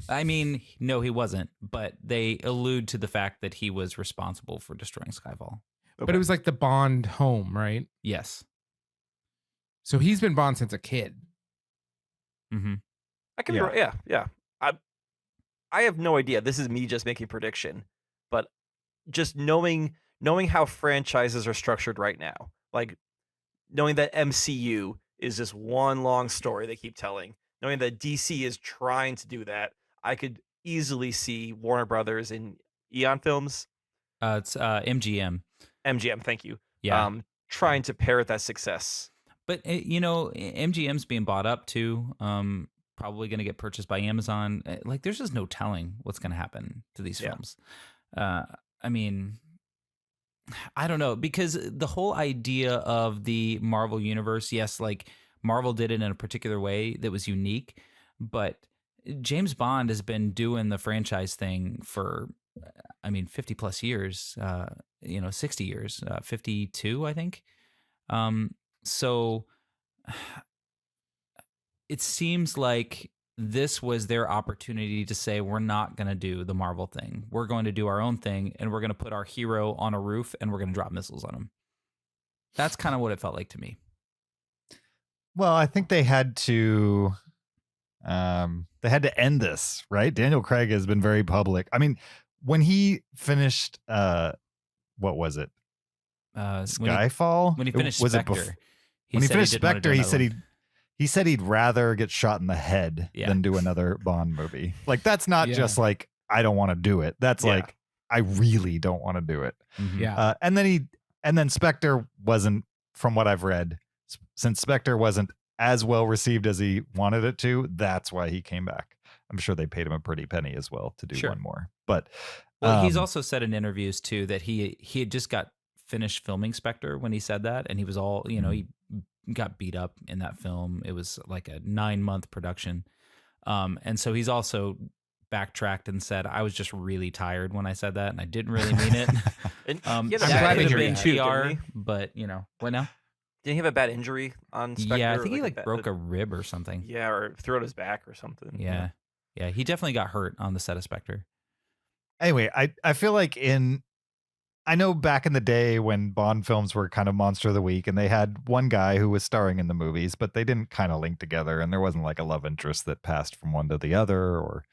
Speaker 5: I mean, no, he wasn't. But they allude to the fact that he was responsible for destroying Skyfall.
Speaker 4: But it was like the Bond home, right?
Speaker 5: Yes.
Speaker 4: So he's been Bond since a kid.
Speaker 5: Mm-hmm.
Speaker 2: I could be right. Yeah. I have no idea. This is me just making a prediction, but just knowing how franchises are structured right now, like knowing that MCU is just one long story they keep telling, knowing that DC is trying to do that, I could easily see Warner Brothers in Eon Films,
Speaker 5: It's MGM.
Speaker 2: MGM. Thank you.
Speaker 5: Yeah.
Speaker 2: Trying to parrot that success.
Speaker 5: But, MGM's being bought up too. Probably going to get purchased by Amazon. Like, there's just no telling what's going to happen to these
Speaker 2: Yeah.
Speaker 5: films. I mean, I don't know, because the whole idea of the Marvel universe, yes, like Marvel did it in a particular way that was unique, but James Bond has been doing the franchise thing for, I mean, 50 plus years, 60 years, 52, I think. So it seems like this was their opportunity to say, we're not going to do the Marvel thing. We're going to do our own thing, and we're going to put our hero on a roof, and we're going to drop missiles on him. That's kind of what it felt like to me.
Speaker 3: Well, I think they had to end this, right? Daniel Craig has been very public. I mean, when he finished, what was it? Skyfall?
Speaker 5: When he finished
Speaker 3: Was
Speaker 5: Spectre.
Speaker 3: When he finished
Speaker 5: didn't wanna do
Speaker 3: Spectre, he
Speaker 5: another
Speaker 3: said
Speaker 5: one.
Speaker 3: he said he'd rather get shot in the head
Speaker 5: Yeah.
Speaker 3: than do another Bond movie. Like, that's not
Speaker 4: Yeah.
Speaker 3: just like, I don't want to do it. That's
Speaker 2: Yeah.
Speaker 3: like, I really don't want to do it.
Speaker 5: Mhm.
Speaker 4: Yeah.
Speaker 3: And then Spectre wasn't, from what I've read, since Spectre wasn't as well received as he wanted it to, that's why he came back. I'm sure they paid him a pretty penny as well to do
Speaker 5: Sure.
Speaker 3: one more. But
Speaker 5: Well, he's also said in interviews too that he had just got finished filming Spectre when he said that, and he was all, he got beat up in that film. It was like a 9-month production, and so he's also backtracked and said, I was just really tired when I said that, and I didn't really mean it.
Speaker 2: And
Speaker 5: That
Speaker 2: he had a
Speaker 4: I'm
Speaker 2: bad
Speaker 4: glad
Speaker 5: could have
Speaker 2: injury
Speaker 5: been
Speaker 2: too,
Speaker 5: PR,
Speaker 2: didn't he?
Speaker 5: but what now?
Speaker 2: Didn't he have a bad injury on Spectre?
Speaker 5: Yeah, I
Speaker 2: or
Speaker 5: think he
Speaker 2: a
Speaker 5: like
Speaker 2: bad-
Speaker 5: broke a rib or something.
Speaker 2: Yeah, or threw out his back or something.
Speaker 5: Yeah. He definitely got hurt on the set of Spectre.
Speaker 3: anyway, I feel like I know back in the day when Bond films were kind of Monster of the Week and they had one guy who was starring in the movies, but they didn't kind of link together and there wasn't like a love interest that passed from one to the other or,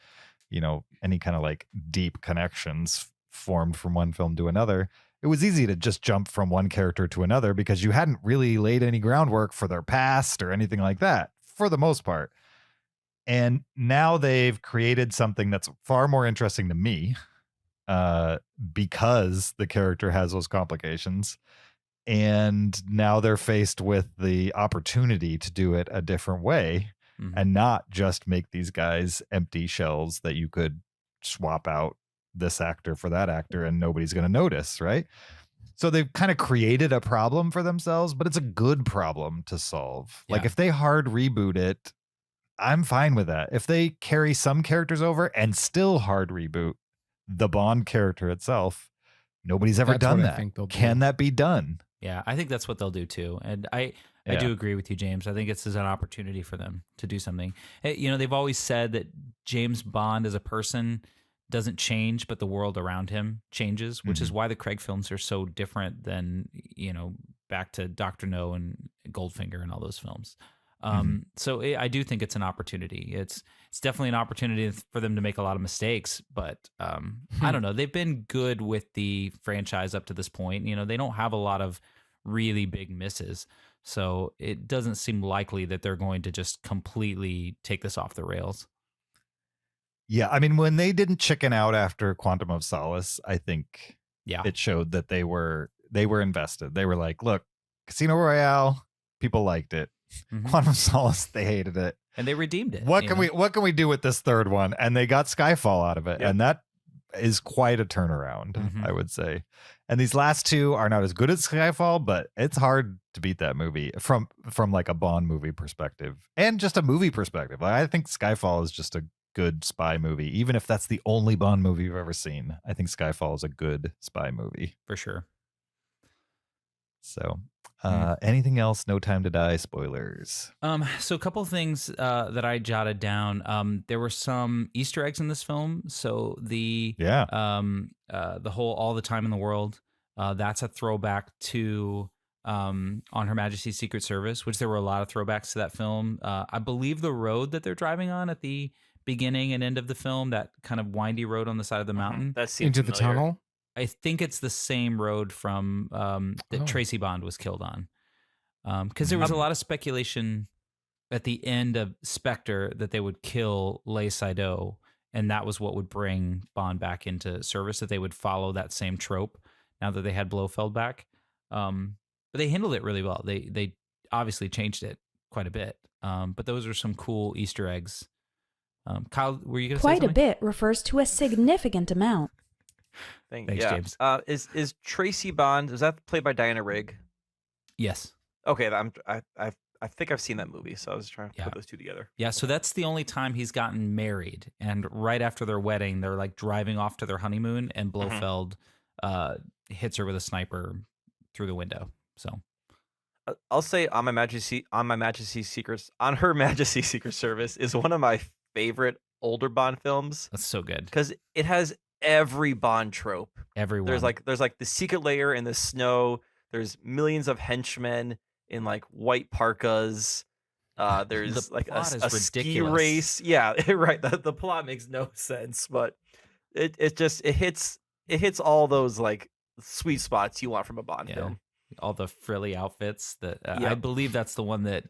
Speaker 3: any kind of like deep connections formed from one film to another. It was easy to just jump from one character to another because you hadn't really laid any groundwork for their past or anything like that for the most part. And now they've created something that's far more interesting to me because the character has those complications. And now they're faced with the opportunity to do it a different way
Speaker 5: Mhm.
Speaker 3: and not just make these guys empty shells that you could swap out this actor for that actor and nobody's going to notice, right? So they've kind of created a problem for themselves, but it's a good problem to solve. Like
Speaker 5: Yeah.
Speaker 3: if they hard reboot it, I'm fine with that. If they carry some characters over and still hard reboot the Bond character itself, nobody's ever
Speaker 4: That's
Speaker 3: done
Speaker 4: what I
Speaker 3: that.
Speaker 4: think they'll do.
Speaker 3: Can that be done?
Speaker 5: Yeah, I think that's what they'll do too. And I
Speaker 3: Yeah.
Speaker 5: do agree with you, James. I think it's an opportunity for them to do something. They've always said that James Bond as a person doesn't change, but the world around him changes, which is why the Craig films are so different than, back to Dr. No and Goldfinger and all those films. So I do think it's an opportunity. It's definitely an opportunity for them to make a lot of mistakes, but I don't know. They've been good with the franchise up to this point. They don't have a lot of really big misses. So it doesn't seem likely that they're going to just completely take this off the rails.
Speaker 3: Yeah, I mean, when they didn't chicken out after Quantum of Solace, I think
Speaker 5: Yeah.
Speaker 3: it showed that they were invested. They were like, look, Casino Royale, people liked it.
Speaker 5: Mhm.
Speaker 3: Quantum of Solace, they hated it.
Speaker 5: And they redeemed it.
Speaker 3: What can we do with this third one? And they got Skyfall out of it.
Speaker 2: Yep.
Speaker 3: And that is quite a turnaround,
Speaker 5: Mhm.
Speaker 3: I would say. And these last two are not as good as Skyfall, but it's hard to beat that movie from like a Bond movie perspective and just a movie perspective. I think Skyfall is just a good spy movie, even if that's the only Bond movie you've ever seen. I think Skyfall is a good spy movie.
Speaker 5: For sure.
Speaker 3: So, anything else? No Time to Die spoilers.
Speaker 5: So a couple of things that I jotted down. There were some Easter eggs in this film. So the whole All the Time in the World, that's a throwback to On Her Majesty's Secret Service, which there were a lot of throwbacks to that film. I believe the road that they're driving on at the beginning and end of the film, that kind of windy road on the side of the mountain,
Speaker 2: That seems
Speaker 4: Into the
Speaker 2: familiar.
Speaker 4: tunnel.
Speaker 5: I think it's the same road from that
Speaker 4: Oh.
Speaker 5: Tracy Bond was killed on. Because there was a lot of speculation at the end of Spectre that they would kill Leigh Saido, and that was what would bring Bond back into service, that they would follow that same trope now that they had Blofeld back. But they handled it really well. They obviously changed it quite a bit. But those are some cool Easter eggs. Kyle, were you going to say
Speaker 7: Quite a
Speaker 5: something?
Speaker 7: bit refers to a significant amount.
Speaker 2: Thanks,
Speaker 5: Thanks, James.
Speaker 2: Is Tracy Bond? Is that played by Diana Rigg?
Speaker 5: Yes.
Speaker 2: Okay, I think I've seen that movie, so I was trying to
Speaker 5: Yeah.
Speaker 2: put those two together.
Speaker 5: Yeah, so that's the only time he's gotten married. And right after their wedding, they're like driving off to their honeymoon, and Blofeld hits her with a sniper through the window. So
Speaker 2: I'll say on Her Majesty's Secret Service is one of my favorite older Bond films
Speaker 5: that's so good.
Speaker 2: because it has every Bond trope.
Speaker 5: Everyone.
Speaker 2: There's like the secret layer in the snow. There's millions of henchmen in like white parkas. There's
Speaker 5: The
Speaker 2: like
Speaker 5: plot is
Speaker 2: a ski
Speaker 5: ridiculous.
Speaker 2: race. Yeah, right. The plot makes no sense, but it hits all those like sweet spots you want from a Bond
Speaker 5: Yeah.
Speaker 2: film.
Speaker 5: all the frilly outfits that I
Speaker 2: Yep.
Speaker 5: believe that's the one that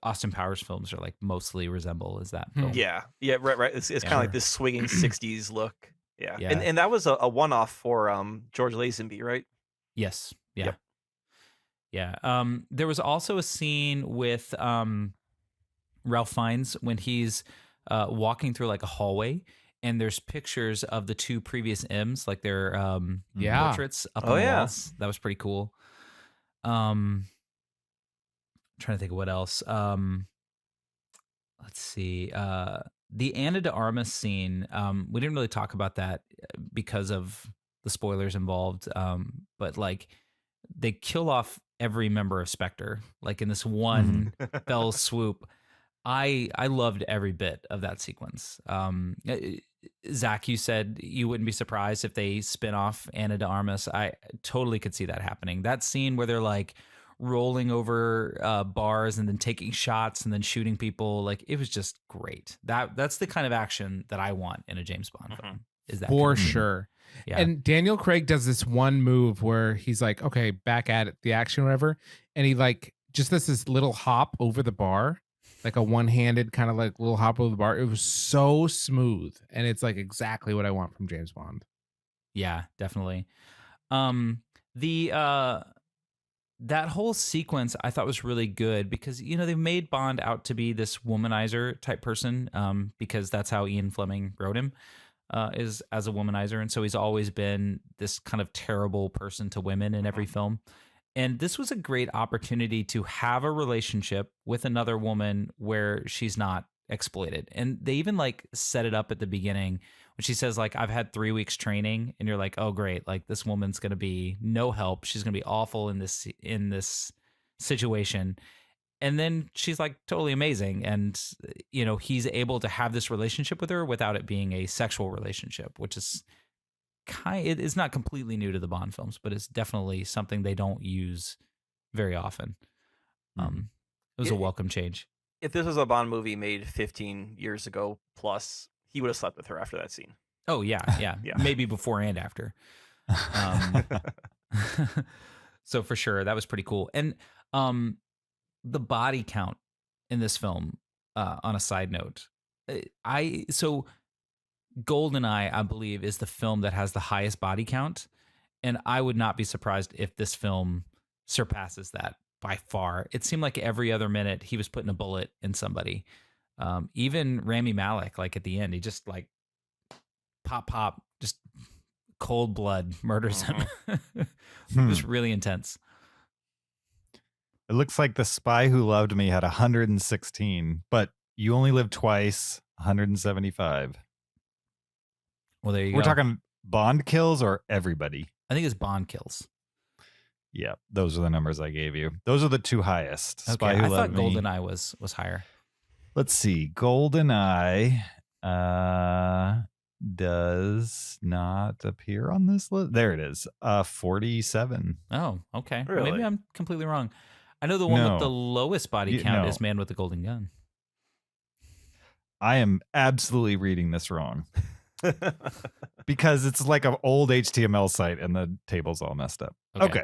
Speaker 5: Austin Powers films are like mostly resemble is that film.
Speaker 2: Yeah, right. It's kind of like this swinging '60s look. Yeah,
Speaker 5: Yeah.
Speaker 2: and that was a one-off for George Lazenby, right?
Speaker 5: Yes. Yeah.
Speaker 2: Yep.
Speaker 5: Yeah. There was also a scene with Ralph Fiennes when he's walking through like a hallway, and there's pictures of the two previous M's, like their portraits up on the walls. That was pretty cool. Trying to think of what else. Let's see. The Ana de Armas scene. We didn't really talk about that because of the spoilers involved. But like, they kill off every member of Spectre, like in this one fell swoop. I loved every bit of that sequence. Zach, you said you wouldn't be surprised if they spin off Ana de Armas. I totally could see that happening. That scene where they're like rolling over bars and then taking shots and then shooting people, like it was just great. That's the kind of action that I want in a James Bond film. Is that
Speaker 4: For
Speaker 5: kind of-
Speaker 4: sure.
Speaker 5: Yeah.
Speaker 4: And Daniel Craig does this one move where he's like, okay, back at it, the action, or whatever. And he like just does this little hop over the bar, like a one-handed kind of like little hop over the bar. It was so smooth. And it's like exactly what I want from James Bond.
Speaker 5: Yeah, definitely. That whole sequence I thought was really good because, you know, they made Bond out to be this womanizer type person because that's how Ian Fleming wrote him, is as a womanizer. And so he's always been this kind of terrible person to women in every film. And this was a great opportunity to have a relationship with another woman where she's not exploited. And they even like set it up at the beginning when she says like, I've had 3 weeks training, and you're like, oh great. Like this woman's going to be no help. She's going to be awful in this situation. And then she's like totally amazing. And, you know, he's able to have this relationship with her without it being a sexual relationship, which is it is not completely new to the Bond films, but it's definitely something they don't use very often. It was a welcome change.
Speaker 2: If this was a Bond movie made 15 years ago plus, he would have slept with her after that scene.
Speaker 5: Oh yeah.
Speaker 2: Yeah.
Speaker 5: Maybe before and after. So for sure, that was pretty cool. And the body count in this film, on a side note, GoldenEye, I believe, is the film that has the highest body count, and I would not be surprised if this film surpasses that by far. It seemed like every other minute he was putting a bullet in somebody. Even Rami Malek, like at the end, he just like pop, just cold blood murders him. It was really intense.
Speaker 3: It looks like The Spy Who Loved Me had 116, but You Only Live Twice, 175.
Speaker 5: Well, there you
Speaker 3: We're
Speaker 5: go.
Speaker 3: talking Bond kills or everybody?
Speaker 5: I think it's Bond kills.
Speaker 3: Yeah, those are the numbers I gave you. Those are the two highest.
Speaker 5: Okay,
Speaker 3: Spy Who
Speaker 5: I thought
Speaker 3: Loved Me.
Speaker 5: GoldenEye was higher.
Speaker 3: Let's see. GoldenEye does not appear on this list. There it is. 47.
Speaker 5: Oh, okay.
Speaker 2: Really?
Speaker 5: Maybe I'm completely wrong. I know the one with
Speaker 3: No.
Speaker 5: the lowest body count
Speaker 3: no.
Speaker 5: is Man with the Golden Gun.
Speaker 3: I am absolutely reading this wrong because it's like an old HTML site and the table's all messed up. Okay.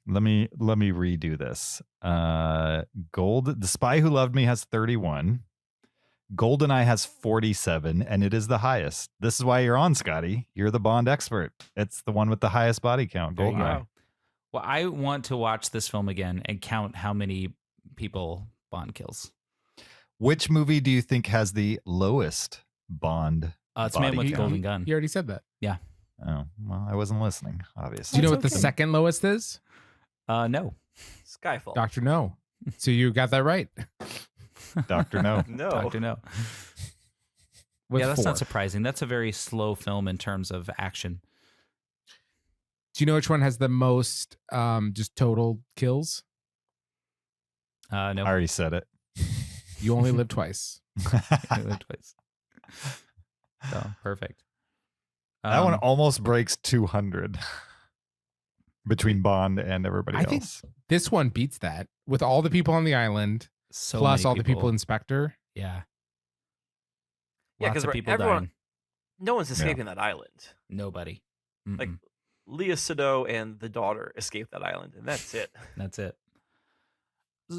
Speaker 3: Let me redo this. The Spy Who Loved Me has 31. GoldenEye has 47, and it is the highest. This is why you're on, Scotty. You're the Bond expert. It's the one with the highest body count,
Speaker 5: There you
Speaker 3: GoldenEye.
Speaker 5: go. Well, I want to watch this film again and count how many people Bond kills.
Speaker 3: Which movie do you think has the lowest Bond
Speaker 5: It's Man
Speaker 3: body
Speaker 5: with the
Speaker 3: count?
Speaker 5: Golden Gun.
Speaker 4: You already said that.
Speaker 5: Yeah.
Speaker 3: Oh, well, I wasn't listening,
Speaker 4: Do
Speaker 3: obviously.
Speaker 4: you know
Speaker 5: That's
Speaker 4: what the
Speaker 5: okay.
Speaker 4: second lowest is?
Speaker 5: No.
Speaker 2: Skyfall.
Speaker 4: Doctor No. So you got that right.
Speaker 3: Dr. No.
Speaker 2: No.
Speaker 5: Doctor No.
Speaker 4: With
Speaker 5: Yeah, that's
Speaker 4: 4.
Speaker 5: not surprising. That's a very slow film in terms of action.
Speaker 4: Do you know which one has the most just total kills?
Speaker 5: No.
Speaker 3: I already said it.
Speaker 4: You only live twice.
Speaker 5: I lived twice. So perfect.
Speaker 3: That one almost breaks 200 between Bond and everybody
Speaker 4: I
Speaker 3: else.
Speaker 4: think this one beats that with all the people on the island,
Speaker 5: so
Speaker 4: plus
Speaker 5: many
Speaker 4: all the people in Spectre.
Speaker 5: Yeah.
Speaker 2: Yeah,
Speaker 5: Lots
Speaker 2: because
Speaker 5: of people
Speaker 2: everyone,
Speaker 5: dying.
Speaker 2: no one's escaping that island.
Speaker 5: Nobody.
Speaker 2: Like
Speaker 5: Mm-mm.
Speaker 2: Leah Sado and the daughter escape that island, and that's it.
Speaker 5: That's it.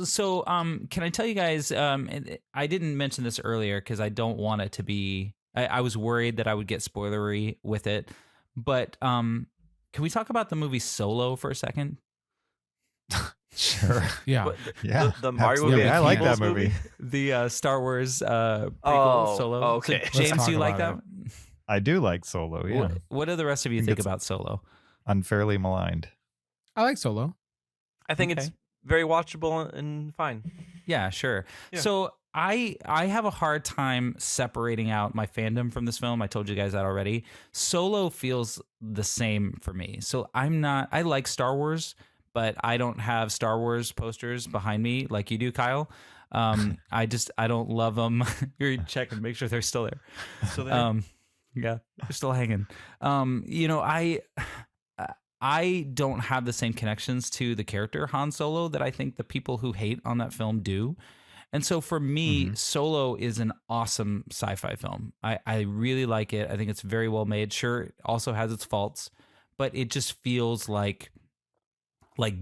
Speaker 5: So, can I tell you guys? And I didn't mention this earlier because I don't want it to be. I was worried that I would get spoilery with it, but can we talk about the movie Solo for a second?
Speaker 3: Sure.
Speaker 4: Yeah.
Speaker 2: But
Speaker 3: Yeah.
Speaker 2: the Mario
Speaker 3: absolutely.
Speaker 2: movie.
Speaker 3: I like
Speaker 2: Peoples
Speaker 3: that movie.
Speaker 5: The Star Wars prequel
Speaker 2: Oh,
Speaker 5: Solo.
Speaker 2: okay.
Speaker 5: So,
Speaker 2: Let's
Speaker 5: James,
Speaker 4: talk
Speaker 5: do you like that?
Speaker 4: about
Speaker 3: I do like Solo, yeah.
Speaker 5: What do the rest of you
Speaker 3: think
Speaker 5: think
Speaker 3: it's-
Speaker 5: about Solo?
Speaker 3: Unfairly maligned.
Speaker 4: I like Solo.
Speaker 2: I think
Speaker 5: Okay.
Speaker 2: it's very watchable and fine.
Speaker 5: Yeah, sure.
Speaker 2: Yeah.
Speaker 5: So I have a hard time separating out my fandom from this film. I told you guys that already. Solo feels the same for me. So I like Star Wars, but I don't have Star Wars posters behind me like you do, Kyle. I don't love them. You're checking, make sure they're still there.
Speaker 2: So there.
Speaker 5: Yeah, they're still hanging. I don't have the same connections to the character Han Solo that I think the people who hate on that film do. And so for me, Solo is an awesome sci-fi film. I really like it. I think it's very well made. Sure, it also has its faults, but it just feels like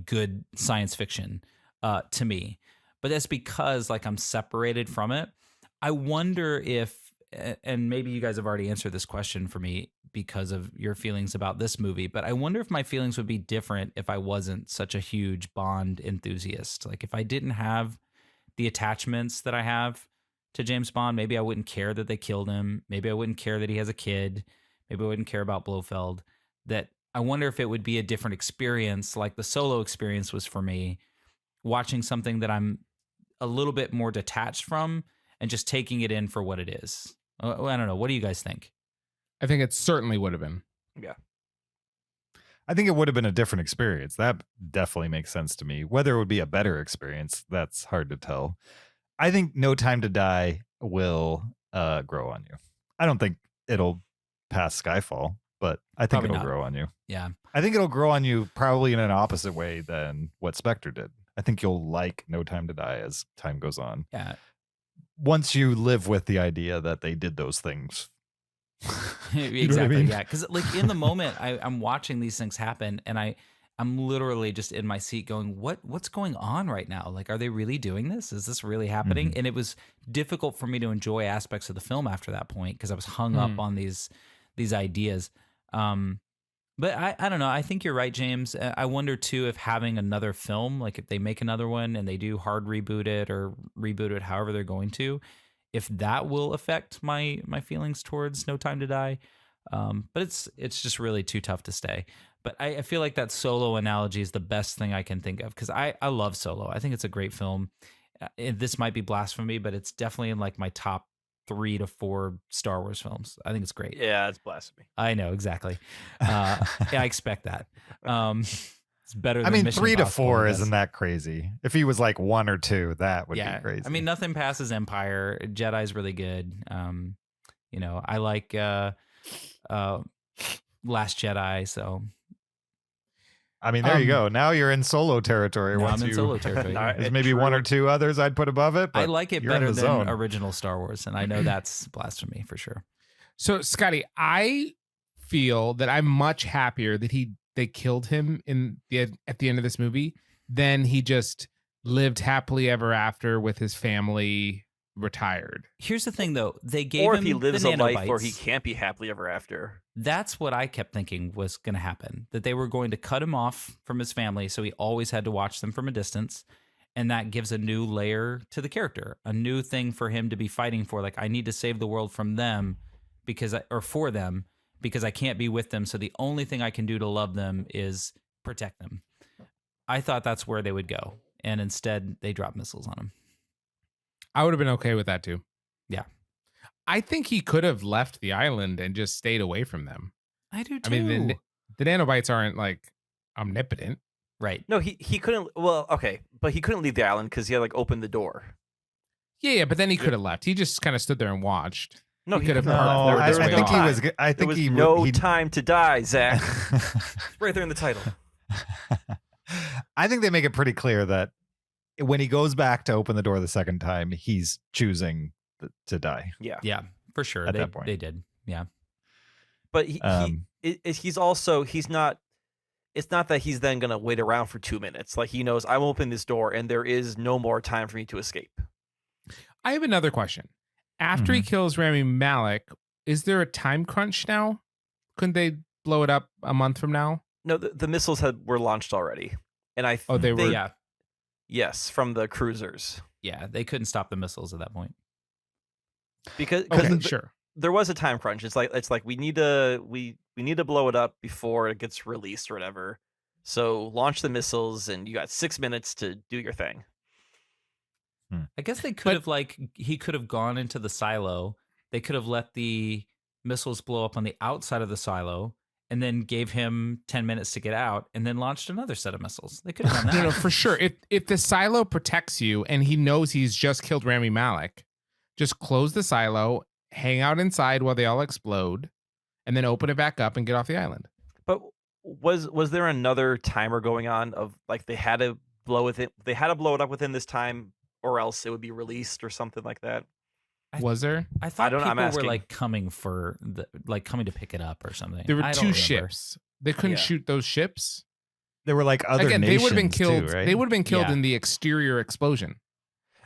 Speaker 5: good science fiction to me. But that's because I'm separated from it. I wonder if, and maybe you guys have already answered this question for me because of your feelings about this movie, but I wonder if my feelings would be different if I wasn't such a huge Bond enthusiast. Like if I didn't have the attachments that I have to James Bond, maybe I wouldn't care that they killed him. Maybe I wouldn't care that he has a kid. Maybe I wouldn't care about Blofeld. That I wonder if it would be a different experience, like the Solo experience was for me, watching something that I'm a little bit more detached from and just taking it in for what it is. I don't know. What do you guys think?
Speaker 4: I think it certainly would have been.
Speaker 2: Yeah.
Speaker 3: I think it would have been a different experience. That definitely makes sense to me. Whether it would be a better experience, that's hard to tell. I think No Time to Die will grow on you. I don't think it'll pass Skyfall, but I think
Speaker 5: Probably
Speaker 3: it'll
Speaker 5: not.
Speaker 3: grow on you.
Speaker 5: Yeah.
Speaker 3: I think it'll grow on you probably in an opposite way than what Spectre did. I think you'll like No Time to Die as time goes on.
Speaker 5: Yeah.
Speaker 3: Once you live with the idea that they did those things.
Speaker 5: Exactly.
Speaker 3: You know what I mean?
Speaker 5: Yeah. Because in the moment, I'm watching these things happen, and I'm literally just in my seat going, what's going on right now? Like, are they really doing this? Is this really happening? And it was difficult for me to enjoy aspects of the film after that point because I was hung up on these ideas. But I don't know. I think you're right, James. I wonder too if having another film, like if they make another one and they do hard reboot it or reboot it however they're going to, if that will affect my feelings towards No Time to Die. But it's just really too tough to stay. But I feel like that Solo analogy is the best thing I can think of because I love Solo. I think it's a great film. This might be blasphemy, but it's definitely in like my top 3 to 4 Star Wars films. I think it's great.
Speaker 2: Yeah, it's blasphemy.
Speaker 5: I know, exactly. Yeah, I expect that. It's better than
Speaker 3: I mean,
Speaker 5: Mission
Speaker 3: 3 to
Speaker 5: Impossible,
Speaker 3: 4
Speaker 5: I guess.
Speaker 3: isn't that crazy. If he was like 1 or 2, that would be crazy.
Speaker 5: I mean, nothing passes Empire. Jedi's really good. I like Last Jedi, so
Speaker 3: I mean, there you go. Now you're in Solo territory.
Speaker 5: now
Speaker 3: Once
Speaker 5: I'm in
Speaker 3: you,
Speaker 5: Solo territory.
Speaker 3: there's maybe 1 or 2 others I'd put above it. But
Speaker 5: I like it
Speaker 3: you're in
Speaker 5: better
Speaker 3: the
Speaker 5: than
Speaker 3: zone.
Speaker 5: original Star Wars, and I know that's blasphemy for sure.
Speaker 4: So, Scotty, I feel that I'm much happier that they killed him at the end of this movie than he just lived happily ever after with his family retired.
Speaker 5: Here's the thing, though. They gave
Speaker 2: Or
Speaker 5: him
Speaker 2: if he lives
Speaker 5: the
Speaker 2: a life where he
Speaker 5: nanobites.
Speaker 2: can't be happily ever after.
Speaker 5: That's what I kept thinking was going to happen, that they were going to cut him off from his family so he always had to watch them from a distance. And that gives a new layer to the character, a new thing for him to be fighting for. Like, I need to save the world from them for them because I can't be with them. So the only thing I can do to love them is protect them. I thought that's where they would go. And instead they drop missiles on him.
Speaker 4: I would have been okay with that too.
Speaker 5: Yeah.
Speaker 4: I think he could have left the island and just stayed away from them.
Speaker 5: I do too.
Speaker 4: I mean, the nanobites aren't like omnipotent.
Speaker 5: Right.
Speaker 2: No, he couldn't. Well, okay, but he couldn't leave the island because he had like opened the door.
Speaker 4: Yeah, but then he could have left. He just kind of stood there and watched.
Speaker 2: No,
Speaker 4: he could have.
Speaker 3: No,
Speaker 2: There
Speaker 3: I
Speaker 2: was
Speaker 3: think
Speaker 2: no
Speaker 3: he
Speaker 2: time.
Speaker 3: was. I
Speaker 2: There
Speaker 3: think
Speaker 2: was
Speaker 3: he
Speaker 2: no
Speaker 3: he,
Speaker 2: time to die, Zach. Right there in the title.
Speaker 3: I think they make it pretty clear that when he goes back to open the door the second time, he's choosing to die.
Speaker 2: Yeah,
Speaker 5: Yeah, for sure.
Speaker 3: At that point.
Speaker 5: They did. Yeah.
Speaker 2: but he's also he's not. It's not that he's then gonna wait around for 2 minutes. Like he knows I'm opening this door and there is no more time for me to escape.
Speaker 4: I have another question. After he kills Rami Malek, is there a time crunch now? Couldn't they blow it up a month from now?
Speaker 2: No, the missiles were launched already, and
Speaker 4: They were.
Speaker 5: Yeah.
Speaker 2: yes, from the cruisers
Speaker 5: Yeah. They couldn't stop the missiles at that point.
Speaker 2: because
Speaker 4: Okay, sure.
Speaker 2: there was a time crunch. It's like we need to blow it up before it gets released or whatever. So launch the missiles, and you got 6 minutes to do your thing.
Speaker 5: I guess they could have he could have gone into the silo. They could have let the missiles blow up on the outside of the silo and then gave him 10 minutes to get out and then launched another set of missiles. They could have done that.
Speaker 4: No, for sure. If the silo protects you and he knows he's just killed Rami Malek, just close the silo, hang out inside while they all explode, and then open it back up and get off the island.
Speaker 2: But was there another timer going on of like they had to blow it? They had to blow it up within this time, or else it would be released or something like that.
Speaker 4: Was there?
Speaker 5: I thought
Speaker 2: I'm
Speaker 5: people were
Speaker 2: asking.
Speaker 5: like coming coming to pick it up or something.
Speaker 4: There were
Speaker 5: I don't
Speaker 4: two
Speaker 5: remember.
Speaker 4: ships. They couldn't
Speaker 2: Yeah.
Speaker 4: shoot those ships.
Speaker 3: There were like other
Speaker 4: Again, they would have been
Speaker 3: nations
Speaker 4: killed.
Speaker 3: too, right?
Speaker 4: They would have been killed
Speaker 5: Yeah.
Speaker 4: in the exterior explosion.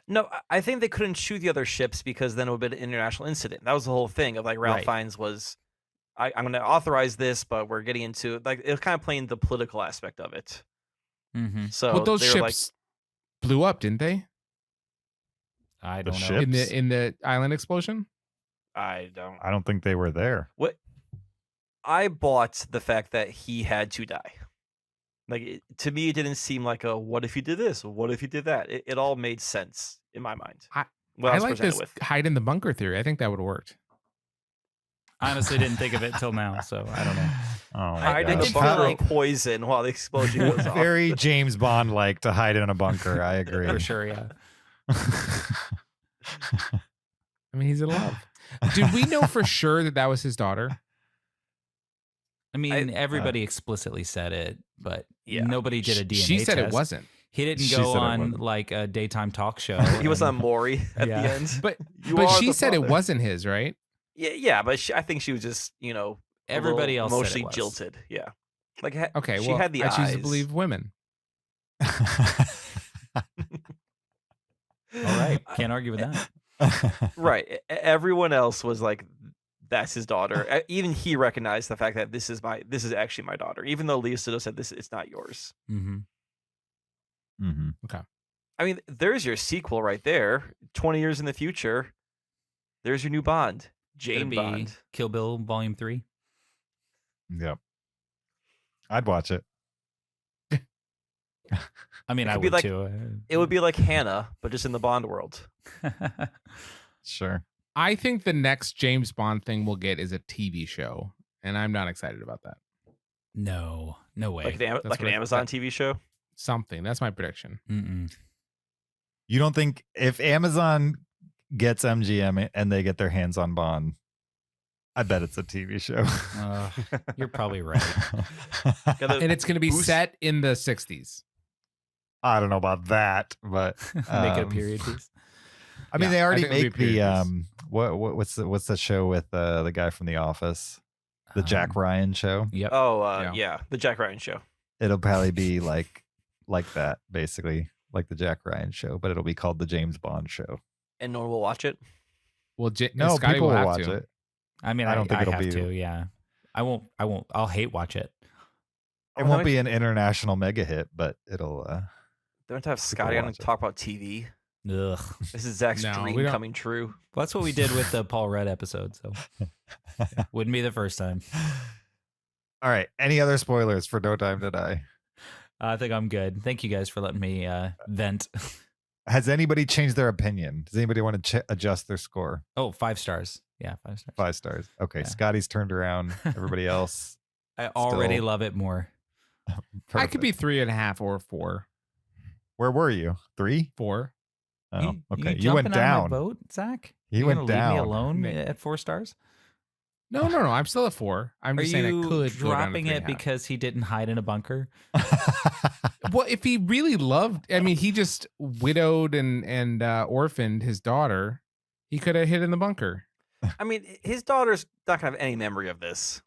Speaker 2: No, I think they couldn't shoot the other ships because then it would have been an international incident. That was the whole thing of like Ralph
Speaker 5: Right.
Speaker 2: Fiennes was, I'm going to authorize this, but we're getting into like it was kind of playing the political aspect of it.
Speaker 5: Mm-hmm.
Speaker 2: So
Speaker 4: Well, those
Speaker 2: they were
Speaker 4: ships blew up, didn't they?
Speaker 5: I
Speaker 3: The
Speaker 5: don't know.
Speaker 3: ship?
Speaker 4: In the island explosion.
Speaker 2: I
Speaker 3: I don't think they were there.
Speaker 2: I bought the fact that he had to die. Like to me, it didn't seem like a what if he did this, what if he did that. It all made sense in my mind. What
Speaker 4: I
Speaker 2: was
Speaker 4: like
Speaker 2: presented
Speaker 4: this
Speaker 2: with.
Speaker 4: hide in the bunker theory. I think that would have worked.
Speaker 5: I honestly didn't think of it till now, so I don't know.
Speaker 3: Oh, my
Speaker 2: Hide in
Speaker 5: I
Speaker 2: the
Speaker 5: did
Speaker 2: bunker
Speaker 5: feel
Speaker 2: of
Speaker 5: like-
Speaker 2: poison while the explosion goes off.
Speaker 3: Very James Bond like to hide in a bunker. I agree.
Speaker 5: For sure, yeah.
Speaker 4: I mean, he's in love. Did we know for sure that was his daughter?
Speaker 5: I mean, everybody explicitly said it, but
Speaker 2: Yeah.
Speaker 5: nobody did a DNA
Speaker 4: She said
Speaker 5: test.
Speaker 4: it wasn't.
Speaker 5: He didn't
Speaker 3: She
Speaker 5: go
Speaker 3: said it
Speaker 5: on
Speaker 3: wasn't.
Speaker 5: like a daytime talk show.
Speaker 2: He was on
Speaker 5: and-
Speaker 2: Maury at
Speaker 5: Yeah.
Speaker 2: the end.
Speaker 4: But
Speaker 2: You
Speaker 4: but
Speaker 2: are
Speaker 4: she
Speaker 2: the
Speaker 4: said it
Speaker 2: father.
Speaker 4: wasn't his, right?
Speaker 2: Yeah, but I think she was just, a
Speaker 5: Everybody
Speaker 2: little
Speaker 5: else said it
Speaker 2: emotionally
Speaker 5: was.
Speaker 2: jilted. Yeah, like
Speaker 4: Okay,
Speaker 2: she
Speaker 4: well,
Speaker 2: had the
Speaker 4: I
Speaker 2: eyes.
Speaker 4: choose to believe women.
Speaker 5: All right, can't argue with that.
Speaker 2: Right. Everyone else was like, "That's his daughter." Even he recognized the fact that this is actually my daughter, even though Leo Sito said it's not yours.
Speaker 5: Mm-hmm.
Speaker 3: Mhm.
Speaker 2: I mean, there's your sequel right there. 20 years in the future, there's your new Bond, Jane Bond.
Speaker 5: Kill Bill Volume 3.
Speaker 3: Yep. I'd watch it.
Speaker 5: I mean,
Speaker 2: It
Speaker 5: I
Speaker 2: could be
Speaker 5: would
Speaker 2: like-
Speaker 5: too.
Speaker 2: It would be like Hannah, but just in the Bond world.
Speaker 3: Sure.
Speaker 4: I think the next James Bond thing we'll get is a TV show, and I'm not excited about that.
Speaker 5: no way.
Speaker 2: Like
Speaker 4: That's
Speaker 2: an
Speaker 4: what I-
Speaker 2: Amazon TV show.
Speaker 4: Something. That's my prediction.
Speaker 5: Mm-mm.
Speaker 3: You don't think if Amazon gets MGM and they get their hands on Bond, I bet it's a TV show.
Speaker 5: You're probably right.
Speaker 2: Gotta
Speaker 4: And it's going to be
Speaker 2: boost-
Speaker 4: set in the 60s.
Speaker 3: I don't know about that, but
Speaker 5: Make it a
Speaker 3: um,
Speaker 5: period piece.
Speaker 3: I mean,
Speaker 4: Yeah,
Speaker 3: they
Speaker 4: I
Speaker 3: already
Speaker 4: think it'll be
Speaker 3: make the
Speaker 4: a period
Speaker 3: what's the show with the guy from The Office, the Jack
Speaker 5: Ryan.
Speaker 3: Ryan show.
Speaker 5: Yep.
Speaker 2: Oh,
Speaker 4: Yeah.
Speaker 2: the Jack Ryan show.
Speaker 3: It'll probably be like that, basically, like the Jack Ryan show, but it'll be called the James Bond show.
Speaker 2: And no one will watch it.
Speaker 4: Well,
Speaker 3: No,
Speaker 4: Scotty
Speaker 3: people
Speaker 4: will
Speaker 3: will
Speaker 4: have
Speaker 3: watch
Speaker 4: to.
Speaker 3: it.
Speaker 5: I mean,
Speaker 3: I
Speaker 5: I
Speaker 3: don't think
Speaker 5: I
Speaker 3: it'll
Speaker 5: have
Speaker 3: be-
Speaker 5: to. Yeah. I won't. I'll hate watch it.
Speaker 3: It won't be an international mega hit, but it'll.
Speaker 2: Don't have Scotty on
Speaker 3: watch
Speaker 2: to
Speaker 3: it.
Speaker 2: talk about TV.
Speaker 5: Ugh.
Speaker 2: This is Zach's
Speaker 4: No, we
Speaker 2: dream
Speaker 4: don't-
Speaker 2: coming true.
Speaker 5: Well, that's what we did with the Paul Rudd episode, so wouldn't be the first time.
Speaker 3: All right. Any other spoilers for No Time to Die?
Speaker 5: I think I'm good. Thank you guys for letting me vent.
Speaker 3: Has anybody changed their opinion? Does anybody want to adjust their score?
Speaker 5: Oh, 5 stars. Yeah, 5 stars.
Speaker 3: 5 stars. Okay.
Speaker 5: Yeah.
Speaker 3: Scotty's turned around. Everybody else.
Speaker 5: I already
Speaker 3: Still-
Speaker 5: love it more.
Speaker 4: I could be
Speaker 3: Perfect.
Speaker 4: 3.5 or 4.
Speaker 3: Where were you? 3?
Speaker 4: 4.
Speaker 3: Oh, okay. You
Speaker 5: jumping
Speaker 3: went
Speaker 5: on
Speaker 3: down.
Speaker 5: my boat, Zach?
Speaker 3: He
Speaker 5: You
Speaker 3: went
Speaker 5: gonna leave me
Speaker 3: down.
Speaker 5: alone
Speaker 4: Man.
Speaker 5: at 4 stars?
Speaker 4: No. I'm still at 4. I'm
Speaker 5: Are
Speaker 4: just saying I
Speaker 5: you
Speaker 4: could go down to
Speaker 5: dropping it
Speaker 4: 3.5.
Speaker 5: because he didn't hide in a bunker?
Speaker 4: Well, if he really loved, I mean, he just widowed and orphaned his daughter. He could have hid in the bunker.
Speaker 2: I mean, his daughter's not gonna have any memory of this.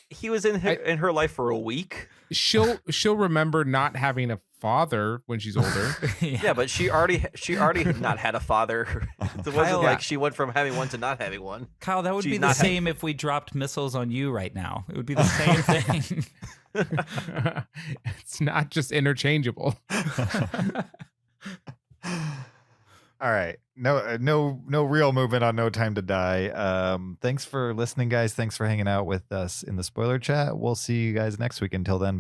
Speaker 2: He was in her life for a week.
Speaker 4: She'll remember not having a father when she's older.
Speaker 2: Yeah, but she already not had a father. It wasn't
Speaker 5: Kyle,
Speaker 2: like she went from having one to not having one.
Speaker 5: Kyle, that would
Speaker 2: She's
Speaker 5: be the
Speaker 2: not
Speaker 5: same if we dropped missiles on you right now. It would be the same thing.
Speaker 4: It's not just interchangeable.
Speaker 3: All right. No real movement on No Time to Die. Thanks for listening, guys. Thanks for hanging out with us in the spoiler chat. We'll see you guys next week. Until then,